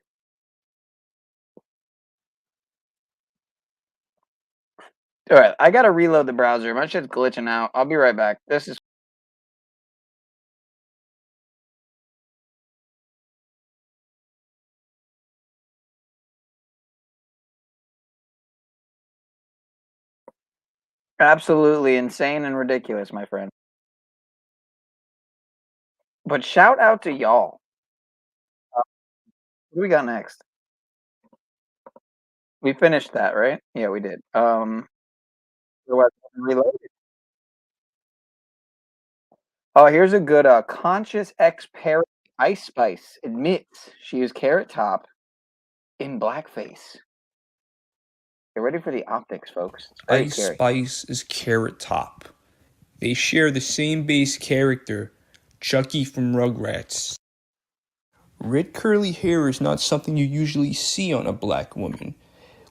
All right, I gotta reload the browser. My shit's glitching out. I'll be right back. This is absolutely insane and ridiculous, my friend. But shout out to y'all. What do we got next? We finished that, right? Yeah, we did. Reloaded. Oh, here's a good conscious ex-parent Ice Spice admits she used Carrot Top in blackface. Get ready for the optics, folks. Ice Spice is Carrot Top. They share the same base character, Chucky from Rugrats. Red curly hair is not something you usually see on a black woman,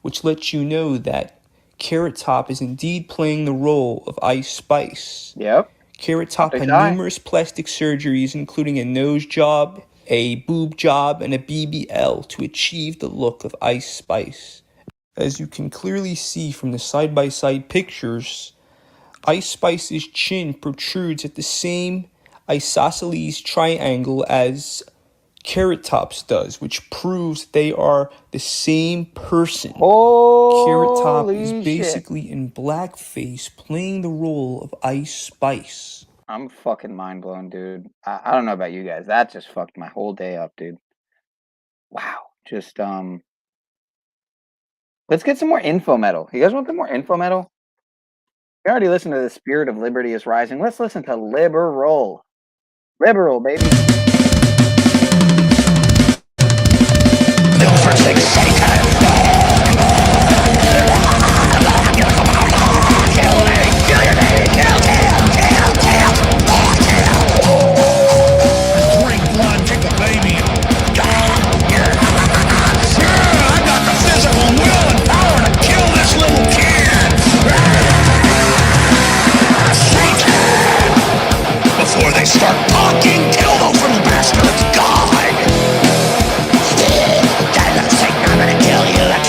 which lets you know that Carrot Top is indeed playing the role of Ice Spice. Yep. Carrot Top had numerous plastic surgeries, including a nose job, a boob job, and a BBL to achieve the look of Ice Spice. As you can clearly see from the side-by-side pictures, Ice Spice's chin protrudes at the same isosceles triangle as Carrot Top's does, which proves they are the same person. Carrot Top is basically in blackface playing the role of Ice Spice. I'm fucking mind blown, dude. I don't know about you guys. That just fucked my whole day up, dude. Wow. Just let's get some more info metal. You guys want some more info metal? We already listened to The Spirit of Liberty is Rising. Let's listen to Liberal. Liberal, baby. Drink blood, take the baby. I got the physical will and power to kill this little kid. Before they start talking, kill those little bastards. God. Satan, I'm gonna kill you.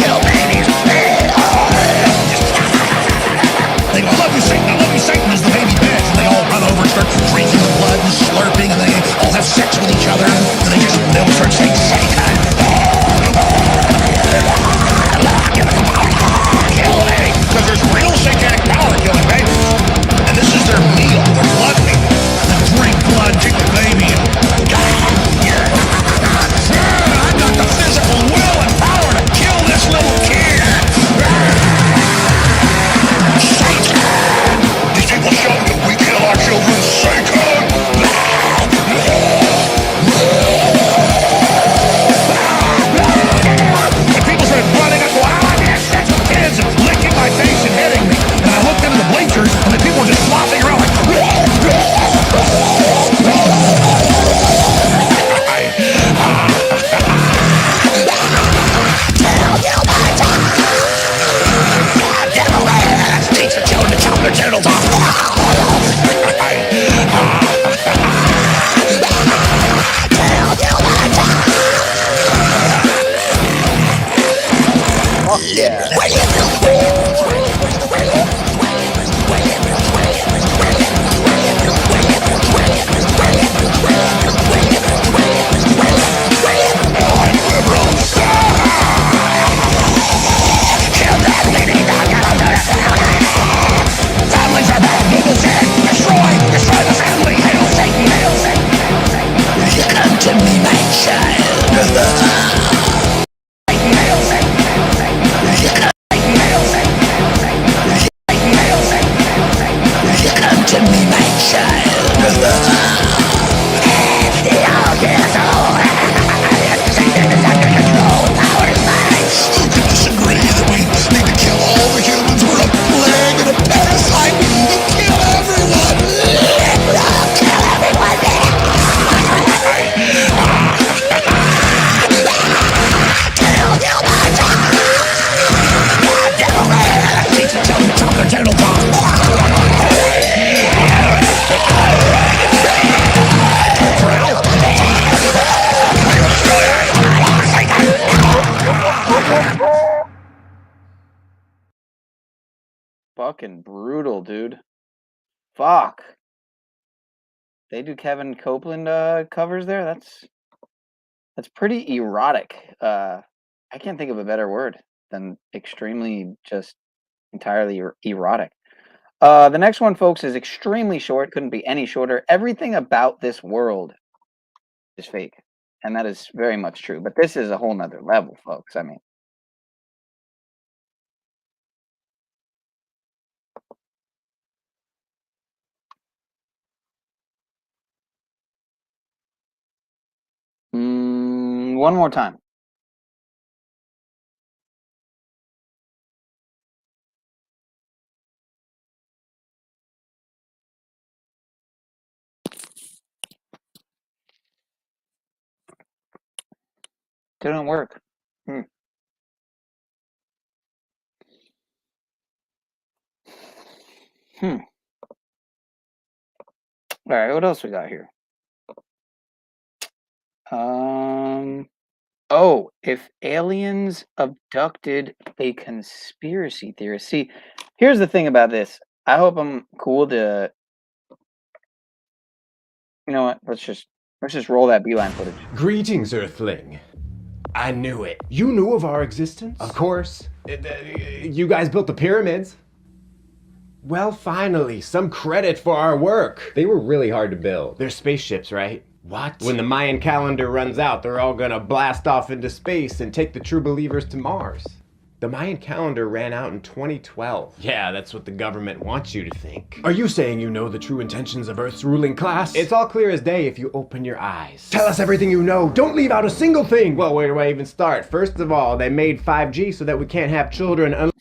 fucking brutal, dude. Fuck. They do Kevin Copeland covers there. That's pretty erotic. I can't think of a better word than extremely, just entirely erotic. The next one, folks, is extremely short. Couldn't be any shorter. Everything about this world is fake, and that is very much true. But this is a whole nother level, folks. I mean, one more time. Didn't work. All right, what else we got here? Oh, if aliens abducted a conspiracy theorist. See, here's the thing about this. I hope I'm cool to. You know what? Let's just roll that beeline footage. Greetings, Earthling. I knew it. You knew of our existence? Of course. You guys built the pyramids. Well, finally, some credit for our work. They were really hard to build. They're spaceships, right? What? When the Mayan calendar runs out, they're all gonna blast off into space and take the true believers to Mars. The Mayan calendar ran out in 2012. Yeah, that's what the government wants you to think. Are you saying you know the true intentions of Earth's ruling class? It's all clear as day if you open your eyes. Tell us everything you know. Don't leave out a single thing. Well, where do I even start? First of all, they made 5G so that we can't have children.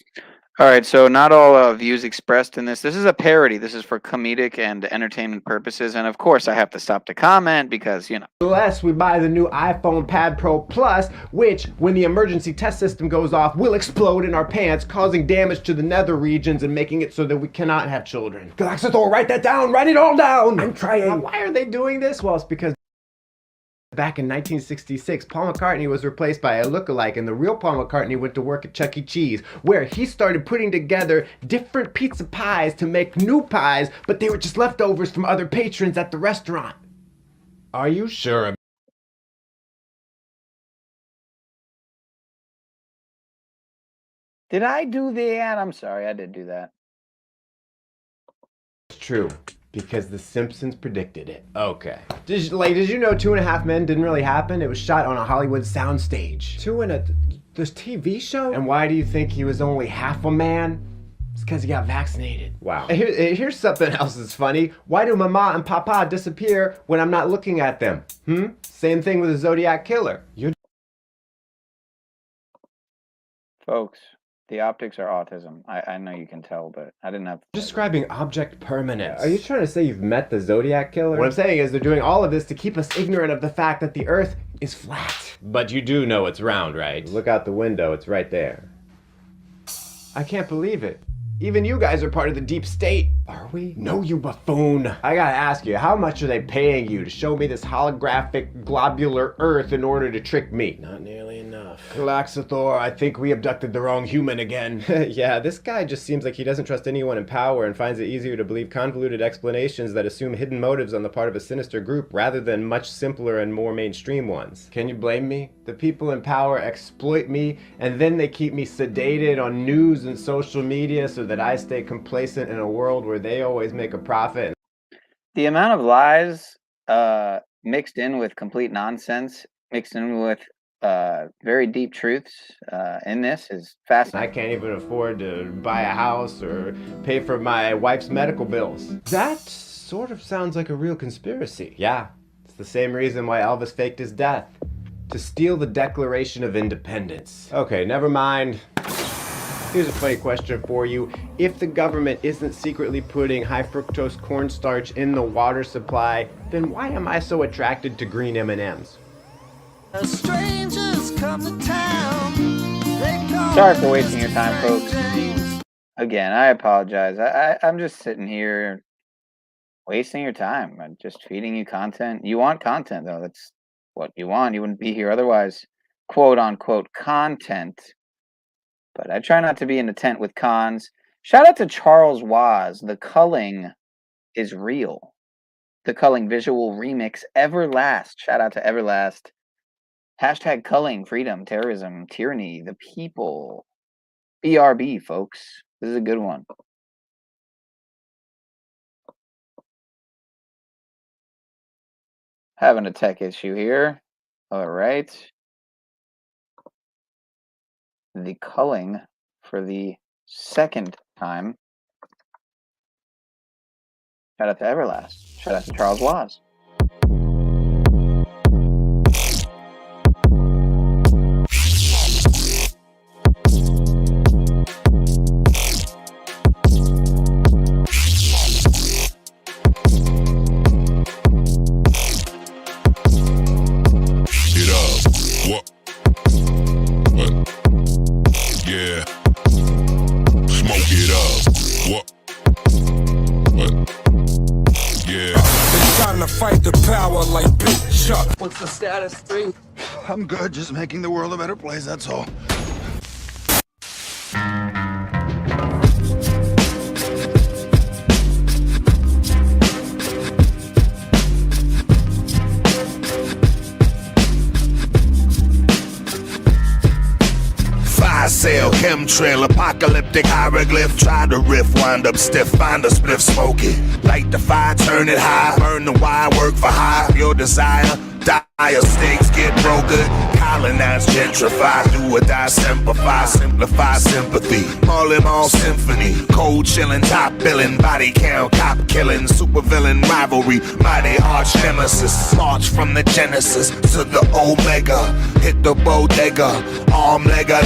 All right, so not all views expressed in this. This is a parody. This is for comedic and entertainment purposes. And of course, I have to stop to comment because, you know. Unless we buy the new iPhone Pad Pro Plus, which, when the emergency test system goes off, will explode in our pants, causing damage to the nether regions and making it so that we cannot have children. Galaxathor, write that down! Write it all down! I'm trying. Now, why are they doing this? Well, it's because back in 1966, Paul McCartney was replaced by a lookalike, and the real Paul McCartney went to work at Chuck E. Cheese, where he started putting together different pizza pies to make new pies, but they were just leftovers from other patrons at the restaurant. Are you sure? Did I do that? I'm sorry, I did do that. It's true. Because The Simpsons predicted it. Okay. Did you know 2.5 Men didn't really happen? It was shot on a Hollywood soundstage. This TV show? And why do you think he was only half a man? It's because he got vaccinated. Wow. Here's something else that's funny. Why do Mama and Papa disappear when I'm not looking at them? Same thing with the Zodiac Killer. Folks, the optics are autism. I know you can tell, but I didn't have... Describing object permanence. Are you trying to say you've met the Zodiac Killer? What I'm saying is they're doing all of this to keep us ignorant of the fact that the Earth is flat. But you do know it's round, right? Look out the window, it's right there. I can't believe it. Even you guys are part of the deep state. Are we? No, you buffoon. I gotta ask you, how much are they paying you to show me this holographic globular Earth in order to trick me? Not nearly enough. Galaxathor, I think we abducted the wrong human again. Yeah, this guy just seems like he doesn't trust anyone in power and finds it easier to believe convoluted explanations that assume hidden motives on the part of a sinister group rather than much simpler and more mainstream ones. Can you blame me? The people in power exploit me, and then they keep me sedated on news and social media so that I stay complacent in a world where they always make a profit. The amount of lies mixed in with complete nonsense, mixed in with very deep truths in this is fascinating. I can't even afford to buy a house or pay for my wife's medical bills. That sort of sounds like a real conspiracy. Yeah, it's the same reason why Elvis faked his death. To steal the Declaration of Independence. Okay, never mind. Here's a funny question for you. If the government isn't secretly putting high fructose cornstarch in the water supply, then why am I so attracted to green M&Ms? Strangers come to town. Sorry for wasting your time, folks. Again, I apologize. I'm just sitting here wasting your time. I'm just feeding you content. You want content, though. That's what you want. You wouldn't be here otherwise. Quote unquote content. But I try not to be in the tent with cons. Shout out to Charles Waz. The culling is real. The culling visual remix Everlast. Shout out to Everlast. Hashtag culling, freedom, terrorism, tyranny, the people. BRB, folks. This is a good one. Having a tech issue here. All right. The culling for the second time. Shout out to Everlast. Shout out to Charles Waz. Fight the power like Big Chuck. What's the status, 3? I'm good, just making the world a better place, that's all. Sail, chemtrail, apocalyptic hieroglyph. Try to riff, wind up stiff, find a spliff, smoke it. Light the fire, turn it high, burn the wire, work for hire. Your desire, dire stakes, get real good. Colonize, gentrify, do or die, simplify, sympathy. All in all symphony, cold chillin', top billin', body count, cop killin', super villain rivalry, mighty arch nemesis. March from the genesis to the omega, hit the bodega, arm lega,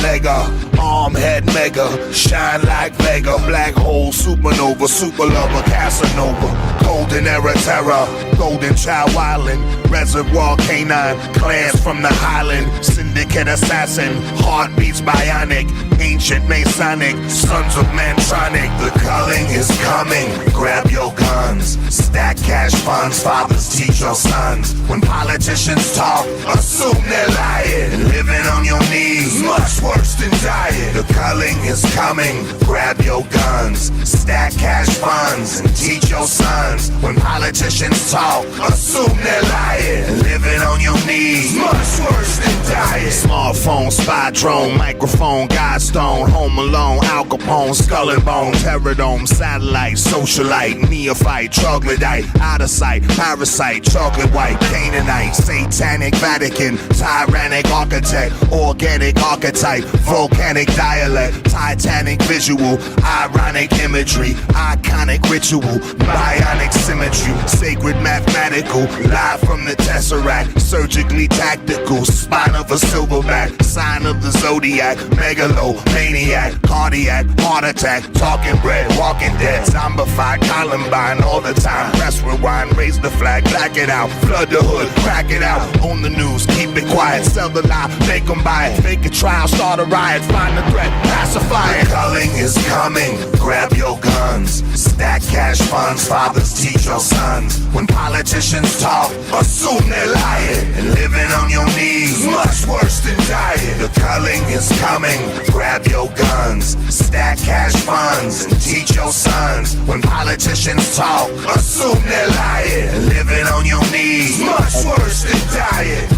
arm head mega, shine like Vega, black hole, supernova, super lover, Casanova, golden era terror, golden child wildin', reservoir canine, clans from the highland, syndicate assassin, heartbeats bionic, ancient masonic, sons of Mantronic. The culling is coming, grab your guns, stack cash funds, fathers teach your sons. When politicians talk, assume they're lying, living on your knees, much worse than dying. The culling is coming, grab your guns, stack cash funds, and teach your sons. When politicians talk, assume they're lying, living on your knees, much worse than dying. Smartphone, spy drone, microphone, Godstone, Home Alone, Al Capone, Skull and Bone, Terradome, satellite, socialite, neophyte, troglodyte, out of sight, parasite, chocolate white, Canaanite, satanic Vatican, tyrannic architect, organic archetype, volcanic dialect, titanic visual, ironic imagery, iconic ritual, bionic symmetry, sacred mathematical, live from the tesseract, surgically tactical, spine of a silverback, sign of the zodiac, megalomaniac, cardiac, heart attack, talking bread, walking dead, zombified, Columbine all the time, press rewind, raise the flag, black it out, flood the hood, crack it out, on the news, keep it quiet, sell the lie, make them buy it, fake a trial, start a riot, find the threat, pacify it. The culling is coming, grab your guns, stack cash funds, fathers teach your sons. When politicians talk, assume they're lying, and living on your knees, much worse than dying. The culling is coming, grab your guns, stack cash funds, and teach your sons. When politicians talk, assume they're lying, and living on your knees, much worse than dying.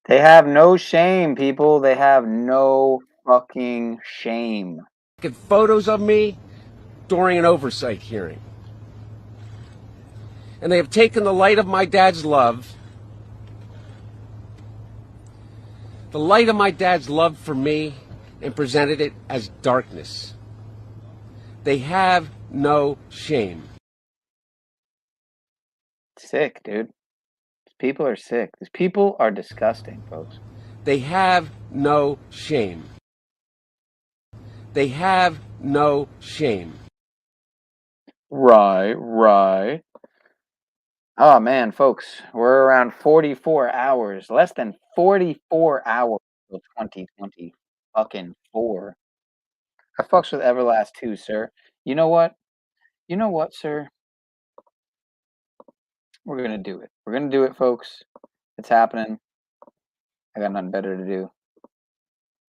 They have no shame, people. They have no fucking shame. Get photos of me during an oversight hearing. And they have taken the light of my dad's love, the light of my dad's love for me, and presented it as darkness. They have no shame. Sick, dude. These people are sick. These people are disgusting, folks. They have no shame. They have no shame. Right. Oh man, folks, we're around 44 hours, less than 44 hours till 2020 fucking 4. I fucks with Everlast too, sir. You know what? You know what, sir? We're gonna do it. We're gonna do it, folks. It's happening. I got nothing better to do.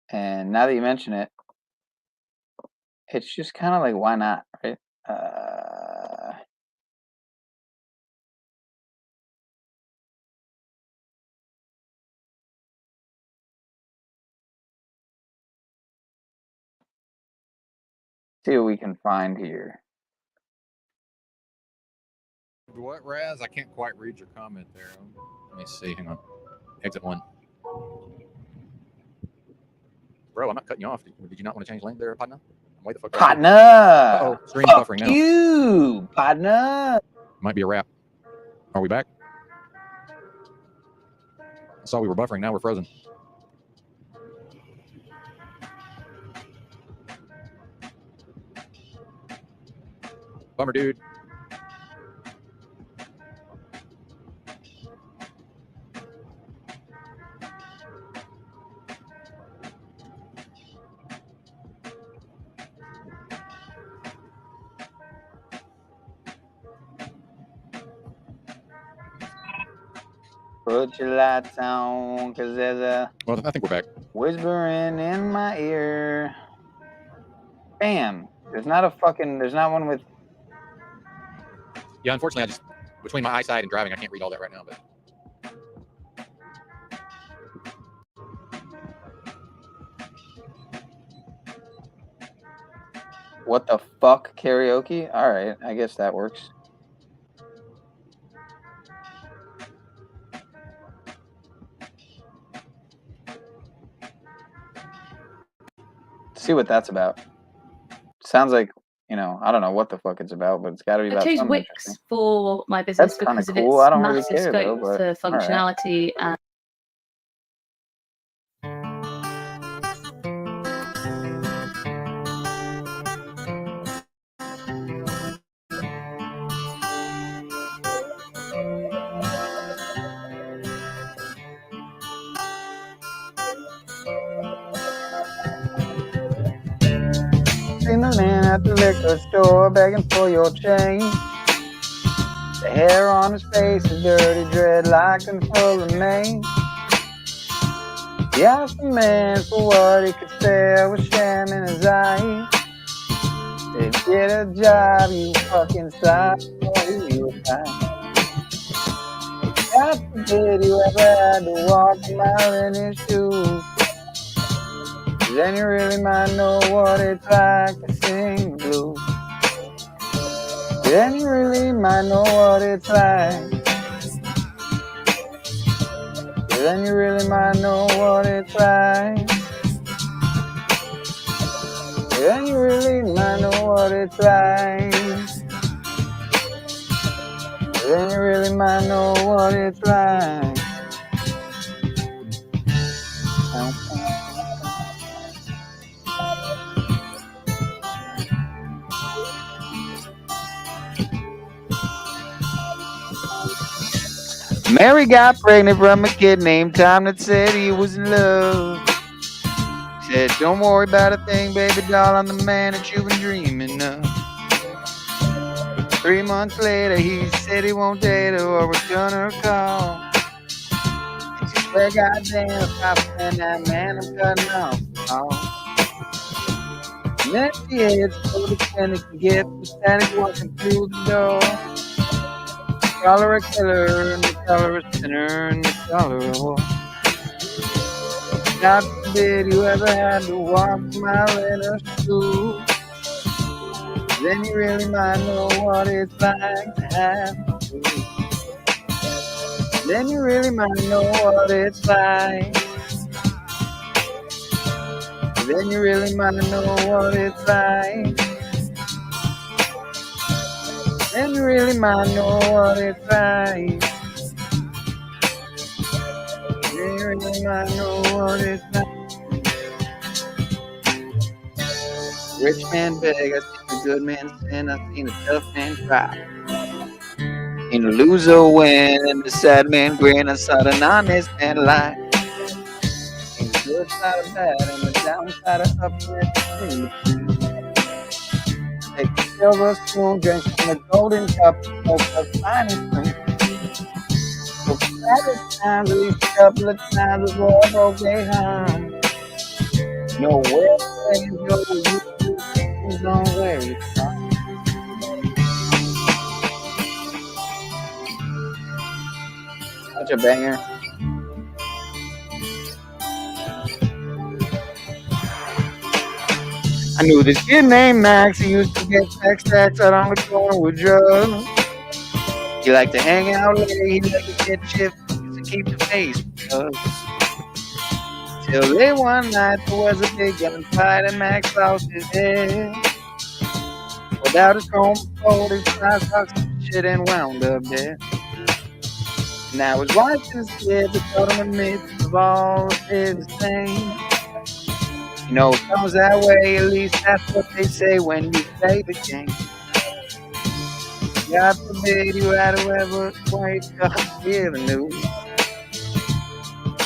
And now that you mention it, it's just kind of like, why not, right? See what we can find here. What, Raz? I can't quite read your comment there. Let me see. Hang on. Exit 1. Bro, I'm not cutting you off. Did you not want to change lane there, partner? I'm way the fuck back. Partner! Uh-oh, screen's Fuck buffering now. you, partner! Might be a wrap. Are we back? I saw we were buffering. Now we're frozen. Bummer, dude. Put your lights on, cause there's a Well, I think we're back. whispering in my ear. Bam! There's not one with. Yeah, unfortunately, I just, between my eyesight and driving, I can't read all that right now, but. What the fuck, karaoke? Alright, I guess that works. See what that's about. Sounds like, I don't know what the fuck it's about, but it's got to be I about chose something Wix interesting. for my business That's kinda because of cool. its I don't really massive care, though, scope but for all right. functionality and Seen the man at the liquor store begging for your change. The hair on his face is dirty, dreadlocked and full of mange. He asked the man for what he could spare with sham in his eye. Said, get a job, you fucking side, or you were fine. God forbid you ever had to walk a mile in his shoes. Then you really might know what it's like to sing the blues. Then you really might know what it's like. Then you really might know what it's like. Then you really might know what it's like. Then you really might know what it's like. Mary got pregnant from a kid named Tom that said he was in love. Said, don't worry about a thing, baby doll, I'm the man that you've been dreaming of. 3 months later, he said he won't date her or return her call. And she said, goddamn, if I find that man, I'm cutting off. And then she heads for the clinic to get pathetic walking through the door. Call her a killer, and they call her a sinner, and they call her a whore. God forbid you ever had to walk a mile in her shoes. Then you really might know what it's like to have to. Then you really might know what it's like. Then you really might know what it's like. Then you really might know what it's like. Then you really might know what it's like. Rich man beg, I seen a good man sin, I seen a tough man cry. In a loser win, and the sad man grin, I saw an honest man lie. In the good side of bad, and the downside of up, and take a silver spoon, drink from a golden cup, smoke the finest drink. So private times, at least a couple of times before I broke their home. No where things go, you don't where it's from. Such a banger. I knew this kid named Max. He used to get stacks out on the corner with drugs. He liked to hang out late. He liked to get shift to keep the face. Till late one night there was a big gunfight and Max lost his head. Without his comb, pulled his fly socks and shit and wound up dead. Now his wife is scared to tell him the midst of all of his things. You know, it comes that way, at least that's what they say when you play the game. God forbid you had to ever wake up to hear the news.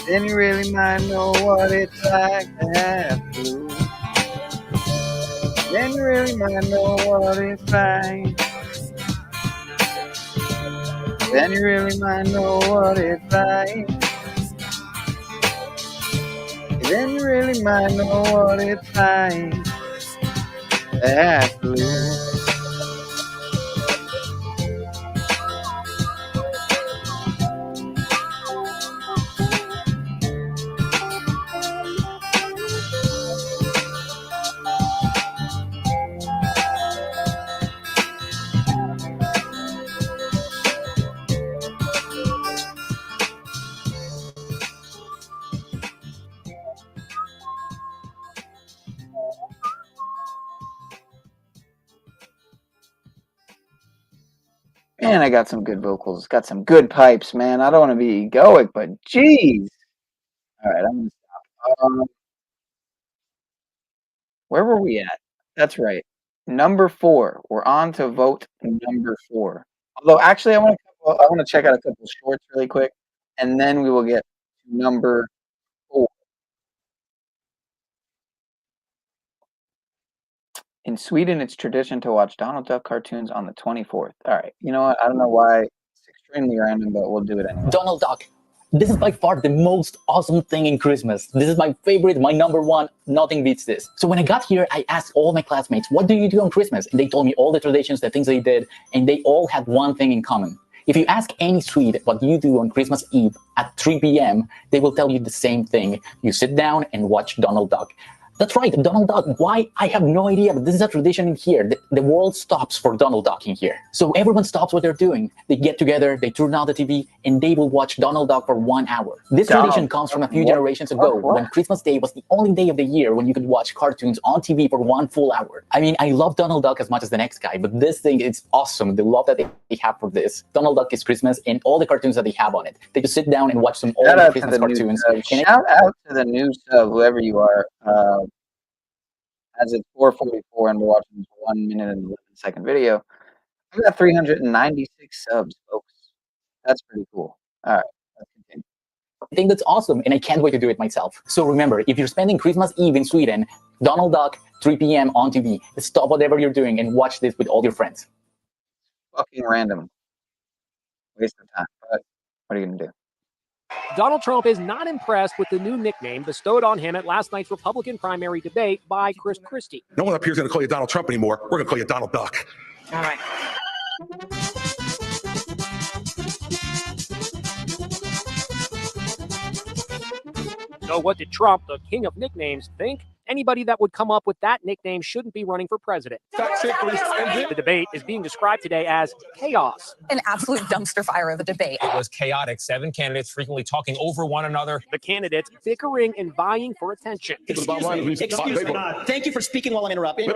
Then you really might know what it's like to have flu. Then you really might know what it's like. Then you really might know what it's like. Then you really might know what it's like to have flu. Man, I got some good vocals. Got some good pipes, man. I don't want to be egoic, but geez. All right, I'm going to stop. Where were we at? That's right. Number 4. We're on to vote number 4. Although, actually, I want to check out a couple shorts really quick, and then we will get to number 4. In Sweden, it's tradition to watch Donald Duck cartoons on the 24th. All right. You know what? I don't know why it's extremely random, but we'll do it anyway. Donald Duck. This is by far the most awesome thing in Christmas. This is my favorite, my number one. Nothing beats this. So when I got here, I asked all my classmates, what do you do on Christmas? And they told me all the traditions, the things they did, and they all had one thing in common. If you ask any Swede what you do on Christmas Eve at 3 p.m., they will tell you the same thing. You sit down and watch Donald Duck. That's right, Donald Duck. Why? I have no idea, but this is a tradition in here. The world stops for Donald Duck in here. So everyone stops what they're doing. They get together, they turn on the TV, and they will watch Donald Duck for 1 hour. This tradition comes from a few generations ago, when Christmas Day was the only day of the year when you could watch cartoons on TV for 1 full hour. I mean, I love Donald Duck as much as the next guy, but this thing is awesome. The love that they have for this. Donald Duck is Christmas, and all the cartoons that they have on it. They just sit down and watch some old Christmas cartoons. Shout out to the new sub, whoever you are. As it's 4:44 and we're watching this 1 minute and 11-second video, I got 396 subs, folks. That's pretty cool. All right, let's continue. I think that's awesome, and I can't wait to do it myself. So remember, if you're spending Christmas Eve in Sweden, Donald Duck, 3 p.m. on TV, stop whatever you're doing and watch this with all your friends. Fucking random. Waste of time, but what are you going to do? Donald Trump is not impressed with the new nickname bestowed on him at last night's Republican primary debate by Chris Christie. No one up here is going to call you Donald Trump anymore. We're going to call you Donald Duck. All right. So what did Trump, the king of nicknames, think? Anybody that would come up with that nickname shouldn't be running for president. The debate is being described today as chaos. An absolute dumpster fire of a debate. It was chaotic. 7 candidates frequently talking over one another. The candidates bickering and vying for attention. Excuse me. Thank you for speaking while I'm interrupting.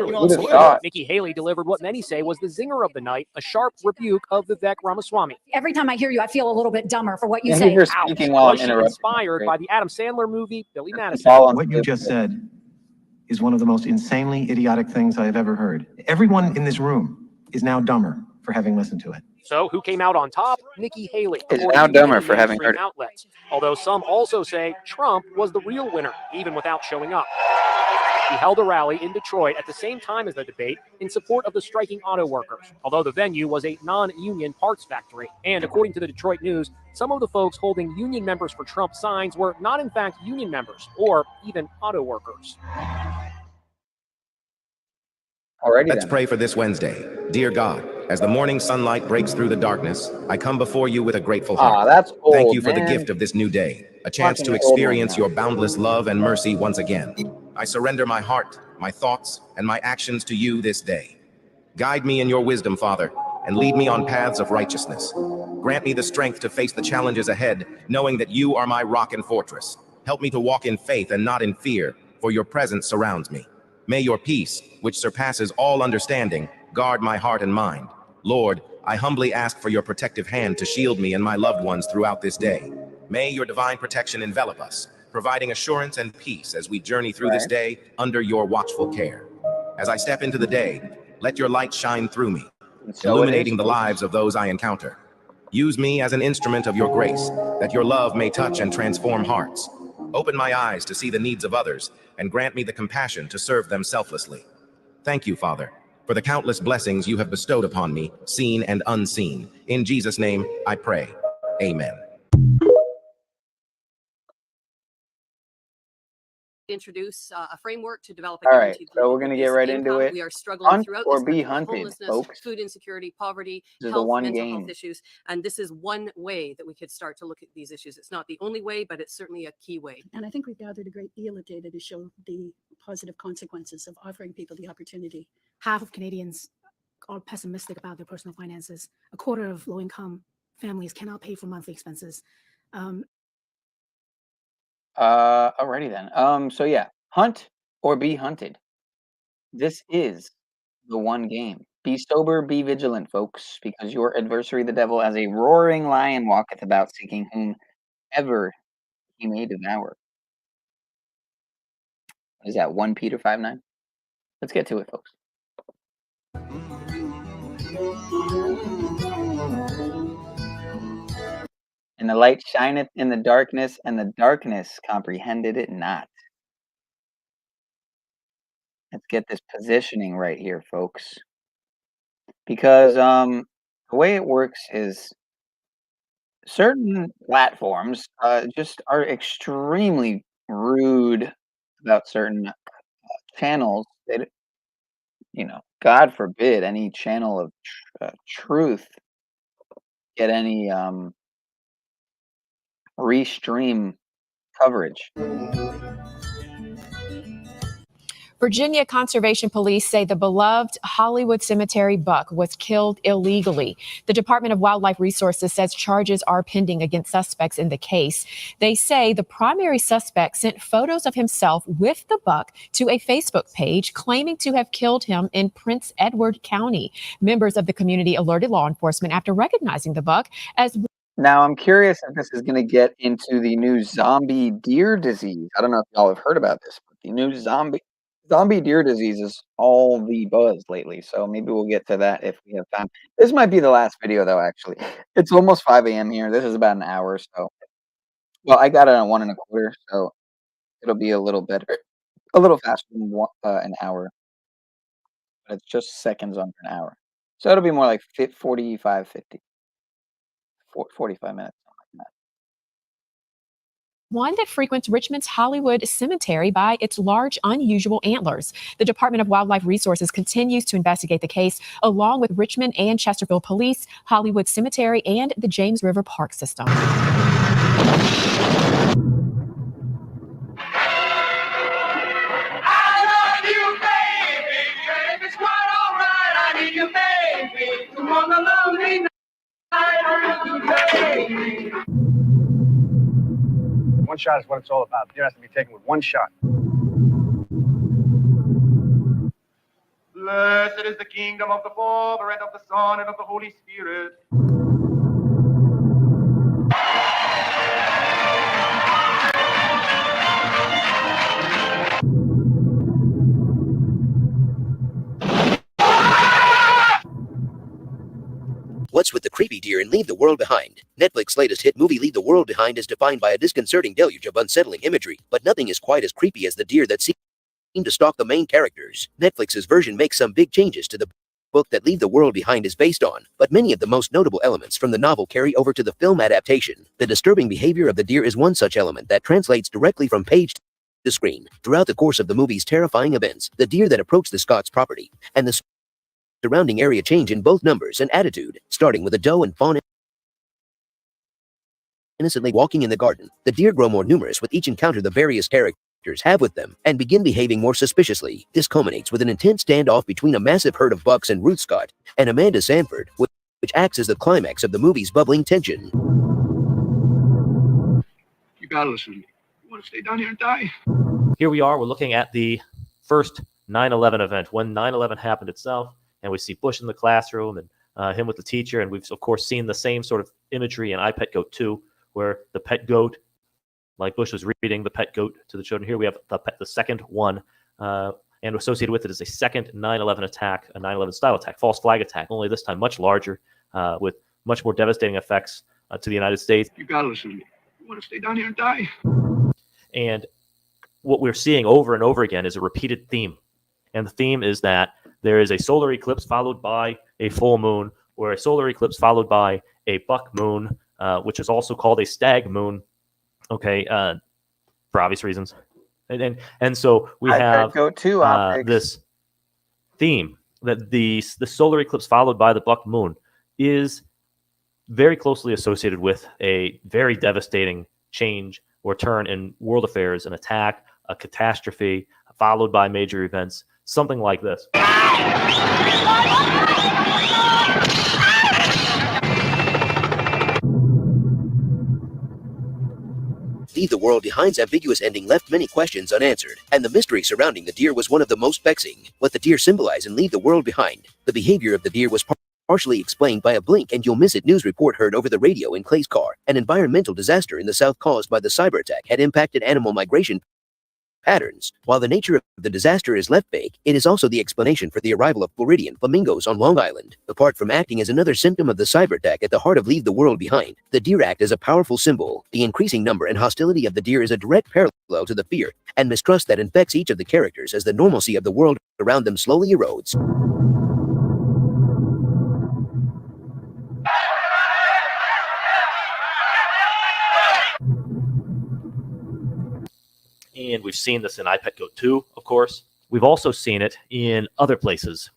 Nikki Haley delivered what many say was the zinger of the night, a sharp rebuke of Vivek Ramaswamy. Every time I hear you, I feel a little bit dumber for what you Thank you say. for speaking while I'm interrupting. Inspired by the Adam Sandler movie Billy Madison. What you just said is one of the most insanely idiotic things I have ever heard. Everyone in this room is now dumber for having listened to it. So who came out on top? Nikki Haley. Is according now to dumber many for having mainstream heard it. outlets. Although some also say Trump was the real winner, even without showing up. He held a rally in Detroit at the same time as the debate in support of the striking auto workers, although the venue was a non-union parts factory. And according to the Detroit News, some of the folks holding union members for Trump signs were not in fact union members or even auto workers. Let's pray for this Wednesday. Dear God, as the morning sunlight breaks through the darkness, I come before you with a grateful heart. That's old, Thank you for the man. gift of this new day, a chance Fucking to old one experience now. your boundless love and mercy once again. I surrender my heart, my thoughts, and my actions to you this day. Guide me in your wisdom, Father, and lead me on paths of righteousness. Grant me the strength to face the challenges ahead, knowing that you are my rock and fortress. Help me to walk in faith and not in fear, for your presence surrounds me. May your peace, which surpasses all understanding, guard my heart and mind. Lord, I humbly ask for your protective hand to shield me and my loved ones throughout this day. May your divine protection envelop us, providing assurance and peace as we journey through this day under your watchful care. As I step into the day, let your light shine through me, illuminating the lives of those I encounter. Use me as an instrument of your grace, that your love may touch and transform hearts. Open my eyes to see the needs of others, and grant me the compassion to serve them selflessly. Thank you, Father, for the countless blessings you have bestowed upon me, seen and unseen. In Jesus' name, I pray. Amen. Introduce a framework to develop a All right, guaranteed so we're living going to basic get right income. into it. We are struggling Hunt throughout or this be country with hunted, homelessness, folks. food insecurity, poverty, This is the health, one mental game. health issues, and this is one way that we could start to look at these issues. It's not the only way, but it's certainly a key way. And I think we've gathered a great deal of data to show the positive consequences of offering people the opportunity. Half of Canadians are pessimistic about their personal finances. A quarter of low-income families cannot pay for monthly expenses. Alrighty then. So yeah, hunt or be hunted. This is the one game. Be sober, be vigilant, folks, because your adversary, the devil, as a roaring lion, walketh about, seeking whomever he may devour. Is that 1 Peter 5:9? Let's get to it, folks. And the light shineth in the darkness, and the darkness comprehended it not. Let's get this positioning right here, folks. Because the way it works is certain platforms just are extremely rude about certain channels. That, God forbid any channel of truth get any restream coverage. Virginia Conservation Police say the beloved Hollywood Cemetery buck was killed illegally. The Department of Wildlife Resources says charges are pending against suspects in the case. They say the primary suspect sent photos of himself with the buck to a Facebook page claiming to have killed him in Prince Edward County. Members of the community alerted law enforcement after recognizing the buck as Now, I'm curious if this is going to get into the new zombie deer disease. I don't know if y'all have heard about this, but the new zombie deer disease is all the buzz lately. So maybe we'll get to that if we have time. This might be the last video, though, actually. It's almost 5 a.m. here. This is about an hour. So, well, I got it on 1 1/4, so it'll be a little better, a little faster than an hour. But it's just seconds under an hour. So it'll be more like 45, 50. 45 minutes. one that frequents Richmond's Hollywood Cemetery by its large, unusual antlers. The Department of Wildlife Resources continues to investigate the case, along with Richmond and Chesterfield Police, Hollywood Cemetery, and the James River Park System. One shot is what it's all about. Deer has to be taken with one shot. Blessed is the kingdom of the Father, and of the Son, and of the Holy Spirit. creepy deer in Leave the World Behind. Netflix's latest hit movie Leave the World Behind is defined by a disconcerting deluge of unsettling imagery, but nothing is quite as creepy as the deer that seem to stalk the main characters. Netflix's version makes some big changes to the book that Leave the World Behind is based on, but many of the most notable elements from the novel carry over to the film adaptation. The disturbing behavior of the deer is one such element that translates directly from page to screen. Throughout the course of the movie's terrifying events, the deer that approach the Scots property and the surrounding area change in both numbers and attitude, starting with a doe and fawn innocently walking in the garden. The deer grow more numerous with each encounter the various characters have with them, and begin behaving more suspiciously. This culminates with an intense standoff between a massive herd of bucks and Ruth Scott and Amanda Sanford, which acts as the climax of the movie's bubbling tension. You gotta listen to me. You wanna stay down here and die? Here we are. We're looking at the first 9/11 event, when 9/11 happened itself, and we see Bush in the classroom and him with the teacher, and we've, of course, seen the same sort of imagery in I, Pet Goat 2, where the pet goat, like Bush was reading the pet goat to the children. Here we have the second one, and associated with it is a second 9/11 attack, a 9/11 style attack, false flag attack, only this time much larger, with much more devastating effects to the United States. You gotta listen to me. You wanna stay down here and die? And what we're seeing over and over again is a repeated theme. And the theme is that there is a solar eclipse followed by a full moon, or a solar eclipse followed by a buck moon, which is also called a stag moon. Okay, for obvious reasons, and so we have this theme that the solar eclipse followed by the buck moon is very closely associated with a very devastating change or turn in world affairs, an attack, a catastrophe, followed by major events, something like this. Leave the World Behind's ambiguous ending left many questions unanswered, and the mystery surrounding the deer was one of the most vexing. What the deer symbolize in Leave the World Behind? The behavior of the deer was partially explained by a blink and you'll miss it news report heard over the radio in Clay's car. An environmental disaster in the South caused by the cyber attack had impacted animal migration patterns. While the nature of the disaster is left vague, it is also the explanation for the arrival of Floridian flamingos on Long Island. Apart from acting as another symptom of the cyber attack at the heart of Leave the World Behind, the deer act as a powerful symbol. The increasing number and hostility of the deer is a direct parallel to the fear and mistrust that infects each of the characters as the normalcy of the world around them slowly erodes. And we've seen this in I, Pet Goat 2, of course. We've also seen it in other places.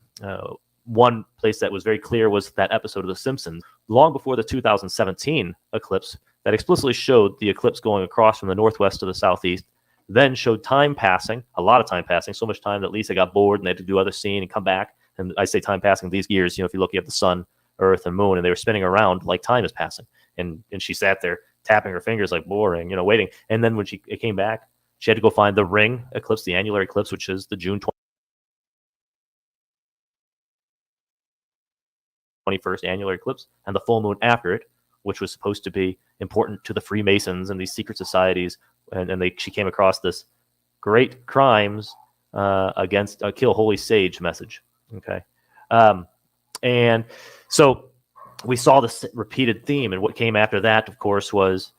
One place that was very clear was that episode of The Simpsons, long before the 2017 eclipse, that explicitly showed the eclipse going across from the northwest to the southeast, then showed time passing, a lot of time passing, so much time that Lisa got bored and they had to do other scene and come back. And I say time passing these years, if you look at the sun, earth, and moon, and they were spinning around like time is passing. And she sat there tapping her fingers like boring, waiting. And then when it came back, she had to go find the ring eclipse, the annular eclipse, which is the June 21st annular eclipse, and the full moon after it, which was supposed to be important to the Freemasons and these secret societies. And she came across this great crimes against kill holy sage message. Okay. And so we saw this repeated theme, and what came after that, of course, was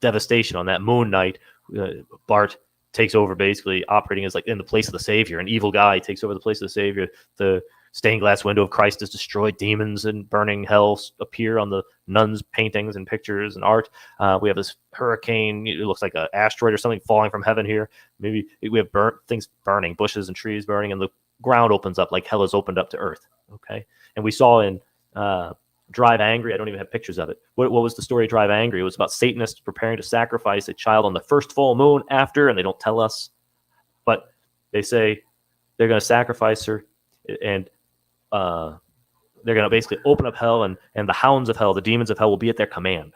devastation on that moon night. Bart takes over, basically operating as like in the place of the Savior. An evil guy takes over the place of the Savior. The stained glass window of Christ is destroyed. Demons and burning hell appear on the nuns' paintings and pictures and art. We have this hurricane. It looks like an asteroid or something falling from heaven here. Maybe we have things burning, bushes and trees burning, and the ground opens up like hell has opened up to earth. Okay. And we saw in Drive Angry, I don't even have pictures of it. What was the story of Drive Angry? It was about Satanists preparing to sacrifice a child on the first full moon after, and they don't tell us, but they say they're going to sacrifice her, and they're going to basically open up hell, and the hounds of hell, the demons of hell, will be at their command.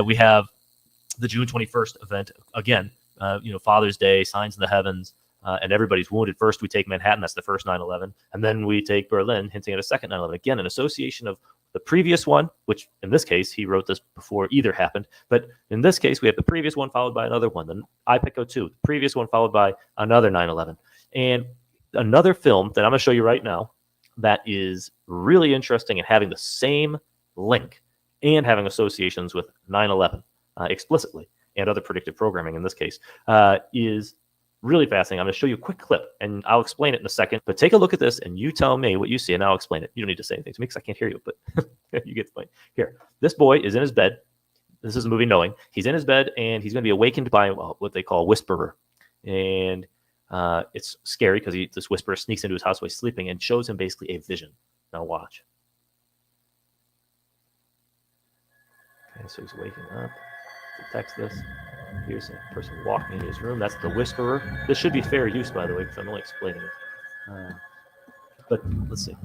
We have the June 21st event again. Father's Day, signs in the heavens, and everybody's wounded. First, we take Manhattan. That's the first 9/11, and then we take Berlin, hinting at a second 9/11. Again, an association of the previous one, which in this case he wrote this before either happened. But in this case, we have the previous one followed by another one. Then IPECO 2, the previous one followed by another 9/11, and another film that I'm going to show you right now that is really interesting and having the same link and having associations with 9/11 explicitly and other predictive programming in this case is really fascinating. I'm going to show you a quick clip and I'll explain it in a second. But take a look at this and you tell me what you see and I'll explain it. You don't need to say anything to me because I can't hear you, but you get the point. Here, this boy is in his bed. This is a movie Knowing. He's in his bed and he's going to be awakened by what they call a whisperer. And it's scary because this whisperer sneaks into his house while he's sleeping and shows him basically a vision. Now watch. Okay, so he's waking up. Detects this. Here's a person walking into his room. That's the whisperer. This should be fair use, by the way, because I'm only explaining it. But let's see.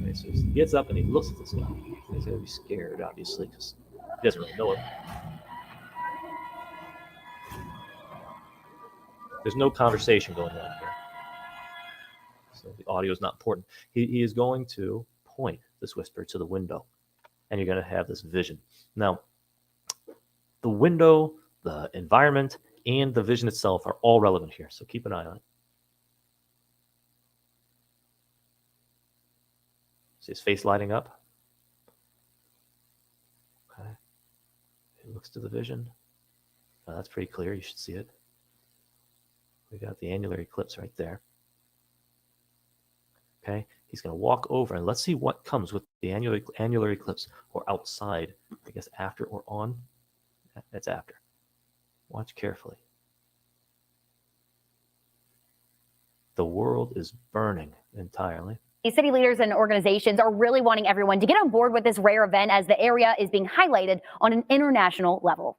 Okay, so he gets up and he looks at this guy. He's going to be scared, obviously, because he doesn't really know it. There's no conversation going on here. So the audio is not important. He is going to point this whisperer to the window, and you're going to have this vision. Now, the window, the environment, and the vision itself are all relevant here, so keep an eye on it. See his face lighting up? Okay. He looks to the vision. Now that's pretty clear. You should see it. We got the annular eclipse right there. Okay. He's going to walk over, and let's see what comes with the annular eclipse, or outside, I guess after or on. That's after. Watch carefully. The world is burning entirely. These city leaders and organizations are really wanting everyone to get on board with this rare event as the area is being highlighted on an international level.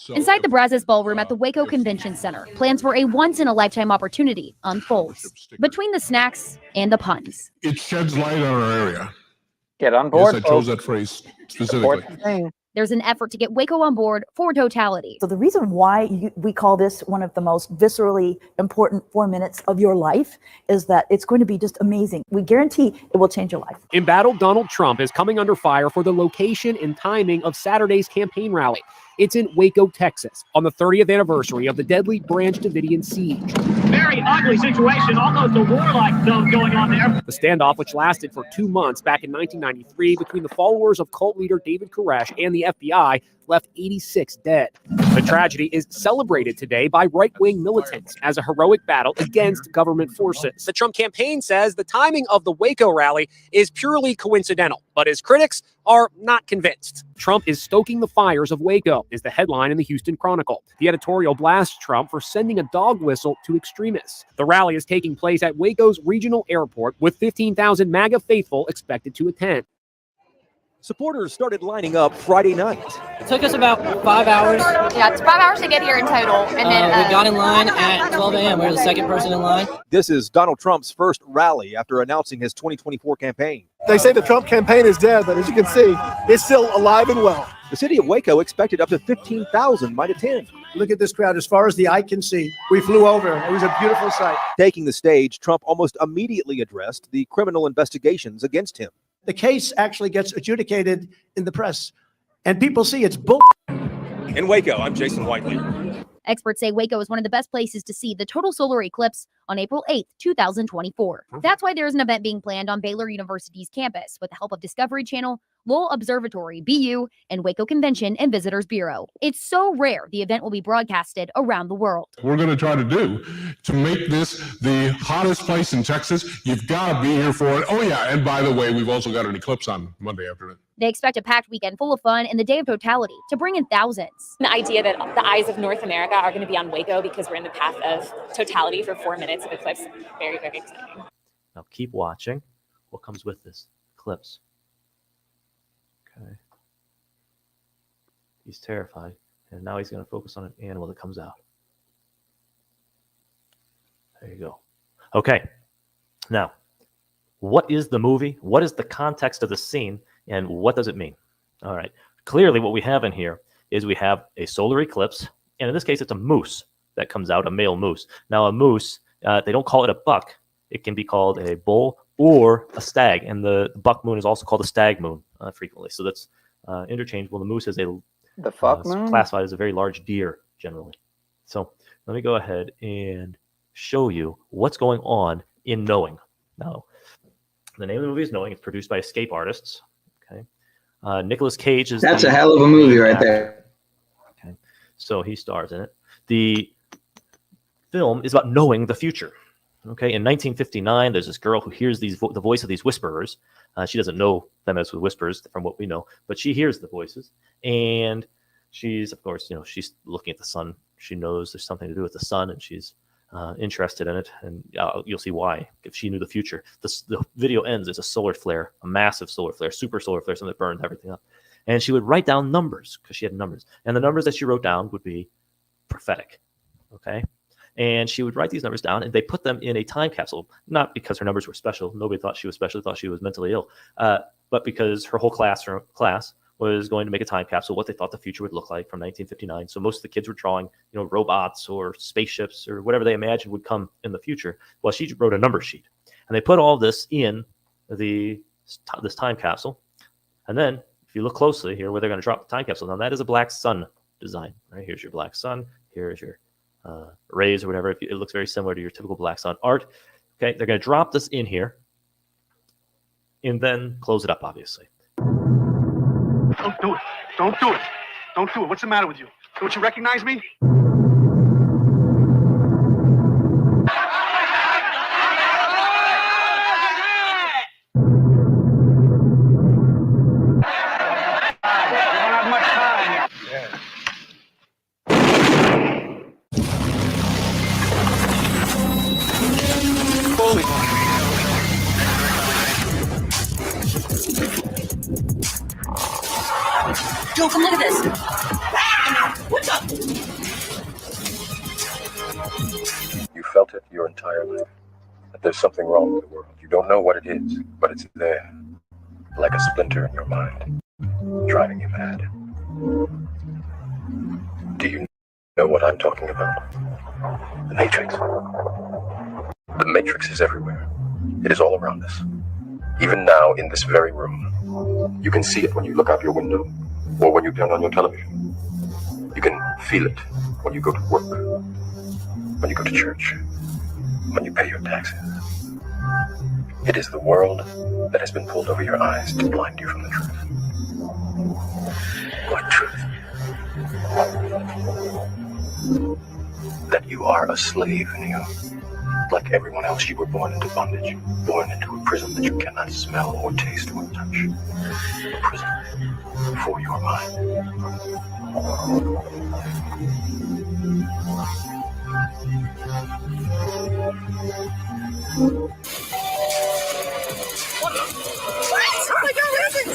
Inside the Brazos Ballroom at the Waco Convention Center, plans for a once-in-a-lifetime opportunity unfolds. Between the snacks and the puns. It sheds light on our area. Get on board. Yes, I chose that phrase specifically. There's an effort to get Waco on board for totality. So the reason why we call this one of the most viscerally important 4 minutes of your life is that it's going to be just amazing. We guarantee it will change your life. Embattled Donald Trump is coming under fire for the location and timing of Saturday's campaign rally. It's in Waco, Texas, on the 30th anniversary of the deadly Branch Davidian siege. Very ugly situation, almost a warlike zone going on there. The standoff, which lasted for 2 months back in 1993 between the followers of cult leader David Koresh and the FBI, left 86 dead. The tragedy is celebrated today by right-wing militants as a heroic battle against government forces. The Trump campaign says the timing of the Waco rally is purely coincidental, but his critics are not convinced. Trump is stoking the fires of Waco, is the headline in the Houston Chronicle. The editorial blasts Trump for sending a dog whistle to extremists. The rally is taking place at Waco's regional airport with 15,000 MAGA faithful expected to attend. Supporters started lining up Friday night. It took us about 5 hours. Yeah, it's 5 hours to get here in total. And then we got in line at 12 a.m. We were the second person in line. This is Donald Trump's first rally after announcing his 2024 campaign. They say the Trump campaign is dead, but as you can see, it's still alive and well. The city of Waco expected up to 15,000 might attend. Look at this crowd as far as the eye can see. We flew over. It was a beautiful sight. Taking the stage, Trump almost immediately addressed the criminal investigations against him. The case actually gets adjudicated in the press, and people see it's bull. In Waco, I'm Jason Whiteley. Experts say Waco is one of the best places to see the total solar eclipse on April 8th, 2024. That's why there's an event being planned on Baylor University's campus with the help of Discovery Channel, Lowell Observatory, BU, and Waco Convention and Visitors Bureau. It's so rare the event will be broadcasted around the world. We're going to try to do to make this the hottest place in Texas. You've got to be here for it. Oh, yeah. And by the way, we've also got an eclipse on Monday afternoon. They expect a packed weekend full of fun and the day of totality to bring in thousands. The idea that the eyes of North America are going to be on Waco because we're in the path of totality for 4 minutes of eclipse. Very, very exciting. Now keep watching what comes with this eclipse. Okay. He's terrified, and now he's going to focus on an animal that comes out. There you go. Okay. Now, what is the movie? What is the context of the scene? And what does it mean? All right. clearly what we have in here is we have a solar eclipse, and in this case, it's a moose that comes out, a male moose. Now, a moose, they don't call it a buck. It can be called a bull or a stag, and the buck moon is also called a stag moon frequently. So that's interchangeable. The moose is moon? Classified as a very large deer generally. So let me go ahead and show you what's going on in Knowing. Now, the name of the movie is Knowing. It's produced by Escape Artists. Okay, Nicolas Cage is. That's a hell of a movie right there. Okay, so he stars in it. The film is about knowing the future. Okay, in 1959, there's this girl who hears the voice of these whisperers. She doesn't know them as whisperers from what we know, but she hears the voices, and she's, of course, she's looking at the sun. She knows there's something to do with the sun, and she's interested in it, and you'll see why if she knew the future. The video ends. There's a solar flare, a massive solar flare, super solar flare, something that burned everything up. And she would write down numbers because she had numbers, and the numbers that she wrote down would be prophetic. Okay. And she would write these numbers down, and they put them in a time capsule, not because her numbers were special. Nobody thought she was special. They thought she was mentally ill. But because her whole class was going to make a time capsule, what they thought the future would look like from 1959. So most of the kids were drawing, robots or spaceships or whatever they imagined would come in the future. Well, she wrote a number sheet, and they put all this in this time capsule. And then if you look closely here where they're going to drop the time capsule, now that is a black sun design. Right? Here's your black sun. Here's your rays or whatever. It looks very similar to your typical black sun art. Okay, they're going to drop this in here and then close it up, obviously. Don't do it. Don't do it. Don't do it. What's the matter with you? Don't you recognize me? Joe, come look at this. What's up? You felt it your entire life. That there's something wrong with the world. You don't know what it is, but it's there. Like a splinter in your mind, driving you mad. Do you know what I'm talking about? The Matrix. The Matrix is everywhere. It is all around us. Even now, in this very room. You can see it when you look out your window, or when you turn on your television. You can feel it when you go to work, when you go to church, when you pay your taxes. It is the world that has been pulled over your eyes to blind you from the truth. What truth? That you are a slave, Neo. Like everyone else, you were born into bondage, born into a prison that you cannot smell or taste or touch. A prison for your mind. What? Oh my God, what is it?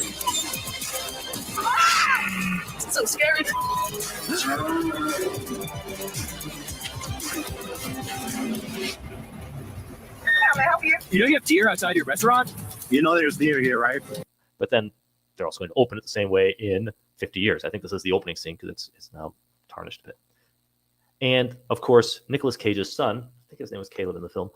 It's so scary. Can I help you? You know you have deer outside your restaurant? You know there's deer here, right? But then they're also going to open it the same way in 50 years. I think this is the opening scene because it's now tarnished a bit. And of course, Nicolas Cage's son, I think his name was Caleb in the film,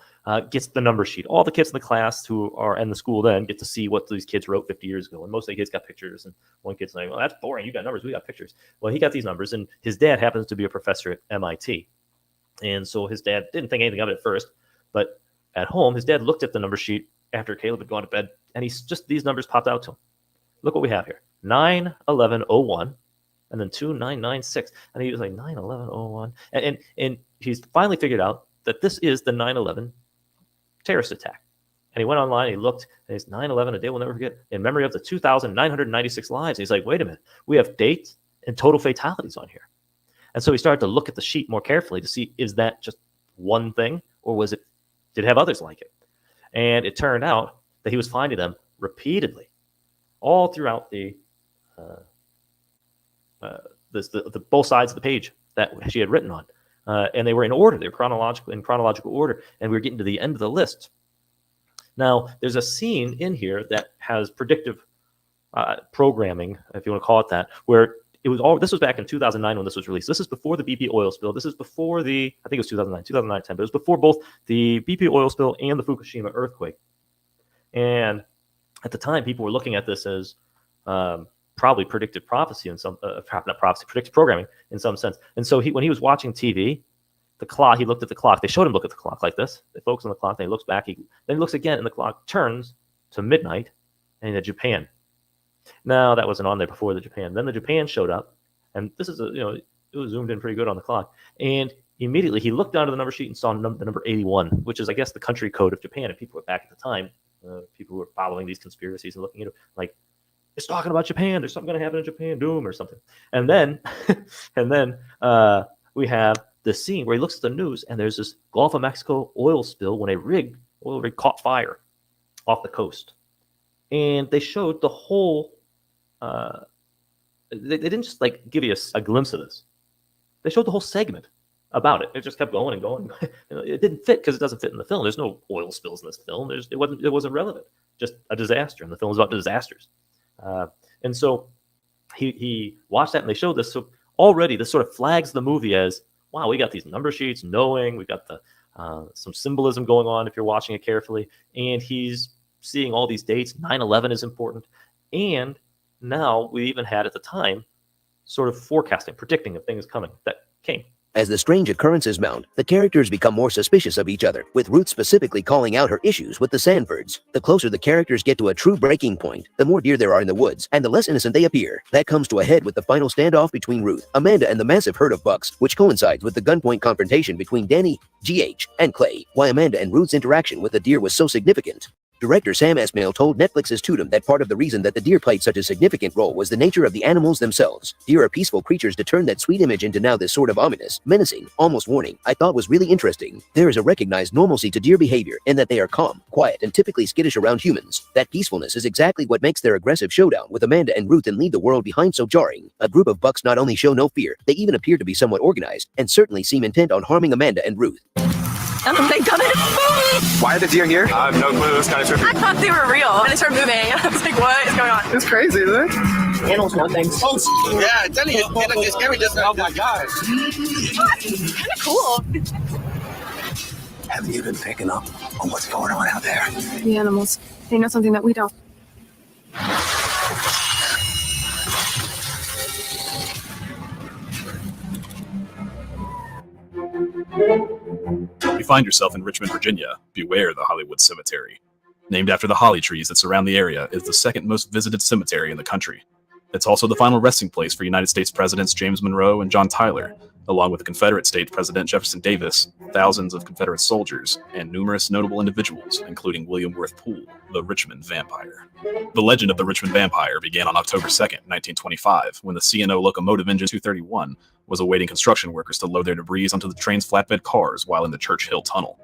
gets the number sheet. All the kids in the class who are in the school then get to see what these kids wrote 50 years ago. And most of the kids got pictures. And one kid's like, well, that's boring. You got numbers. We got pictures. Well, he got these numbers. And his dad happens to be a professor at MIT. And so his dad didn't think anything of it at first. But at home, his dad looked at the number sheet after Caleb had gone to bed. And these numbers popped out to him. Look what we have here. 9/11/01. And then 2996. And he was like, 9/11/01. And he's finally figured out that this is the 9/11 terrorist attack. And he went online and he looked, and it's 9/11, a day we'll never forget, in memory of the 2,996 lives. And he's like, wait a minute, we have dates and total fatalities on here. And so he started to look at the sheet more carefully to see, is that just one thing, or did it have others like it? And it turned out that he was finding them repeatedly, all throughout the both sides of the page that she had written on. And they were in order. They were in chronological order. And we were getting to the end of the list. Now, there's a scene in here that has predictive programming, if you want to call it that, where it was all. This was back in 2009 when this was released. This is before the BP oil spill. This is before the, I think it was 2009, 10, but it was before both the BP oil spill and the Fukushima earthquake. And at the time, people were looking at this as probably predictive prophecy in some, not prophecy, predictive programming in some sense. And so when he was watching TV, the clock, he looked at the clock. They showed him look at the clock like this. They focus on the clock. Then he looks back. Then he looks again, and the clock turns to midnight, and in Japan. Now that wasn't on there before the Japan. Then the Japan showed up, and this is it was zoomed in pretty good on the clock. And immediately he looked down to the number sheet and saw the number 81, which is, I guess, the country code of Japan. And people were back at the time, people who were following these conspiracies and looking at it like, it's talking about Japan. There's something going to happen in Japan, doom or something. And then, we have the scene where he looks at the news, and there's this Gulf of Mexico oil spill when a oil rig caught fire off the coast. And they showed the whole, they didn't just like give you a glimpse of this. They showed the whole segment about it. It just kept going and going. It didn't fit because it doesn't fit in the film. There's no oil spills in this film. It wasn't relevant. Just a disaster. And the film is about disasters. And so he watched that, and they showed this. So already this sort of flags the movie as, wow, we got these number sheets, knowing we got the some symbolism going on if you're watching it carefully. And he's seeing all these dates. 9/11 is important. And now we even had at the time sort of forecasting, predicting of things coming that came. As the strange occurrences mount, the characters become more suspicious of each other, with Ruth specifically calling out her issues with the Sanfords. The closer the characters get to a true breaking point, the more deer there are in the woods, and the less innocent they appear. That comes to a head with the final standoff between Ruth, Amanda, and the massive herd of bucks, which coincides with the gunpoint confrontation between Danny, GH, and Clay. Why Amanda and Ruth's interaction with the deer was so significant. Director Sam Esmail told Netflix's Tudum that part of the reason that the deer played such a significant role was the nature of the animals themselves. Deer are peaceful creatures to turn that sweet image into now this sort of ominous, menacing, almost warning, I thought was really interesting. There is a recognized normalcy to deer behavior in that they are calm, quiet, and typically skittish around humans. That peacefulness is exactly what makes their aggressive showdown with Amanda and Ruth and Leave the World Behind so jarring. A group of bucks not only show no fear, they even appear to be somewhat organized, and certainly seem intent on harming Amanda and Ruth. They done it. Why are the deer here? I have no clue. This kind of trippy. I thought they were real, and they started moving. I was like, what is going on? It's crazy, isn't it? Animals want things. Oh, yeah, I'm telling you, it's scary. Just oh my god. Kind of cool. Have you been picking up on what's going on out there? The animals, they know something that we don't. If you find yourself in Richmond, Virginia, beware the Hollywood Cemetery. Named after the holly trees that surround the area, it is the second most visited cemetery in the country. It's also the final resting place for United States Presidents James Monroe and John Tyler, along with the Confederate State President Jefferson Davis, thousands of Confederate soldiers, and numerous notable individuals, including William Worth Poole, the Richmond Vampire. The legend of the Richmond Vampire began on October 2nd, 1925, when the C&O locomotive engine 231 was awaiting construction workers to load their debris onto the train's flatbed cars while in the Church Hill Tunnel.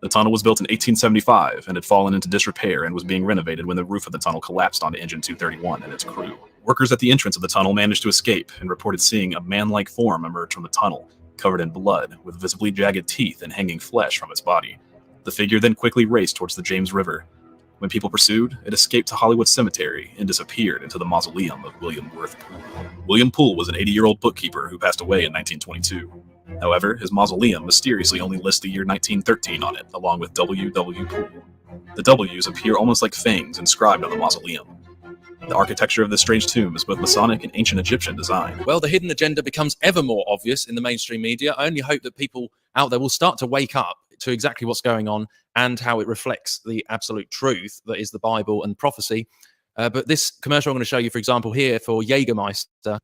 The tunnel was built in 1875 and had fallen into disrepair and was being renovated when the roof of the tunnel collapsed onto engine 231 and its crew. Workers at the entrance of the tunnel managed to escape and reported seeing a man-like form emerge from the tunnel, covered in blood, with visibly jagged teeth and hanging flesh from its body. The figure then quickly raced towards the James River. When people pursued, it escaped to Hollywood Cemetery and disappeared into the mausoleum of William Worth Poole. William Poole was an 80-year-old bookkeeper who passed away in 1922. However, his mausoleum mysteriously only lists the year 1913 on it, along with W.W. Poole. The W's appear almost like fangs inscribed on the mausoleum. The architecture of this strange tomb is both Masonic and ancient Egyptian design. Well, the hidden agenda becomes ever more obvious in the mainstream media. I only hope that people out there will start to wake up to exactly what's going on and how it reflects the absolute truth that is the Bible and prophecy. But this commercial I'm going to show you, for example, here for Jägermeister.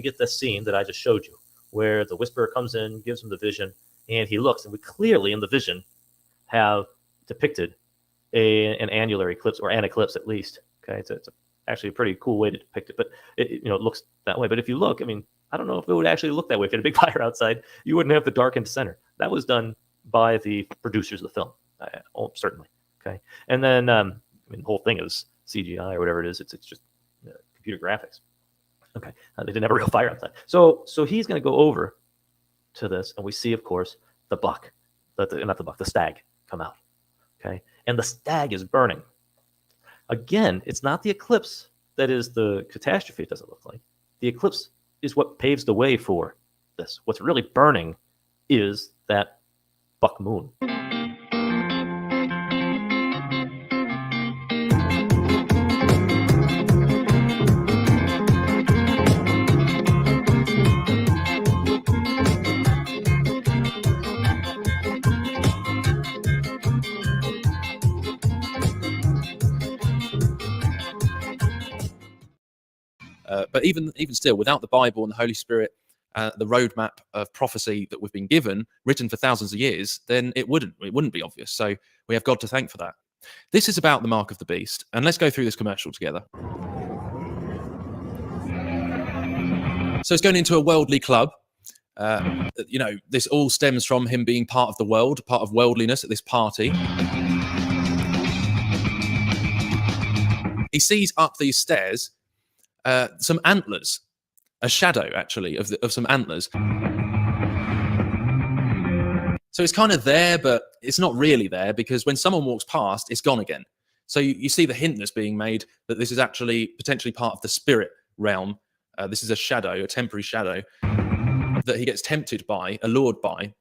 we get this scene that I just showed you, where the Whisperer comes in, gives him the vision, and he looks, and we clearly in the vision have depicted an annular eclipse, or an eclipse at least. Okay, it's actually a pretty cool way to depict it, but it looks that way. But if you look, I mean, I don't know if it would actually look that way. If you had a big fire outside, you wouldn't have the darkened center. That was done by the producers of the film, certainly. Okay, and then I mean, the whole thing is CGI or whatever it is. It's just computer graphics. Okay, they didn't have a real fire outside. So he's going to go over to this, and we see, of course, the buck, not the buck, the stag come out. Okay, and the stag is burning. Again, it's not the eclipse that is the catastrophe. It doesn't look like the eclipse is what paves the way for this. What's really burning is that buck moon. But even still, without the Bible and the Holy Spirit, the roadmap of prophecy that we've been given, written for thousands of years, then it wouldn't be obvious. So we have God to thank for that. This is about the mark of the beast, and let's go through this commercial together. So it's going into a worldly club. This all stems from him being part of the world, part of worldliness at this party. He sees up these stairs some antlers, a shadow actually of some antlers. So it's kind of there, but it's not really there, because when someone walks past, it's gone again. So you see the hint that's being made that this is actually potentially part of the spirit realm. This is a shadow, a temporary shadow that he gets tempted by, allured by.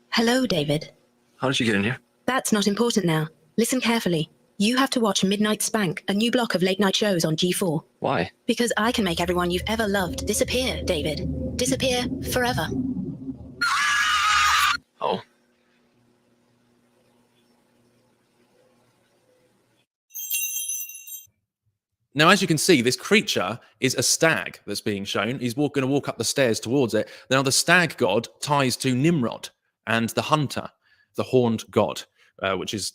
Hello, David. How did you get in here? That's not important now. Listen carefully. You have to watch Midnight Spank, a new block of late-night shows on G4. Why? Because I can make everyone you've ever loved disappear, David. Disappear forever. Oh. Now, as you can see, this creature is a stag that's being shown. He's going to walk up the stairs towards it. Now, the stag god ties to Nimrod and the hunter, the horned god, which is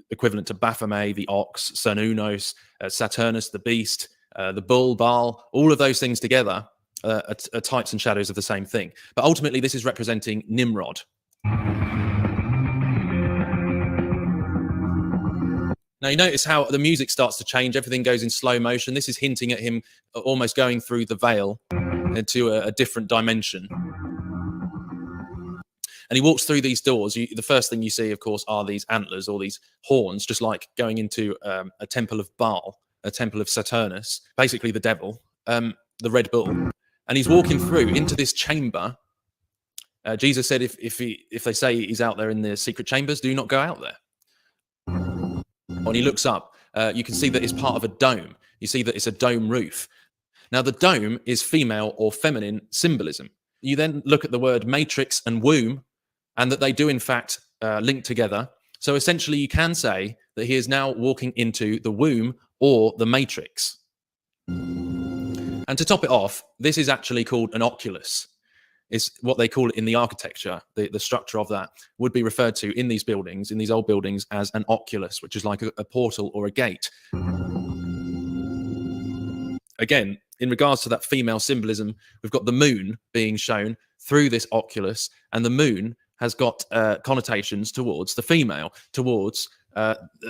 equivalent to Baphomet, the ox, Cernunnos, Saturnus, the beast, the bull, Baal. All of those things together are types and shadows of the same thing. But ultimately, this is representing Nimrod. Now, you notice how the music starts to change. Everything goes in slow motion. This is hinting at him almost going through the veil into a different dimension. And he walks through these doors. The first thing you see, of course, are these antlers or these horns, just like going into a temple of Baal, a temple of Saturnus, basically the devil, the Red Bull. And he's walking through into this chamber. Jesus said, if they say he's out there in the secret chambers, do not go out there. When he looks up, you can see that it's part of a dome. You see that it's a dome roof. Now, the dome is female or feminine symbolism. You then look at the word matrix and womb, and that they do, in fact, link together. So essentially, you can say that he is now walking into the womb or the matrix. And to top it off, this is actually called an oculus. It's what they call it in the architecture. The structure of that would be referred to in these buildings, in these old buildings, as an oculus, which is like a portal or a gate. Again, in regards to that female symbolism, we've got the moon being shown through this oculus, and the moon has got connotations towards the female, towards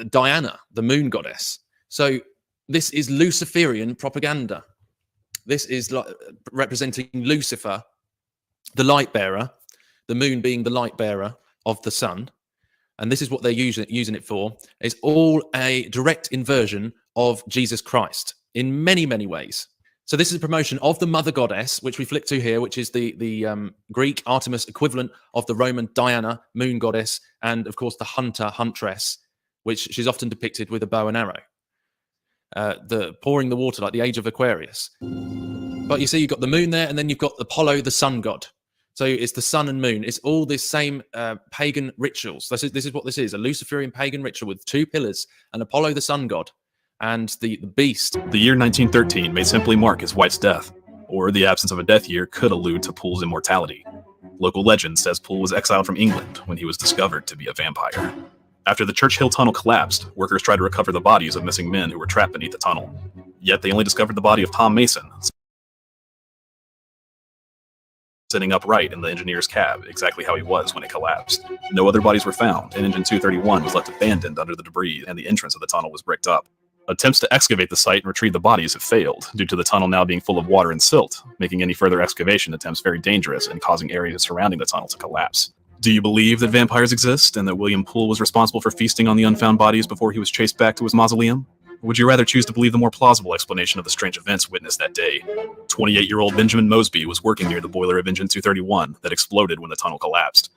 Diana, the moon goddess. So this is Luciferian propaganda. This is representing Lucifer, the light bearer, the moon being the light bearer of the sun. And this is what they're using it for. It's all a direct inversion of Jesus Christ in many, many ways. So this is a promotion of the mother goddess, which we flick to here, which is the Greek Artemis equivalent of the Roman Diana, moon goddess, and of course the huntress, which she's often depicted with a bow and arrow. The pouring the water like the age of Aquarius. But you see, you've got the moon there, and then you've got Apollo, the sun god. So it's the sun and moon. It's all this same pagan rituals. This is what this is, a Luciferian pagan ritual with two pillars, and Apollo, the sun god, and the beast. The year 1913 may simply mark his wife's death, or the absence of a death year could allude to Poole's immortality. Local legend says Poole was exiled from England when he was discovered to be a vampire. After the Church Hill Tunnel collapsed, workers tried to recover the bodies of missing men who were trapped beneath the tunnel. Yet they only discovered the body of Tom Mason, sitting upright in the engineer's cab, exactly how he was when it collapsed. No other bodies were found, and Engine 231 was left abandoned under the debris, and the entrance of the tunnel was bricked up. Attempts to excavate the site and retrieve the bodies have failed, due to the tunnel now being full of water and silt, making any further excavation attempts very dangerous and causing areas surrounding the tunnel to collapse. Do you believe that vampires exist, and that William Poole was responsible for feasting on the unfound bodies before he was chased back to his mausoleum? Or would you rather choose to believe the more plausible explanation of the strange events witnessed that day? 28-year-old Benjamin Mosby was working near the boiler of Engine 231 that exploded when the tunnel collapsed.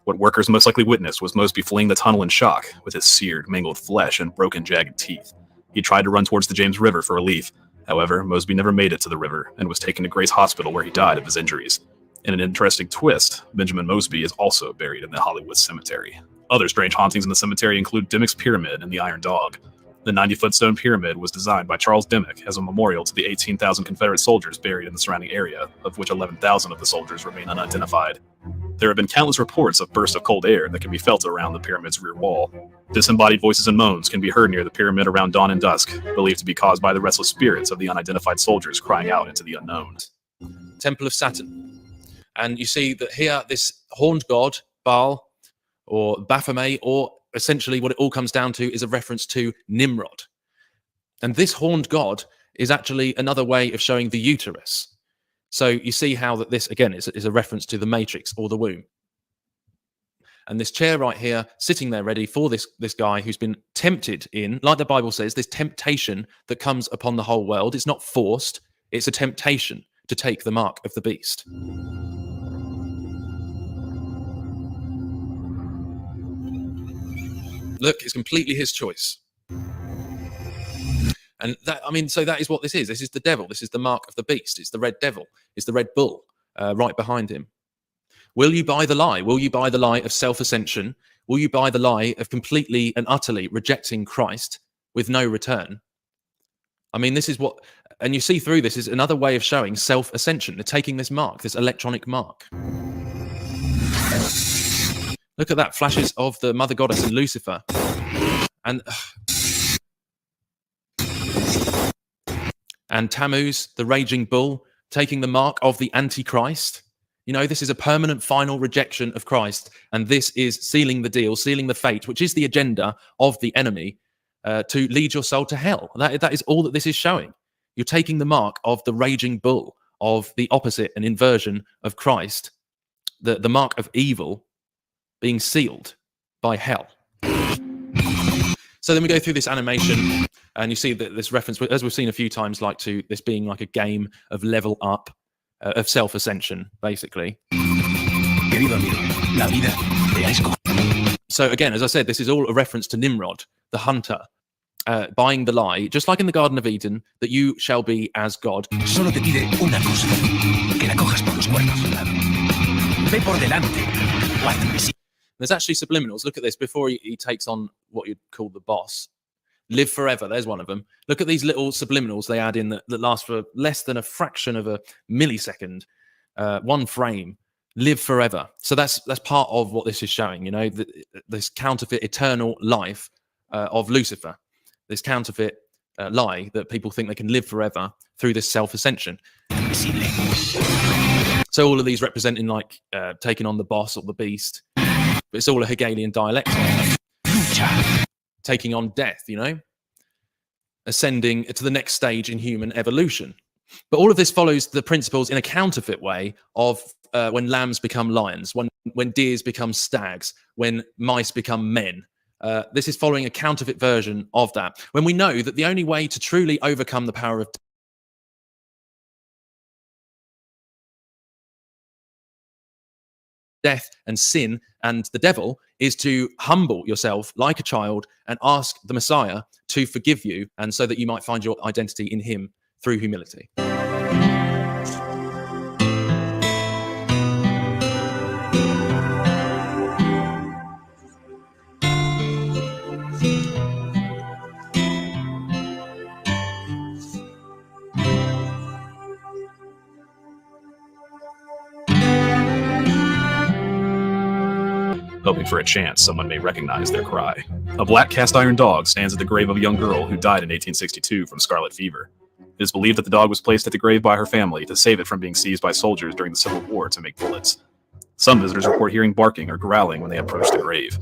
What workers most likely witnessed was Mosby fleeing the tunnel in shock, with his seared, mangled flesh and broken, jagged teeth. He tried to run towards the James River for relief. However, Mosby never made it to the river and was taken to Grace Hospital, where he died of his injuries. In an interesting twist, Benjamin Mosby is also buried in the Hollywood Cemetery. Other strange hauntings in the cemetery include Dimmock's Pyramid and the Iron Dog. The 90-foot stone pyramid was designed by Charles Dimmock as a memorial to the 18,000 Confederate soldiers buried in the surrounding area, of which 11,000 of the soldiers remain unidentified. There have been countless reports of bursts of cold air that can be felt around the pyramid's rear wall. Disembodied voices and moans can be heard near the pyramid around dawn and dusk, believed to be caused by the restless spirits of the unidentified soldiers crying out into the unknown. Temple of Saturn. And you see that here, this horned god, Baal, or Baphomet, or essentially what it all comes down to is a reference to Nimrod. And this horned god is actually another way of showing the uterus. So you see how that this, again, is a reference to the matrix or the womb. And this chair right here, sitting there ready for this guy who's been tempted in, like the Bible says, this temptation that comes upon the whole world. It's not forced, it's a temptation to take the mark of the beast. Look, it's completely his choice. And that, I mean, so that is what this is. This is the devil. This is the mark of the beast. It's the red devil. It's the red bull right behind him. Will you buy the lie? Will you buy the lie of self-ascension? Will you buy the lie of completely and utterly rejecting Christ with no return? I mean, this is what, and you see through this is another way of showing self-ascension. They're taking this mark, this electronic mark. Look at that, flashes of the Mother Goddess and Lucifer. And Tammuz, the raging bull, taking the mark of the Antichrist. You know, this is a permanent final rejection of Christ. And this is sealing the deal, sealing the fate, which is the agenda of the enemy to lead your soul to hell. That is all that this is showing. You're taking the mark of the raging bull, of the opposite and inversion of Christ, the mark of evil being sealed by hell. So then we go through this animation and you see that this reference, as we've seen a few times, like to this being like a game of level up, of self-ascension, basically. So again, as I said, this is all a reference to Nimrod, the hunter, buying the lie, just like in the Garden of Eden, that you shall be as God. Solo te pide una cosa, que la cojas por los cuernos. Ve por delante. There's actually subliminals. Look at this before he takes on what you'd call the boss. Live forever. There's one of them. Look at these little subliminals they add in that last for less than a fraction of a millisecond. One frame. Live forever. So that's part of what this is showing. You know, this counterfeit eternal life of Lucifer. This counterfeit lie that people think they can live forever through this self-ascension. So all of these representing like taking on the boss or the beast. But it's all a Hegelian dialectic. Taking on death, you know? Ascending to the next stage in human evolution. But all of this follows the principles in a counterfeit way of when lambs become lions, when deers become stags, when mice become men. This is following a counterfeit version of that. When we know that the only way to truly overcome the power of death and sin and the devil is to humble yourself like a child and ask the Messiah to forgive you, and so that you might find your identity in him through humility. for a chance someone may recognize their cry. A black cast iron dog stands at the grave of a young girl who died in 1862 from scarlet fever. It is believed that the dog was placed at the grave by her family to save it from being seized by soldiers during the Civil War to make bullets. Some visitors report hearing barking or growling when they approach the grave.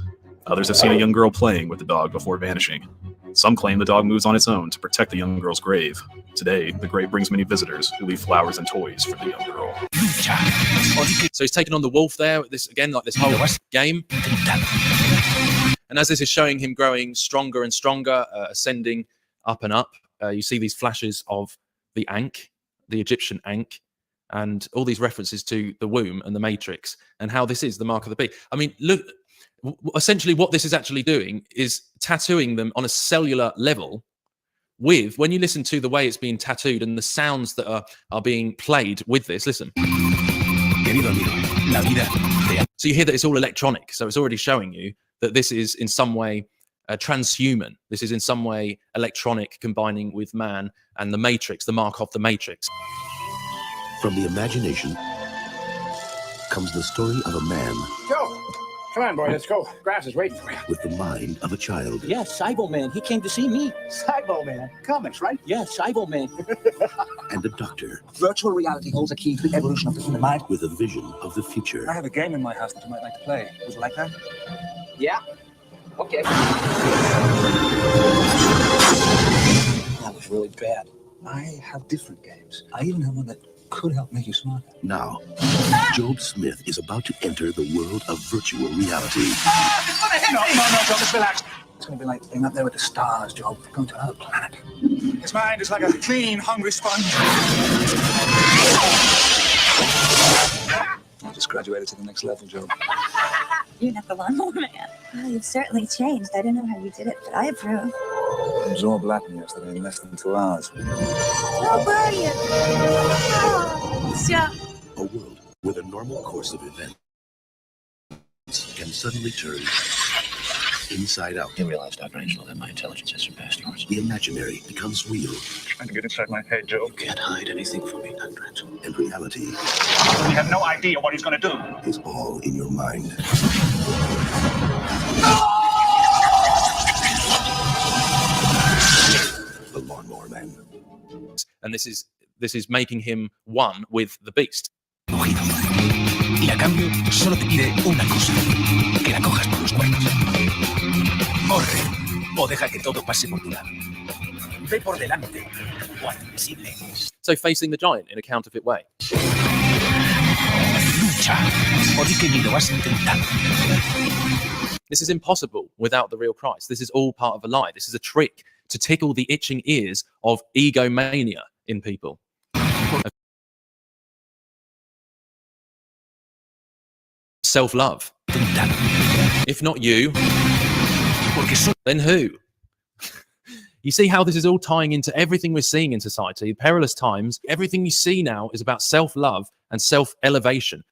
Others have seen a young girl playing with the dog before vanishing. Some claim the dog moves on its own to protect the young girl's grave. Today, the grave brings many visitors who leave flowers and toys for the young girl. So he's taken on the wolf there. This again, like this whole game. And as this is showing him growing stronger and stronger, ascending up and up, you see these flashes of the Ankh, the Egyptian Ankh, and all these references to the womb and the matrix, and how this is the mark of the beast. I mean, look, essentially what this is actually doing is tattooing them on a cellular level with, when you listen to the way it's being tattooed and the sounds that are being played with this, listen. So you hear that it's all electronic, so it's already showing you that this is in some way transhuman. This is in some way electronic, combining with man and the matrix, the mark of the matrix. From the imagination comes the story of a man Joe, come on, boy, let's go. Grass is waiting for you. with the mind of a child. Yes, Cybo Man. He came to see me. Cybo Man, comics, right? Yes, Cybo Man. And a doctor Virtual reality holds a key to the evolution of the human mind. with a vision of the future. I have a game in my house that you might like to play. Would you like that? Yeah. Okay. That was really bad. I have different games. I even have one that could help make you smarter. Now, Job Smith is about to enter the world of virtual reality. No, Joe, just relax. It's going to be like being up there with the stars, Joe. Going to another planet. His mind is like a clean, hungry sponge. I just graduated to the next level, Joe. You're not the lawnmower man. Well, you've certainly changed. I don't know how you did it, but I approve. I absorbed Latin yesterday in less than 2 hours. How are you? Yeah. A world where the normal course of events can suddenly turn inside out. You realize, Dr. Angelo, that my intelligence has surpassed yours. The imaginary becomes real. Trying to get inside my head, Joe. You can't hide anything from me, Dr. Angelo. And reality You have no idea what he's going to do. is all in your mind. The Lawnmower Man. And this is making him one with the beast. Y a cambio, solo te pide una cosa. Que la cojas por los cuernos. Corre. O deja que todo pase por tu lado. Ve por delante. O invisible. So facing the giant in a counterfeit way. Lucha. O di que ni lo vas a intentar. This is impossible without the real Christ. This is all part of a lie. This is a trick to tickle the itching ears of egomania in people. Self-love. If not you, then who? You see how this is all tying into everything we're seeing in society, perilous times. Everything you see now is about self-love and self-elevation.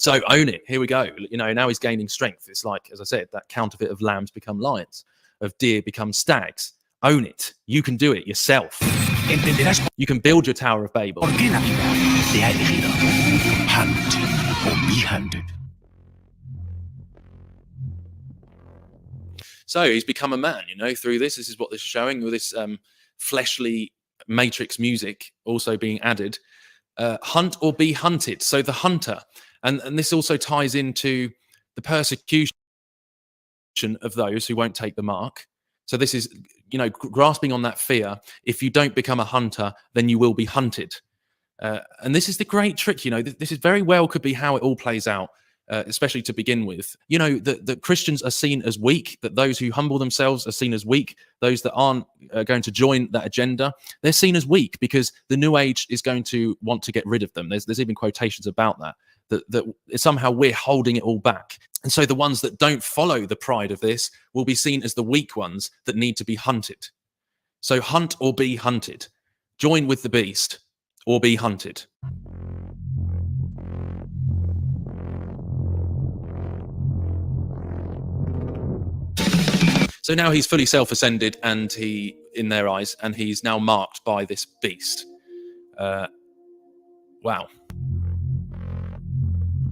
So own it. Here we go. You know, now he's gaining strength. It's like, as I said, that counterfeit of lambs become lions, of deer become stags. Own it. You can do it yourself. You can build your Tower of Babel. Hunt or be hunted. So he's become a man, you know, through this. This is what this is showing, with this fleshly matrix music also being added. Hunt or be hunted. So the hunter. And this also ties into the persecution of those who won't take the mark. So this is, you know, grasping on that fear. If you don't become a hunter, then you will be hunted. And this is the great trick, you know, this is very well could be how it all plays out, especially to begin with. You know, that Christians are seen as weak, that those who humble themselves are seen as weak, those that aren't going to join that agenda, they're seen as weak because the New Age is going to want to get rid of them. There's even quotations about that somehow we're holding it all back. And so the ones that don't follow the pride of this will be seen as the weak ones that need to be hunted. So hunt or be hunted. Join with the beast or be hunted. So now he's fully self-ascended, and he, in their eyes, and he's now marked by this beast. Wow.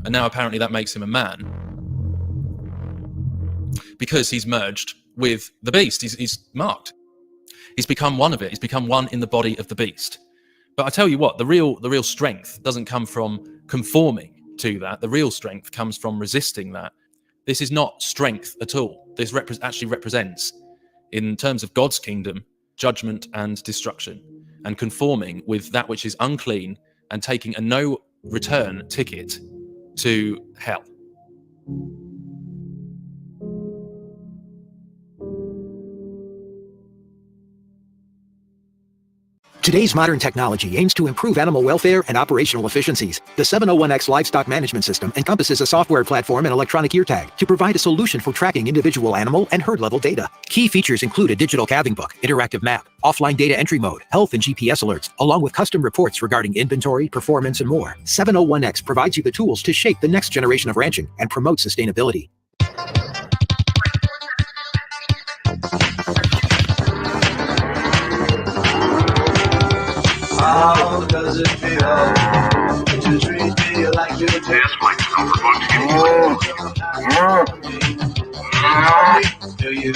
And now apparently that makes him a man, because he's merged with the beast. He's marked. He's become one of it. He's become one in the body of the beast. But I tell you what, the real strength doesn't come from conforming to that. The real strength comes from resisting that. This is not strength at all. This actually represents, in terms of God's kingdom, judgment and destruction, and conforming with that which is unclean and taking a no return ticket to hell. Today's modern technology aims to improve animal welfare and operational efficiencies. The 701X Livestock Management System encompasses a software platform and electronic ear tag to provide a solution for tracking individual animal and herd level data. Key features include a digital calving book, interactive map, offline data entry mode, health and GPS alerts, along with custom reports regarding inventory, performance, and more. 701X provides you the tools to shape the next generation of ranching and promote sustainability. How does it feel to treat me like you do? Yes, Mike, do you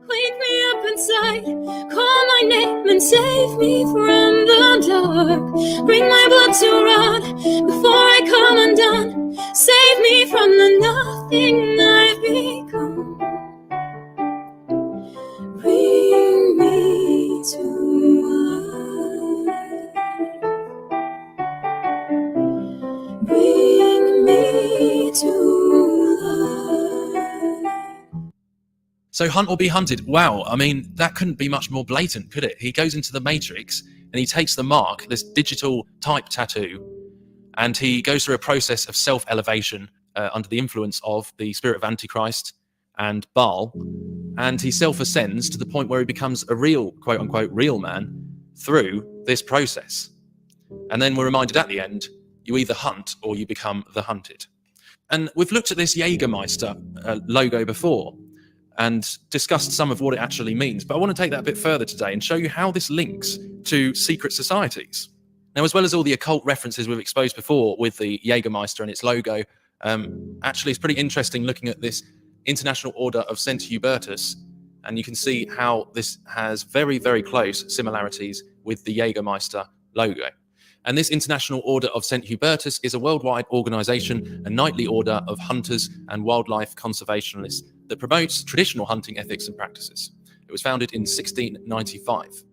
Wake me up inside, call my name and save me from the dark. Bring my blood to run before I come undone. Save me from the nothing I've become. Bring me to life. Bring me to life. So hunt or be hunted. Wow, I mean, that couldn't be much more blatant, could it? He goes into the Matrix and he takes the mark, this digital type tattoo, and he goes through a process of self-elevation under the influence of the spirit of Antichrist and Baal, and he self-ascends to the point where he becomes a real, quote-unquote, real man through this process. And then we're reminded at the end, you either hunt or you become the hunted. And we've looked at this Jägermeister logo before and discussed some of what it actually means, but I want to take that a bit further today and show you how this links to secret societies. Now, as well as all the occult references we've exposed before with the Jägermeister and its logo, actually it's pretty interesting looking at this International Order of St. Hubertus, and you can see how this has very, very close similarities with the Jägermeister logo. And this International Order of St. Hubertus is a worldwide organization, a knightly order of hunters and wildlife conservationists that promotes traditional hunting ethics and practices. It was founded in 1695.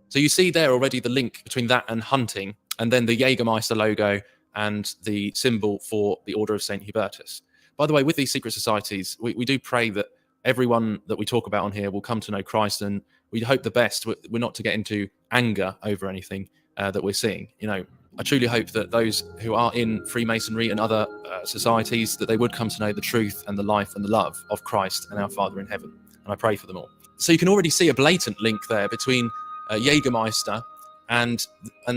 So you see there already the link between that and hunting, and then the Jägermeister logo and the symbol for the Order of St. Hubertus. By the way, with these secret societies, we do pray that everyone that we talk about on here will come to know Christ, and we hope the best. We're not to get into anger over anything that we're seeing. You know, I truly hope that those who are in Freemasonry and other societies, that they would come to know the truth and the life and the love of Christ and our Father in heaven. And I pray for them all. So you can already see a blatant link there between Jägermeister and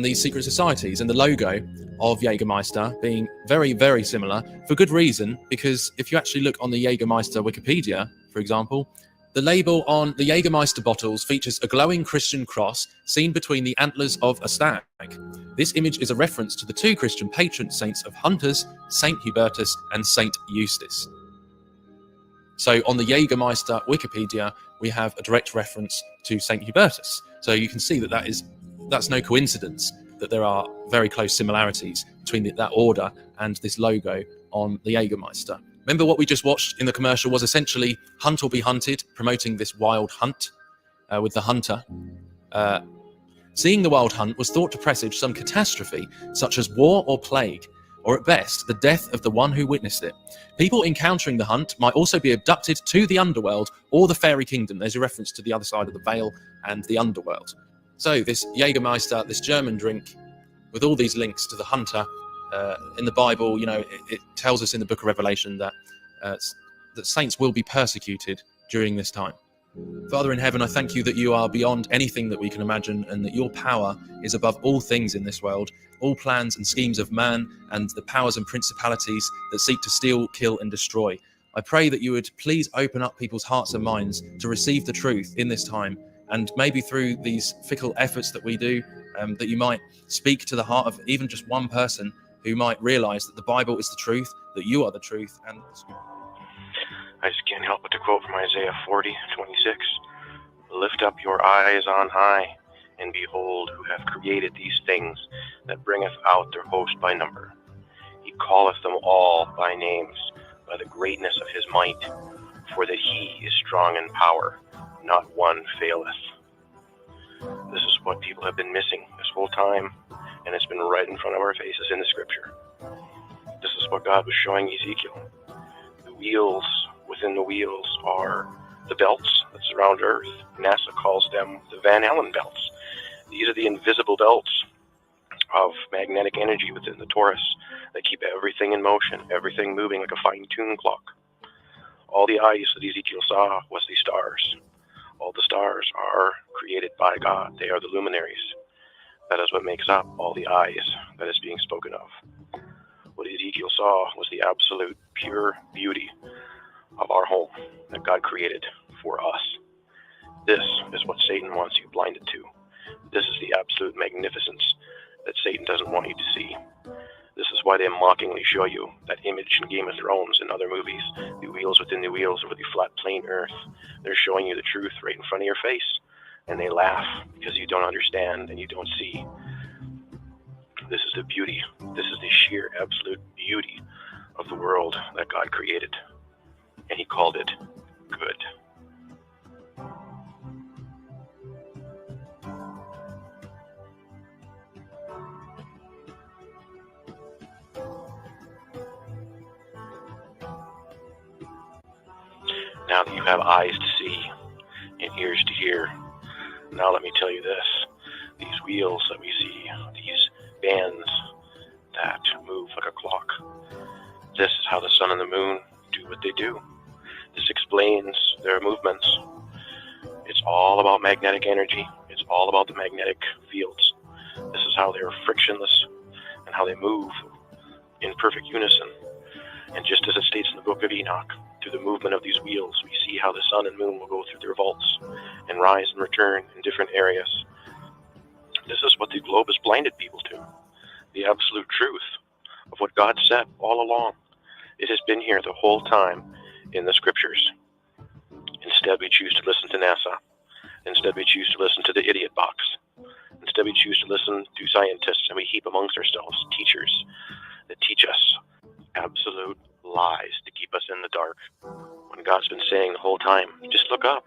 these secret societies, and the logo of Jägermeister being very, very similar for good reason, because if you actually look on the Jägermeister Wikipedia, for example, the label on the Jägermeister bottles features a glowing Christian cross seen between the antlers of a stag. This image is a reference to the two Christian patron saints of hunters, Saint Hubertus and Saint Eustace. So on the Jägermeister Wikipedia, we have a direct reference to Saint Hubertus. So you can see that that's no coincidence that there are very close similarities between that order and this logo on the Jägermeister. Remember what we just watched in the commercial was essentially Hunt or Be Hunted, promoting this wild hunt with the hunter. Seeing the wild hunt was thought to presage some catastrophe, such as war or plague, or at best, the death of the one who witnessed it. People encountering the hunt might also be abducted to the underworld or the fairy kingdom. There's a reference to the other side of the veil and the underworld. So this Jägermeister, this German drink, with all these links to the hunter, in the Bible, you know, it tells us in the book of Revelation that that saints will be persecuted during this time. Father in heaven, I thank you that you are beyond anything that we can imagine, and that your power is above all things in this world, all plans and schemes of man, and the powers and principalities that seek to steal, kill, and destroy. I pray that you would please open up people's hearts and minds to receive the truth in this time, And maybe through these fickle efforts that we do, that you might speak to the heart of even just one person who might realize that the Bible is the truth, that you are the truth. And I just can't help but to quote from Isaiah 40:26. Lift up your eyes on high, and behold, who hath created these things, that bringeth out their host by number. He calleth them all by names, by the greatness of his might, for that he is strong in power, not one faileth. This is what people have been missing this whole time, and it's been right in front of our faces in the scripture. This is what God was showing Ezekiel. The wheels within the wheels are the belts that surround Earth. NASA calls them the Van Allen belts. These are the invisible belts of magnetic energy within the torus that keep everything in motion, everything moving like a fine-tuned clock. All the eyes that Ezekiel saw was the stars. All the stars are created by God. They are the luminaries. That is what makes up all the eyes that is being spoken of. What Ezekiel saw was the absolute pure beauty of our home that God created for us. This is what Satan wants you blinded to. This is the absolute magnificence that Satan doesn't want you to see. This is why they mockingly show you that image in Game of Thrones and other movies, the wheels within the wheels over the flat plain earth. They're showing you the truth right in front of your face, and they laugh because you don't understand and you don't see. This is the beauty. This is the sheer absolute beauty of the world that God created, and he called it good. Now that you have eyes to see and ears to hear, now let me tell you this. These wheels that we see, these bands that move like a clock, this is how the sun and the moon do what they do. This explains their movements. It's all about magnetic energy. It's all about the magnetic fields. This is how they're frictionless and how they move in perfect unison. And just as it states in the book of Enoch, through the movement of these wheels, we see how the sun and moon will go through their vaults and rise and return in different areas. This is what the globe has blinded people to. The absolute truth of what God said all along. It has been here the whole time in the scriptures. Instead, we choose to listen to NASA. Instead, we choose to listen to the idiot box. Instead, we choose to listen to scientists, and we heap amongst ourselves teachers that teach us absolute lies to keep us in the dark. When God's been saying the whole time, just look up.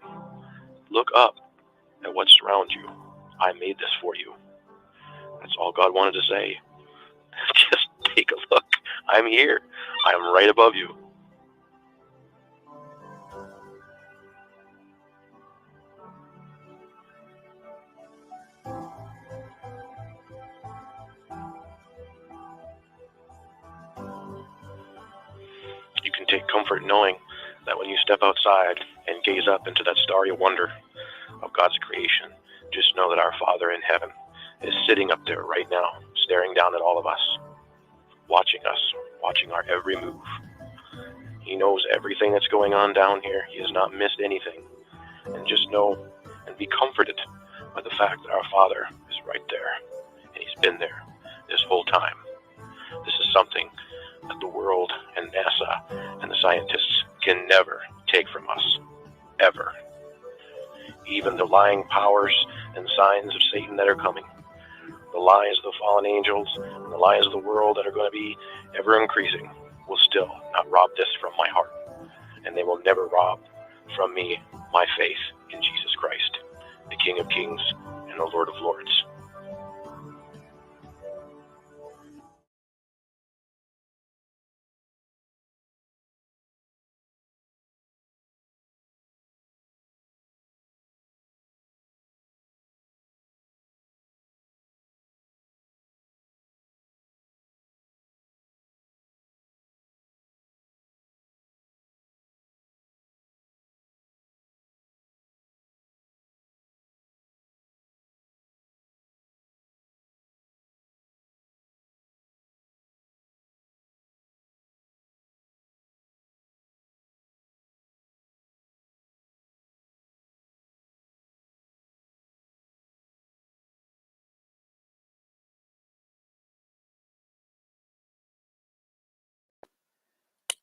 Look up at what surrounds you. I made this for you. That's all God wanted to say. Just take a look. I'm here. I'm right above you. You can take comfort knowing that when you step outside and gaze up into that starry wonder of God's creation, just know that our Father in heaven is sitting up there right now, staring down at all of us, watching our every move. He knows everything that's going on down here. He has not missed anything. And just know and be comforted by the fact that our Father is right there, and he's been there this whole time. This is something that the world and NASA and the scientists can never take from us, ever. Even the lying powers and signs of Satan that are coming, the lies of the fallen angels and the lies of the world that are going to be ever increasing, will still not rob this from my heart. And they will never rob from me my faith in Jesus Christ, the King of Kings and the Lord of Lords.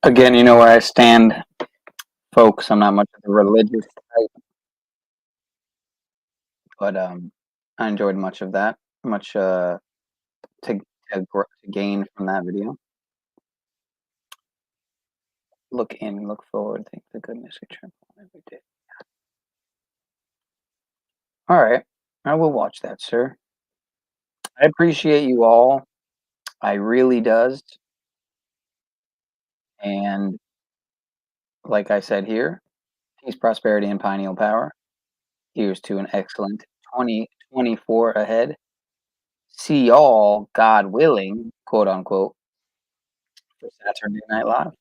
Again, you know where I stand, folks. I'm not much of a religious type, but I enjoyed much of that. Much to gain from that video. Look in, look forward, think the goodness we trample on every day. All right, I will watch that, sir. I appreciate you all. I really does. And like I said here, peace, prosperity, and pineal power. Here's to an excellent 2024 ahead. See y'all, God willing, quote unquote, for Saturday Night Live,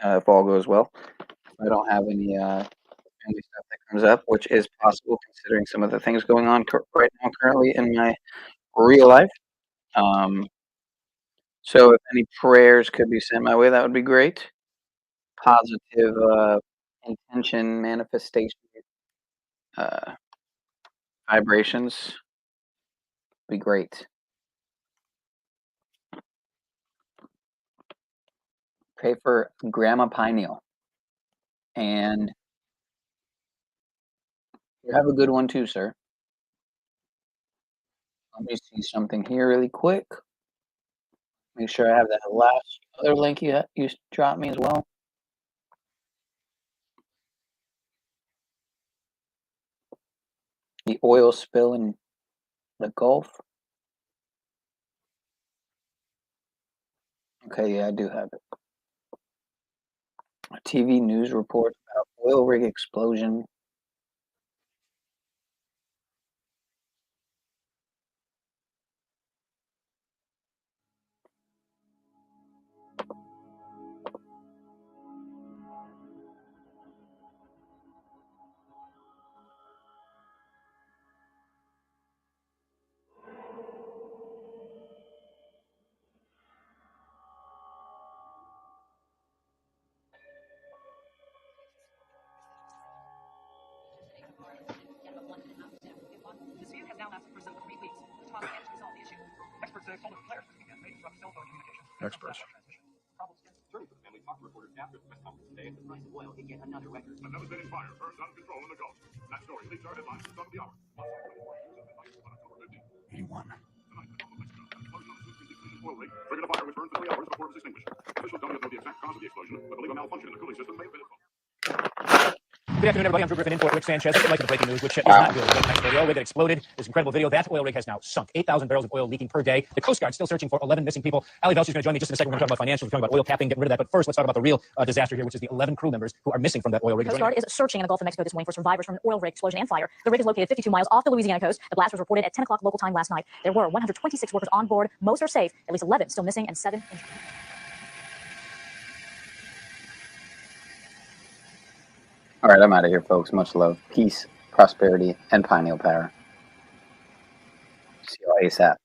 if all goes well. I don't have any family stuff that comes up, which is possible considering some of the things going on right now currently in my real life. So if any prayers could be sent my way, that would be great. Positive intention, manifestation, vibrations would be great. Pray for Grandma Pineal. And you have a good one too, sir. Let me see something here really quick. Make sure I have that last other link you dropped me as well. The oil spill in the Gulf. Okay, yeah, I do have it. A TV news report about oil rig explosion. Dispute has now lasted for some 3 weeks. Tomas managed to resolve the issue. Experts say solar flares this weekend may disrupt cell phone communication. Experts. Attorneys for the family talked to reporters after the press conference today as the price of oil hit yet another record. A devastating fire burns out of control in the Gulf. That story leads our headlines at the top of the hour. 81. Oil leak triggered a fire which burned for 3 hours before it was extinguished. Officials don't yet know the exact cause of the explosion, but believe a malfunction in the cooling system may have been involved. Good afternoon, everybody. I'm Drew Griffin in for Rick Sanchez. Let's get right to the breaking news, which is not good. The oil rig that exploded. This incredible video. That oil rig has now sunk. 8,000 barrels of oil leaking per day. The Coast Guard still searching for 11 missing people. Ali Velcher's going to join me just in a second. We're going to talk about financials. We're talking about oil capping, getting rid of that. But first, let's talk about the real disaster here, which is the 11 crew members who are missing from that oil rig. The Coast Guard is searching in the Gulf of Mexico this morning for survivors from an oil rig explosion and fire. The rig is located 52 miles off the Louisiana coast. The blast was reported at 10 o'clock local time last night. There were 126 workers on board. Most are safe. At least 11 still missing and 7 injured. All right, I'm out of here, folks. Much love, peace, prosperity, and pineal power. See you all ASAP.